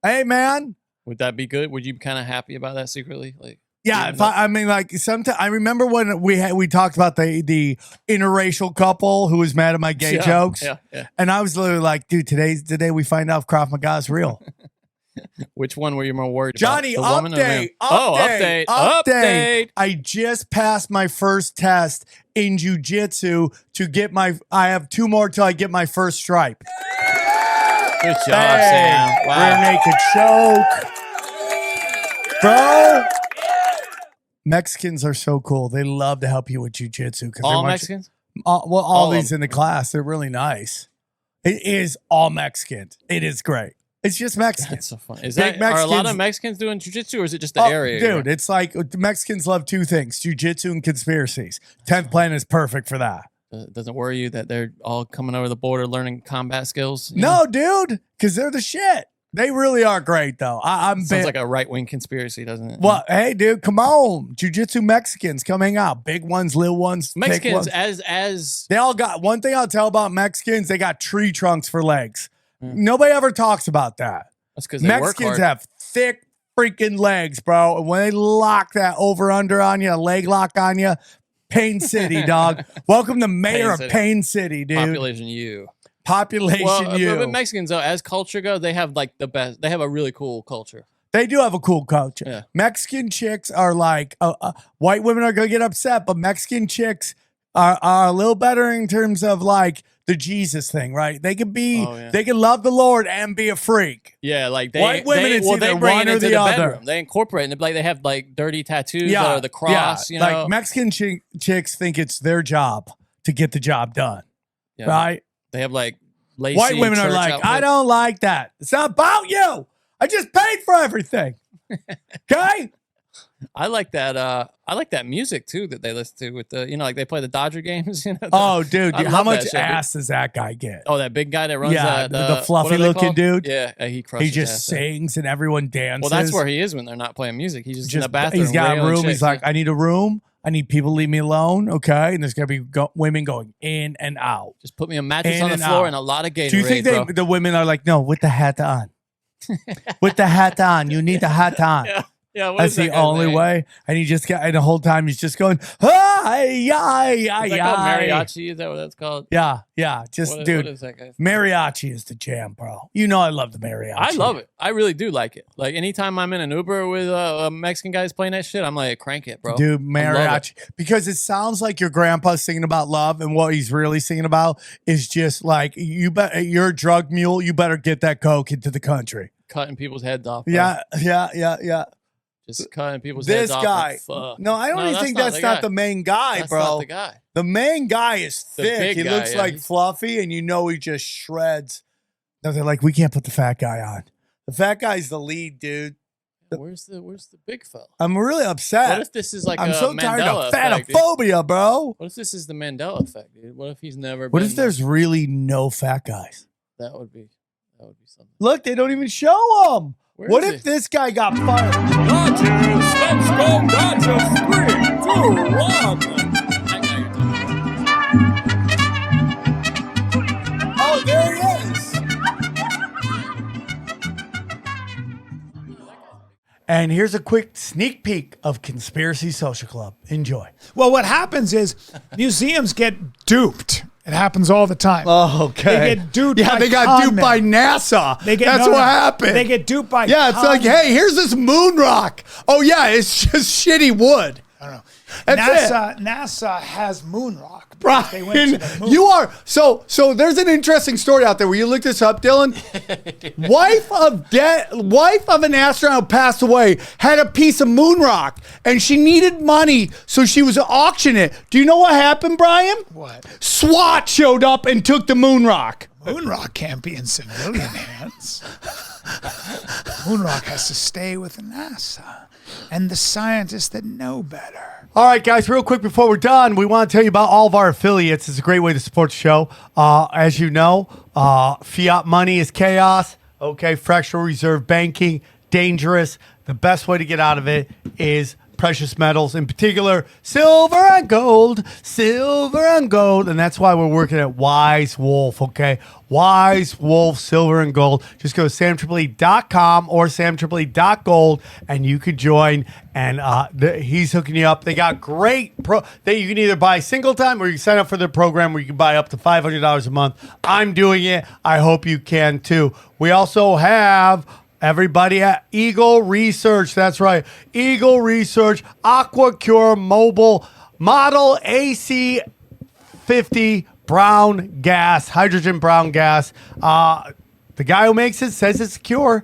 Speaker 5: Hey, man.
Speaker 7: Would that be good? Would you be kind of happy about that secretly? Like,
Speaker 5: Yeah, I mean, like sometimes I remember when we talked about the interracial couple who was mad at my gay jokes.
Speaker 7: Yeah.
Speaker 5: And I was literally like, dude, today's the day we find out if Krav Maga is real.
Speaker 7: Which one were you more worried
Speaker 5: Johnny,
Speaker 7: about? The woman or the man?
Speaker 5: update. I just passed my first test in jiu-jitsu to get I have 2 more till I get my first stripe.
Speaker 7: Good job, Sam. Wow.
Speaker 5: Rear naked choke. Bro. Mexicans are so cool. They love to help you with jiu-jitsu.
Speaker 7: All Mexicans?
Speaker 5: All these in the class. They're really nice. It is all Mexicans. It is great. It's just Mexicans.
Speaker 7: That's so fun. Are a lot of Mexicans doing jiu-jitsu or is it just the area?
Speaker 5: Dude, it's like Mexicans love 2 things, jiu-jitsu and conspiracies. 10th Planet is perfect for that.
Speaker 7: It doesn't worry you that they're all coming over the border learning combat skills?
Speaker 5: No, dude, because they're the shit. They really are great, though.
Speaker 7: Sounds like a right-wing conspiracy, doesn't it?
Speaker 5: Well, hey, dude, come on. Jiu-jitsu Mexicans, come hang out. Big ones, little ones.
Speaker 7: Mexicans,
Speaker 5: ones.
Speaker 7: as
Speaker 5: They all got, one thing I'll tell about Mexicans, they got tree trunks for legs. Nobody ever talks about that.
Speaker 7: That's because they
Speaker 5: Mexicans
Speaker 7: work hard.
Speaker 5: have thick freaking legs, bro. And when they lock that over-under on you, a leg lock on you, Pain City, dog. Welcome to Mayor of Pain City, dude.
Speaker 7: Population U.
Speaker 5: Population U.
Speaker 7: But Mexicans, though, as culture goes, they have like the best. They have a really cool culture.
Speaker 5: They do have a cool culture.
Speaker 7: Yeah.
Speaker 5: Mexican chicks are like, white women are going to get upset, but Mexican chicks are a little better in terms of like the Jesus thing, right? They could be, they can love the Lord and be a freak.
Speaker 7: Yeah, like
Speaker 5: white women, it's either
Speaker 7: bring
Speaker 5: one
Speaker 7: it
Speaker 5: or
Speaker 7: into
Speaker 5: the other.
Speaker 7: bedroom. They incorporate it. Like they have like dirty tattoos or the cross. You know,
Speaker 5: like Mexican chicks think it's their job to get the job done, right?
Speaker 7: They have like lacy
Speaker 5: white women are
Speaker 7: church
Speaker 5: like,
Speaker 7: outfits.
Speaker 5: I don't like that. It's not about you. I just paid for everything. Okay.
Speaker 7: I like that. I like that music too that they listen to with the, like they play the Dodger games.
Speaker 5: Oh, dude,
Speaker 7: I
Speaker 5: how
Speaker 7: love
Speaker 5: much
Speaker 7: that shit,
Speaker 5: ass does that guy get?
Speaker 7: Oh, that big guy that runs
Speaker 5: the fluffy looking dude.
Speaker 7: Yeah, he crushes.
Speaker 5: He just sings and everyone dances.
Speaker 7: Well, that's where he is when they're not playing music. He's just in the bathroom.
Speaker 5: He's got a
Speaker 7: wailing
Speaker 5: room.
Speaker 7: chicks.
Speaker 5: He's like, I need a room. I need people to leave me alone. Okay. And there's going to be women going in and out.
Speaker 7: Just put me a mattress
Speaker 5: In
Speaker 7: on the
Speaker 5: and
Speaker 7: floor
Speaker 5: out.
Speaker 7: and a lot of Gatorade.
Speaker 5: Do you think
Speaker 7: bro.
Speaker 5: the women are like, no, with the hat on? With the hat on. You need the hat on.
Speaker 7: Yeah, what
Speaker 5: That's
Speaker 7: is that
Speaker 5: the
Speaker 7: guy's
Speaker 5: only
Speaker 7: name?
Speaker 5: way. And he just got, and the whole time he's just going, hi,
Speaker 7: Is that called mariachi? Is that what that's called?
Speaker 5: Yeah. Just,
Speaker 7: What
Speaker 5: dude,
Speaker 7: is that guy?
Speaker 5: mariachi is the jam, bro. You know I love the mariachi.
Speaker 7: I love it. I really do like it. Like anytime I'm in an Uber with Mexican guys playing that shit, I'm like, crank it, bro.
Speaker 5: Dude,
Speaker 7: I love
Speaker 5: mariachi. Because it sounds like your grandpa's singing about love, and what he's really singing about is just like, you're a drug mule. You better get that coke into the country.
Speaker 7: Cutting people's heads off. Bro.
Speaker 5: Yeah.
Speaker 7: Just cutting people's
Speaker 5: This
Speaker 7: heads off.
Speaker 5: guy.
Speaker 7: Like, fuck.
Speaker 5: No, I don't even think that's not the main guy,
Speaker 7: That's
Speaker 5: bro.
Speaker 7: not the guy.
Speaker 5: The main guy is
Speaker 7: The
Speaker 5: thick.
Speaker 7: big
Speaker 5: He
Speaker 7: guy,
Speaker 5: looks
Speaker 7: yeah.
Speaker 5: like fluffy, and you know he just shreds. No, they're like, we can't put the fat guy on. The fat guy's the lead, dude.
Speaker 7: Where's the big fella?
Speaker 5: I'm really upset.
Speaker 7: What if this is like
Speaker 5: I'm
Speaker 7: a
Speaker 5: so tired
Speaker 7: Mandela
Speaker 5: of
Speaker 7: effect, dude?
Speaker 5: fatophobia, bro.
Speaker 7: What if this is the Mandela effect, dude? What if he's never
Speaker 5: What
Speaker 7: been
Speaker 5: if there's really no fat guys?
Speaker 7: that would be something.
Speaker 5: Look, they don't even show them.
Speaker 7: Where
Speaker 5: What
Speaker 7: is
Speaker 5: if this guy got fired?
Speaker 7: Dodgers, let's go Dodgers. 3, 2, 1.
Speaker 5: Oh, there he is. And here's a quick sneak peek of Conspiracy Social Club. Enjoy.
Speaker 11: Well, what happens is museums get duped. It happens all the time.
Speaker 5: Oh, okay.
Speaker 11: They get duped.
Speaker 5: Yeah,
Speaker 11: by
Speaker 5: they got duped
Speaker 11: con
Speaker 5: by
Speaker 11: men.
Speaker 5: NASA.
Speaker 11: They get,
Speaker 5: That's
Speaker 11: no,
Speaker 5: what
Speaker 11: no.
Speaker 5: happened.
Speaker 11: They get duped by.
Speaker 5: Yeah, it's
Speaker 11: con
Speaker 5: like, hey, here's this moon rock. Oh yeah, it's just shitty wood.
Speaker 11: I don't know.
Speaker 5: That's
Speaker 11: NASA has moon rock. They went
Speaker 5: Brian,
Speaker 11: to the moon.
Speaker 5: you are so. There's an interesting story out there. Will you look this up, Dylan? Wife of an astronaut who passed away had a piece of moon rock, and she needed money, so she was auctioning it. Do you know what happened, Brian?
Speaker 11: What?
Speaker 5: SWAT showed up and took the moon rock.
Speaker 11: Moon rock can't be in civilian hands. Moon rock has to stay with NASA and the scientists that know better.
Speaker 5: All right, guys, real quick before we're done, we want to tell you about all of our affiliates. It's a great way to support the show. As you know, fiat money is chaos. Okay, fractional reserve banking, dangerous. The best way to get out of it is precious metals, in particular, silver and gold. And that's why we're working at Wise Wolf, okay? Wise Wolf, silver and gold. Just go to samtripoli.com or samtripoli.gold, and you could join, and he's hooking you up. They got great you can either buy single time or you can sign up for their program where you can buy up to $500 a month. I'm doing it. I hope you can too. We also have everybody at Eagle Research. That's right. Eagle Research, AquaCure Mobile, Model AC50 brown gas, hydrogen brown gas. The guy who makes it says it's secure.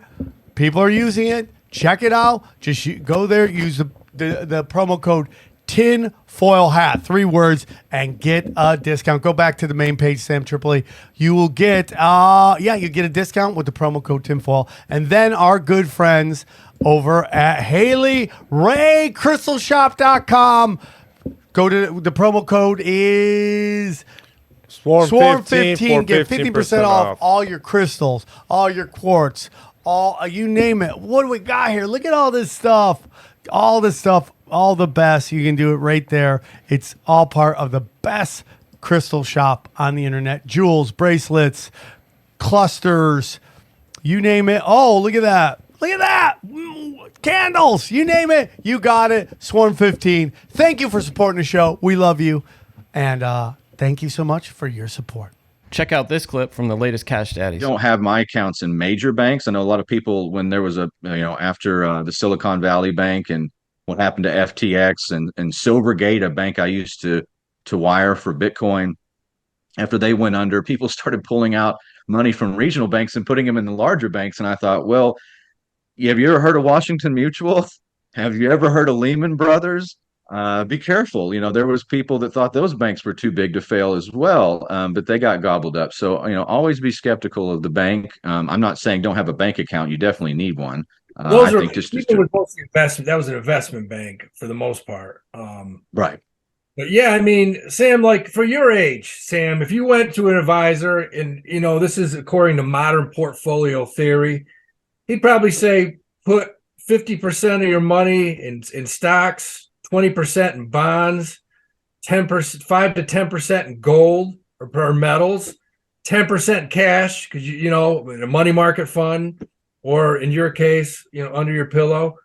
Speaker 5: People are using it. Check it out. Just go there, use the promo code tinfoil hat, 3 words, and get a discount. Go back to the main page, Sam Tripoli. You will get you get a discount with the promo code tinfoil. And then our good friends over at Haley Ray crystalshop.com. Go to the promo code is Swarm15. Get 50% off all your crystals, all your quartz, all you name it. What do we got here? Look at all this stuff. All this stuff, all the best. You can do it right there. It's all part of the best crystal shop on the internet. Jewels, bracelets, clusters, you name it. Oh, look at that. Look at that. Candles, you name it. You got it. Swarm 15. Thank you for supporting the show. We love you. And thank you so much for your support.
Speaker 7: Check out this clip from the latest Cash Daddies.
Speaker 12: Don't have my accounts in major banks. I know a lot of people, when there was after the Silicon Valley Bank and what happened to FTX and Silvergate, a bank I used to wire for Bitcoin, after they went under, people started pulling out money from regional banks and putting them in the larger banks. And I thought, well, have you ever heard of Washington Mutual? Have you ever heard of Lehman Brothers? Be careful. There was people that thought those banks were too big to fail as well, but they got gobbled up. So, always be skeptical of the bank. I'm not saying don't have a bank account. You definitely need one.
Speaker 13: Those were people with mostly investment. That was an investment bank for the most part.
Speaker 12: Right.
Speaker 13: But yeah, I mean, Sam, like for your age, Sam, if you went to an advisor and, this is according to modern portfolio theory, he'd probably say, put 50% of your money in stocks, 20% in bonds, 10%, 5 to 10% in gold or metals, 10% cash, because in a money market fund, or in your case, under your pillow,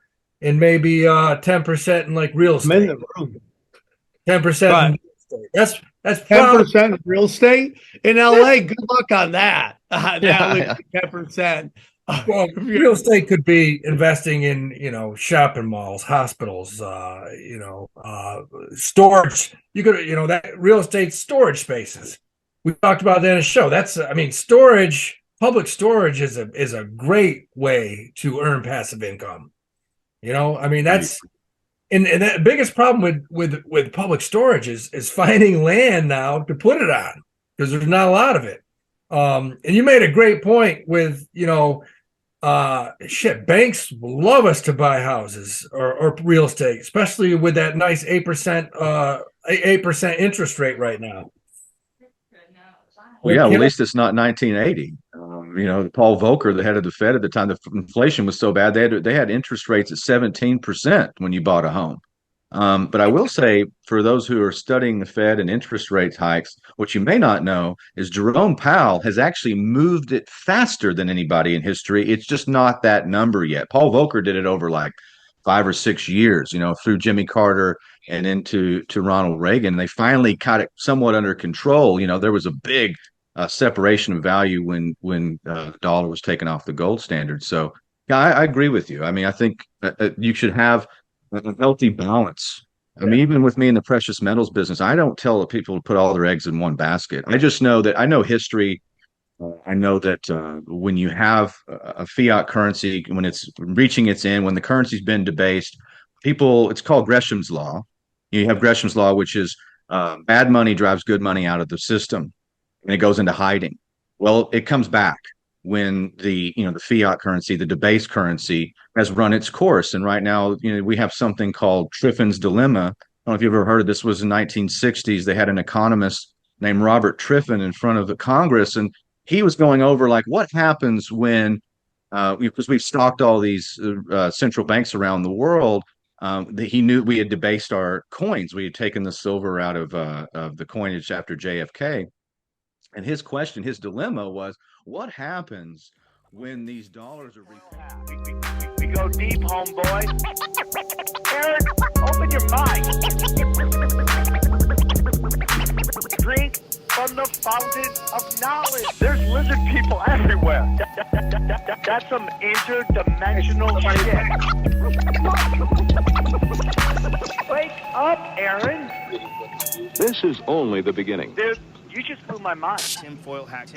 Speaker 13: and maybe 10% in like real estate. 10%
Speaker 5: Right.
Speaker 13: in real estate. That's
Speaker 5: 10% of real estate in LA. Good luck on that. 10%.
Speaker 13: Well, real estate could be investing in, shopping malls, hospitals, storage. You could, that real estate storage spaces. We talked about that in a show. Storage, public storage is a great way to earn passive income. That's, and that biggest problem with public storage is finding land now to put it on, because there's not a lot of it. And you made a great point with, banks love us to buy houses or real estate, especially with that nice 8% interest rate right now.
Speaker 12: Well, yeah, well, at least it's not 1980. Paul Volcker, the head of the Fed at the time, the inflation was so bad they had interest rates at 17% when you bought a home. But I will say, for those who are studying the Fed and interest rate hikes, what you may not know is Jerome Powell has actually moved it faster than anybody in history. It's just not that number yet. Paul Volcker did it over like 5 or 6 years, through Jimmy Carter and into Ronald Reagan. They finally got it somewhat under control. There was a big separation of value when the dollar was taken off the gold standard. So, yeah, I agree with you. I mean, I think you should have a healthy balance. I mean, even with me in the precious metals business, I don't tell people to put all their eggs in one basket. I just know that I know history. I know that when you have a fiat currency, when it's reaching its end, when the currency's been debased, it's called Gresham's Law. You have Gresham's Law, which is bad money drives good money out of the system, and it goes into hiding. Well, it comes back when the fiat currency, the debased currency, has run its course. And right now, we have something called Triffin's dilemma. I don't know if you've ever heard of this. Was in the 1960s. They had an economist named Robert Triffin in front of the Congress, and he was going over like what happens when, because we've stocked all these central banks around the world. That he knew we had debased our coins. We had taken the silver out of the coinage after JFK. And his dilemma was, what happens when these dollars are
Speaker 3: We go deep, homeboy. Aaron, open your mind. Drink from the fountain of knowledge. There's lizard people everywhere. That's some interdimensional shit. Wake up, Aaron.
Speaker 2: This is only the beginning.
Speaker 3: Dude, you just blew my mind.
Speaker 14: Tinfoil hack.